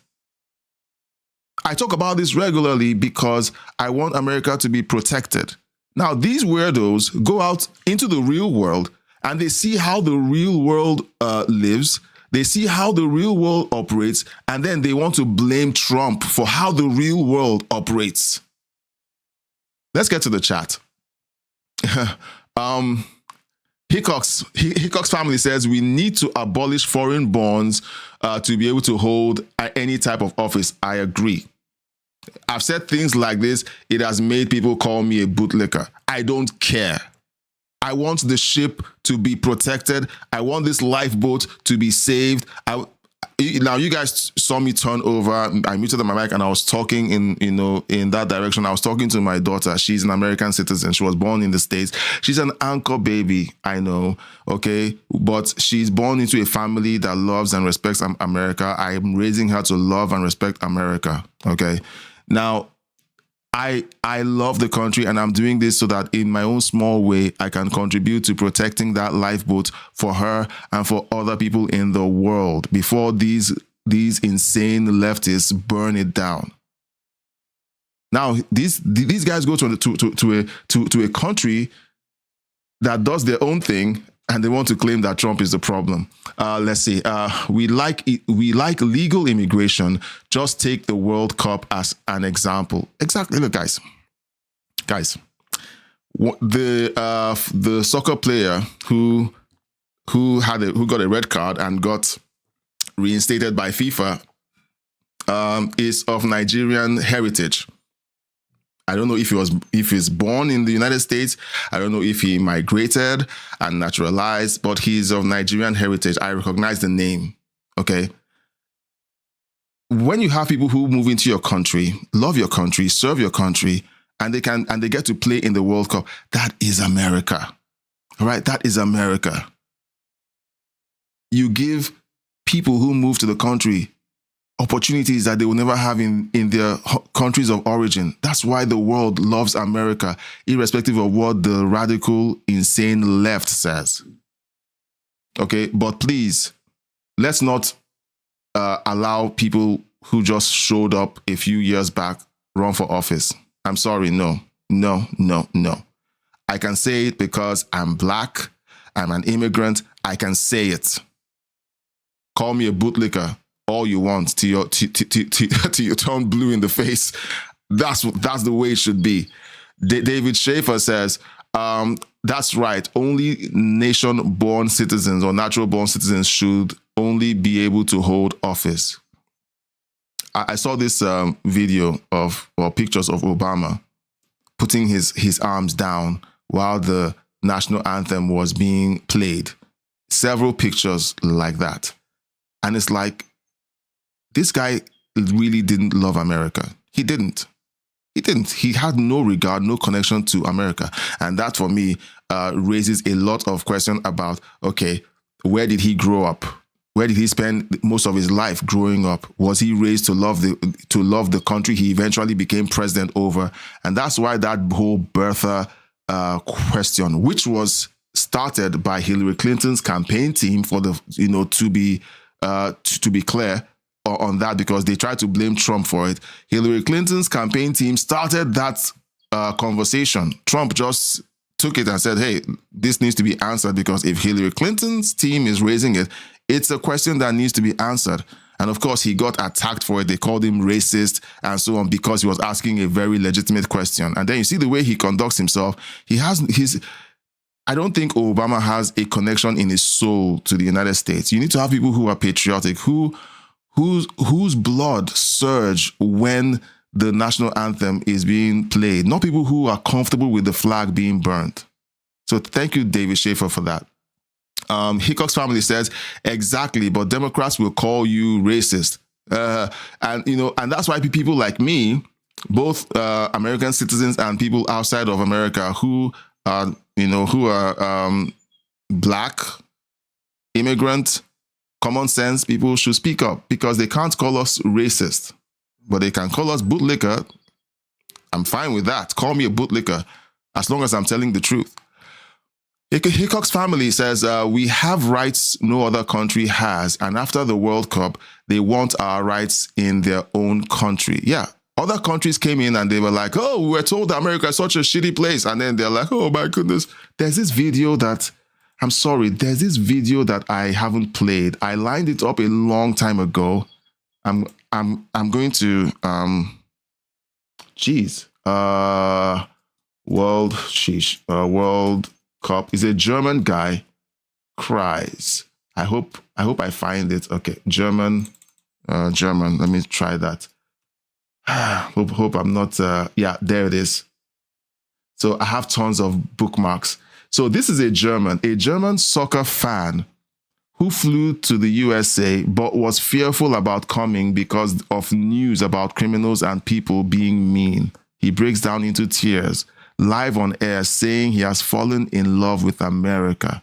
I talk about this regularly because I want America to be protected. Now, these weirdos go out into the real world and they see how the real world lives. They see how the real world operates, and then they want to blame Trump for how the real world operates. Let's get to the chat. Hickox family says we need to abolish foreign bonds to be able to hold any type of office. I agree. I've said things like this. It has made people call me a bootlicker. I don't care. I want the ship to be protected. I want this lifeboat to be saved. Now, you guys saw me turn over. I muted my mic and I was talking in that direction. I was talking to my daughter. She's an American citizen. She was born in the States. She's an anchor baby, I know, okay? But she's born into a family that loves and respects America. I am raising her to love and respect America, okay? Now, I love the country, and I'm doing this so that in my own small way, I can contribute to protecting that lifeboat for her and for other people in the world before these insane leftists burn it down. Now, these guys go to a country that does their own thing, and they want to claim that Trump is the problem. Let's see. We like legal immigration. Just take the World Cup as an example. Exactly. Look, guys. The soccer player who got a red card and got reinstated by FIFA is of Nigerian heritage. I don't know if he's born in the United States. I don't know if he migrated and naturalized, but he's of Nigerian heritage. I recognize the name. Okay. When you have people who move into your country, love your country, serve your country, and they get to play in the World Cup, that is America. All right, that is America. You give people who move to the country opportunities that they will never have in their countries of origin. That's why the world loves America, irrespective of what the radical, insane left says. Okay, but please, let's not allow people who just showed up a few years back run for office. I'm sorry, no. I can say it because I'm black, I'm an immigrant, I can say it. Call me a bootlicker all you want till you turn blue in the face. That's the way it should be. David Schaefer says, that's right. Only nation-born citizens or natural-born citizens should only be able to hold office. I saw this video or pictures of Obama putting his arms down while the national anthem was being played. Several pictures like that. And it's like, this guy really didn't love America. He didn't. He had no regard, no connection to America. And that, for me, raises a lot of questions about, okay, where did he grow up? Where did he spend most of his life growing up? Was he raised to love the country he eventually became president over? And that's why that whole birther question, which was started by Hillary Clinton's campaign team for the, to be clear, on that, because they tried to blame Trump for it. Hillary Clinton's campaign team started that conversation. Trump just took it and said, hey, this needs to be answered, because if Hillary Clinton's team is raising it, it's a question that needs to be answered. And of course, he got attacked for it. They called him racist and so on, because he was asking a very legitimate question. And then you see the way he conducts himself. I don't think Obama has a connection in his soul to the United States. You need to have people who are patriotic, whose blood surge when the national anthem is being played, not people who are comfortable with the flag being burned. So thank you, David Schaefer, for that. Hickox family says, exactly, but Democrats will call you racist. And that's why people like me, both American citizens and people outside of America who are black, immigrant, common sense people should speak up, because they can't call us racist, but they can call us bootlicker. I'm fine with that. Call me a bootlicker as long as I'm telling the truth. Hickox family says, we have rights no other country has, and after the World Cup, they want our rights in their own country. Yeah, other countries came in and they were like, oh, we were told that America is such a shitty place, and then they're like, oh my goodness. There's this video that I'm sorry, there's this video that I haven't played. I lined it up a long time ago. I'm going to World Cup. Is a German guy cries. I hope I find it. Okay, German. Let me try that. hope I'm not. Yeah, there it is. So I have tons of bookmarks. So this is a German soccer fan who flew to the USA but was fearful about coming because of news about criminals and people being mean. He breaks down into tears, live on air, saying he has fallen in love with America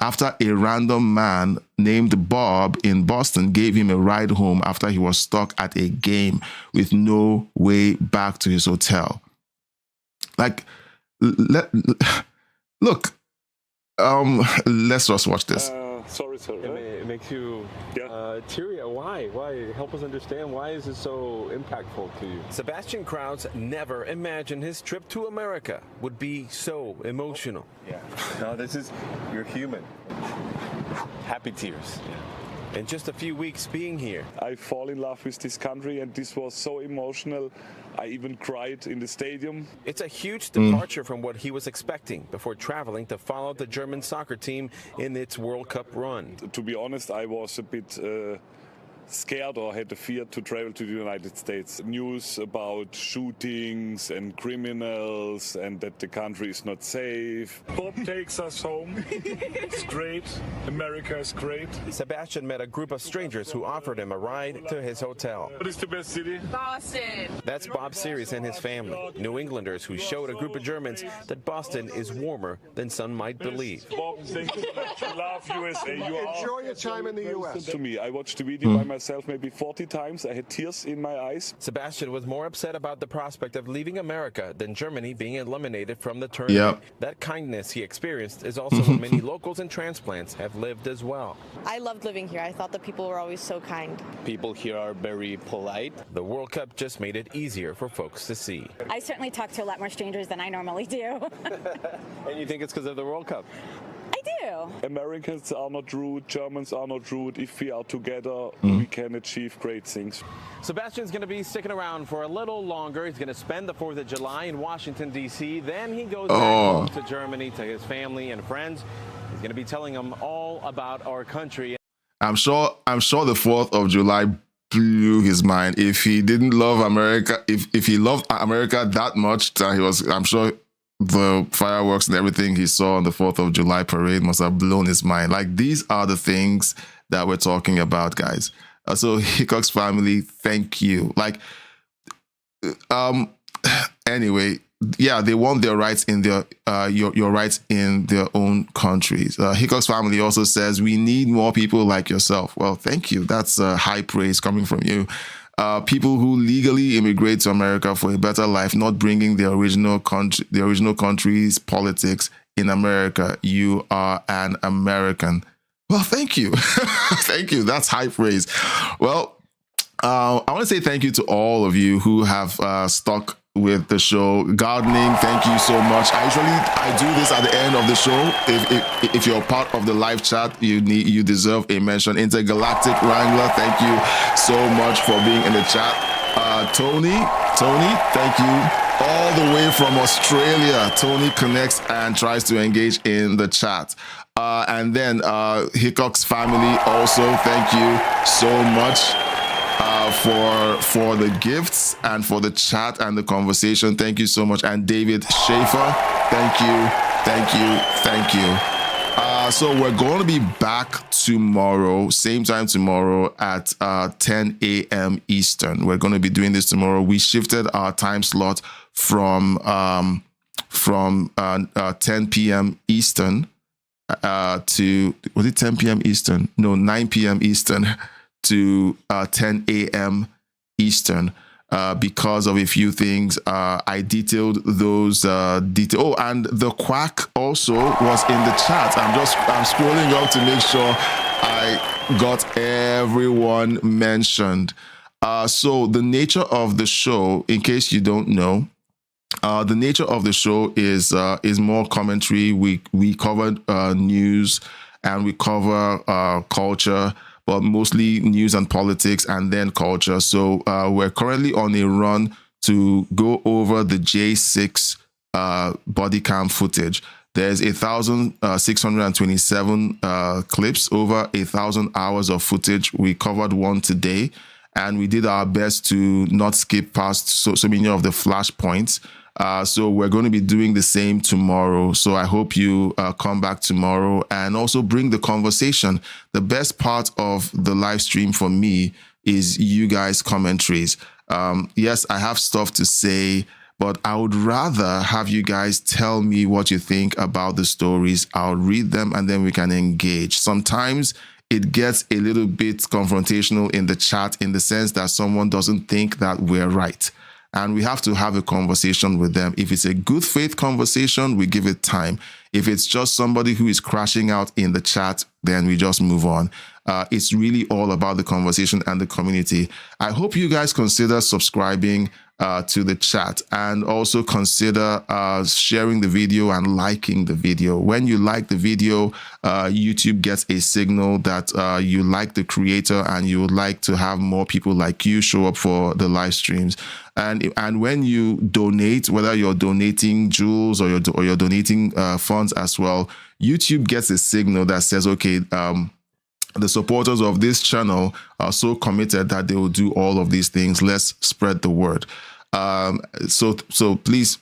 after a random man named Bob in Boston gave him a ride home after he was stuck at a game with no way back to his hotel. Like, look, let's just watch this. Sorry. It makes you teary. Why? Help us understand. Why is it so impactful to you? Sebastian Krauss never imagined his trip to America would be so emotional. Yeah. No, you're human. Happy tears. Yeah. In just a few weeks being here, I fall in love with this country, and this was so emotional. I even cried in the stadium. It's a huge departure from what he was expecting before traveling to follow the German soccer team in its World Cup run. To be honest, I was a bit scared or had the fear to travel to the United States. News about shootings and criminals and that the country is not safe. Bob takes us home. It's great. America is great. Sebastian met a group of strangers who offered him a ride to his hotel. What is the best city? Boston. That's Bob Series and his family, New Englanders who showed a group of Germans that Boston is warmer than some might believe. Bob, thank you so much. I love USA. Enjoy your time in the U.S. To me, I watched the video by myself maybe 40 times. I had tears in my eyes. Sebastian was more upset about the prospect of leaving America than Germany being eliminated from the tournament. Yep. That kindness he experienced is also what many locals and transplants have lived as well. I loved living here. I thought the people were always so kind. People here are very polite. The World Cup just made it easier for folks to see. I certainly talk to a lot more strangers than I normally do. And you think it's because of the World Cup? I do. Americans are not rude, Germans are not rude. If we are together, we can achieve great things. Sebastian's going to be sticking around for a little longer. He's going to spend the 4th of July in Washington, D.C. Then he goes back home to Germany to his family and friends. He's going to be telling them all about our country. I'm sure the 4th of July blew his mind. If he didn't love America, if he loved America that much, I'm sure the fireworks and everything he saw on the 4th of July parade must have blown his mind. Like, these are the things that we're talking about, guys. So Hickok's family, thank you. Like, anyway, yeah, they want their rights in their your rights in their own countries. Hickok's family also says we need more people like yourself. Well, thank you. That's high praise coming from you. People who legally immigrate to America for a better life, not bringing the original country's politics in America. You are an American. Well, thank you. Thank you. That's high praise. Well, I want to say thank you to all of you who have stuck with the show. Gardening, thank you so much. I do this at the end of the show. If you're part of the live chat, you deserve a mention. Intergalactic Wrangler, thank you so much for being in the chat. Tony, thank you. All the way from Australia, Tony connects and tries to engage in the chat. And then Hickok's family also, thank you so much. For the gifts and for the chat and the conversation. Thank you so much. And David Schaefer, thank you. So we're going to be back tomorrow, same time tomorrow at 10 a.m. Eastern. We're going to be doing this tomorrow. We shifted our time slot from 10 p.m. Eastern to, was it 10 p.m. Eastern? No, 9 p.m. Eastern. To 10 a.m. Eastern because of a few things. I detailed those details. Oh, and the quack also was in the chat. I'm scrolling up to make sure I got everyone mentioned. So the nature of the show, in case you don't know, The nature of the show is more commentary. We cover news and we cover culture, but mostly news and politics and then culture. So we're currently on a run to go over the J6 body cam footage. There's 1,627 clips, over 1,000 hours of footage. We covered one today, and we did our best to not skip past so many of the flashpoints. So we're going to be doing the same tomorrow. So I hope you come back tomorrow and also bring the conversation. The best part of the live stream for me is you guys' commentaries. Yes, I have stuff to say, but I would rather have you guys tell me what you think about the stories. I'll read them and then we can engage. Sometimes it gets a little bit confrontational in the chat in the sense that someone doesn't think that we're right. And we have to have a conversation with them. If it's a good faith conversation, we give it time. If it's just somebody who is crashing out in the chat, then we just move on. It's really all about the conversation and the community. I hope you guys consider subscribing to the chat and also consider sharing the video and liking the video. When you like the video, YouTube gets a signal that you like the creator and you would like to have more people like you show up for the live streams. And when you donate, whether you're donating jewels or you're donating funds as well, YouTube gets a signal that says, okay, the supporters of this channel are so committed that they will do all of these things. Let's spread the word. So please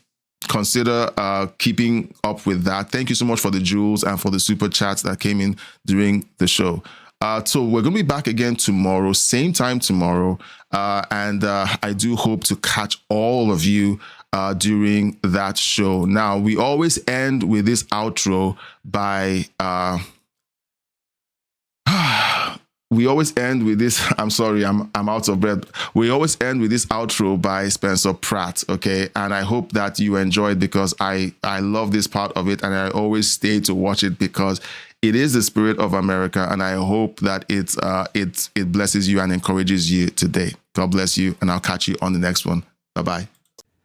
consider keeping up with that. Thank you so much for the jewels and for the super chats that came in during the show. So we're going to be back again tomorrow, same time tomorrow. And I do hope to catch all of you during that show. Now, we always end with this outro by... we always end with this. I'm sorry, I'm out of breath. We always end with this outro by Spencer Pratt. Okay, and I hope that you enjoyed because I love this part of it, and I always stay to watch it because it is the spirit of America, and I hope that it blesses you and encourages you today. God bless you, and I'll catch you on the next one. Bye bye.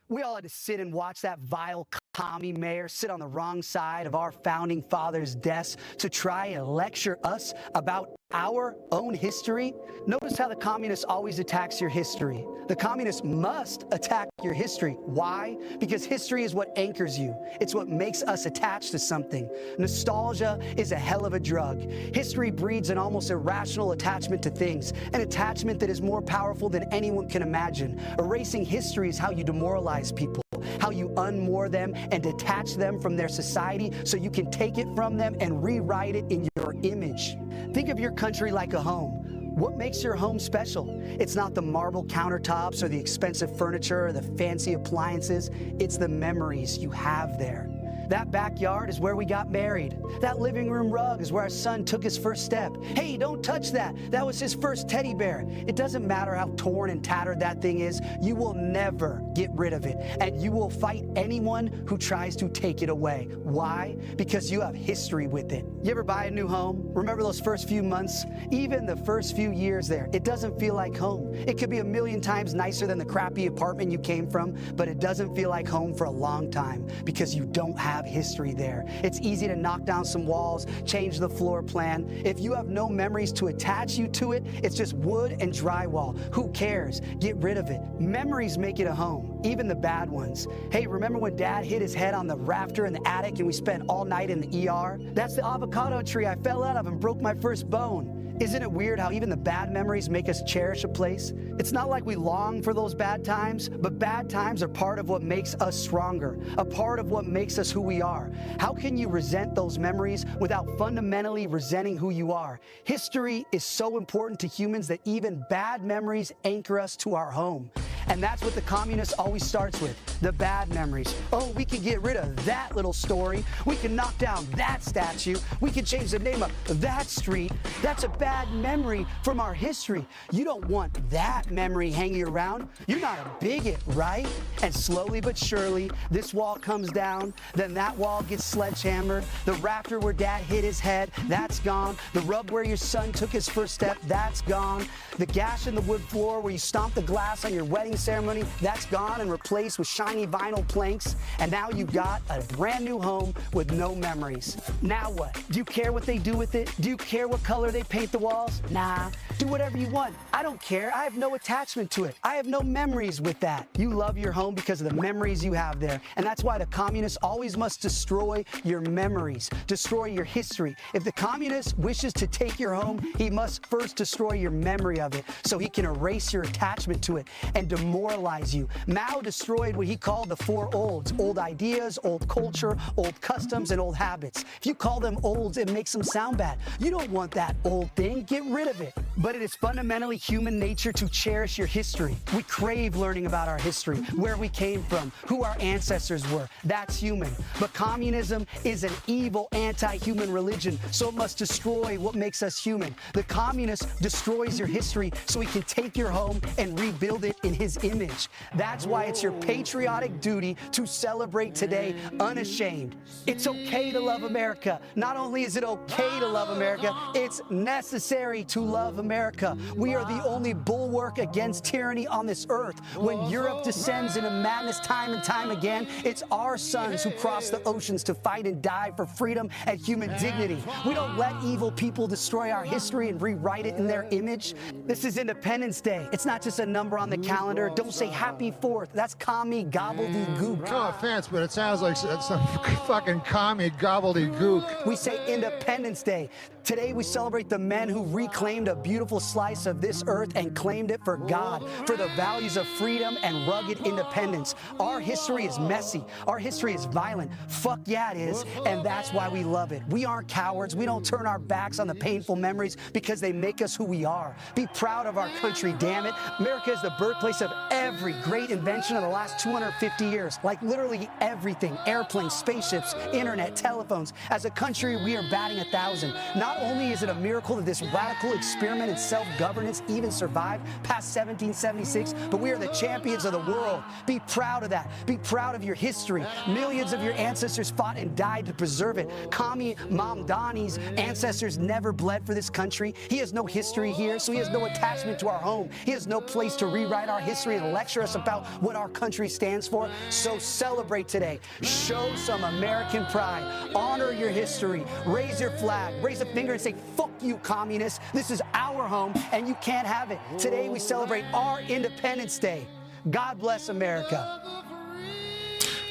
We all had to sit and watch that vile commie mayor sit on the wrong side of our founding fathers' desk to try and lecture us about our own history. Notice how the communist always attacks your history. The communist must attack your history. Why? Because history is what anchors you. It's what makes us attached to something. Nostalgia is a hell of a drug. History breeds an almost irrational attachment to things, an attachment that is more powerful than anyone can imagine. Erasing history is how you demoralize people, how you unmoor them and detach them from their society so you can take it from them and rewrite it in your image. Think of your country like a home. What makes your home special? It's not the marble countertops or the expensive furniture or the fancy appliances. It's the memories you have there. That backyard is where we got married. That living room rug is where our son took his first step. Hey, don't touch that. That was his first teddy bear. It doesn't matter how torn and tattered that thing is. You will never get rid of it. And you will fight anyone who tries to take it away. Why? Because you have history with it. You ever buy a new home? Remember those first few months? Even the first few years there, it doesn't feel like home. It could be 1,000,000 times nicer than the crappy apartment you came from, but it doesn't feel like home for a long time because you don't have history there. It's easy to knock down some walls, change the floor plan. If you have no memories to attach you to it, it's just wood and drywall. Who cares? Get rid of it. Memories make it a home, even the bad ones. Hey, remember when Dad hit his head on the rafter in the attic and we spent all night in the ER? That's the avocado tree I fell out of and broke my first bone. Isn't it weird how even the bad memories make us cherish a place? It's not like we long for those bad times, but bad times are part of what makes us stronger, a part of what makes us who we are. How can you resent those memories without fundamentally resenting who you are? History is so important to humans that even bad memories anchor us to our home. And that's what the communist always starts with, the bad memories. Oh, we can get rid of that little story. We can knock down that statue. We can change the name of that street. That's a bad memory from our history. You don't want that memory hanging around. You're not a bigot, right? And slowly but surely, this wall comes down, then that wall gets sledgehammered. The rafter where Dad hit his head, that's gone. The rug where your son took his first step, that's gone. The gash in the wood floor where you stomped the glass on your wedding opening ceremony, that's gone and replaced with shiny vinyl planks, and now you've got a brand new home with no memories. Now what? Do you care what they do with it? Do you care what color they paint the walls? Nah. Do whatever you want. I don't care. I have no attachment to it. I have no memories with that. You love your home because of the memories you have there. And that's why the communist always must destroy your memories, destroy your history. If the communist wishes to take your home, he must first destroy your memory of it so he can erase your attachment to it and demoralize you. Mao destroyed what he called the four olds: old ideas, old culture, old customs, and old habits. If you call them olds, it makes them sound bad. You don't want that old thing. Get rid of it. But it is fundamentally human nature to cherish your history. We crave learning about our history, where we came from, who our ancestors were. That's human. But communism is an evil, anti-human religion, so it must destroy what makes us human. The communist destroys your history so he can take your home and rebuild it in his image. That's why it's your patriotic duty to celebrate today unashamed. It's okay to love America. Not only is it okay to love America, it's necessary to love America. We are the only bulwark against tyranny on this earth. When Europe descends into madness time and time again, it's our sons who cross the oceans to fight and die for freedom and human dignity. We don't let evil people destroy our history and rewrite it in their image. This is Independence Day. It's not just a number on the calendar. Don't say Happy 4th. That's commie gobbledygook. No offense, but it sounds like some fucking commie gobbledygook. We say Independence Day. Today we celebrate the men who reclaimed a beautiful slice of this earth and claimed it for God, for the values of freedom and rugged independence. Our history is messy. Our history is violent. Fuck yeah, it is. And that's why we love it. We aren't cowards. We don't turn our backs on the painful memories because they make us who we are. Be proud of our country, damn it. America is the birthplace of every great invention of the last 250 years. Like literally everything. Airplanes, spaceships, internet, telephones. As a country, we are batting 1,000. Not only is it a miracle that this radical experiment in self-governance even survived past 1776, but we are the champions of the world. Be proud of that. Be proud of your history. Millions of your ancestors fought and died to preserve it. Kami Mamdani's ancestors never bled for this country. He has no history here, so he has no attachment to our home. He has no place to rewrite our history and lecture us about what our country stands for. So celebrate today. Show some American pride. Honor your history. Raise your flag. Raise a finger and say, fuck you, communists. This is our home, and you can't have it. Today, we celebrate our Independence Day. God bless America.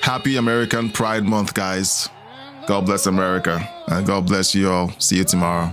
Happy American Pride Month, guys. God bless America, and God bless you all. See you tomorrow.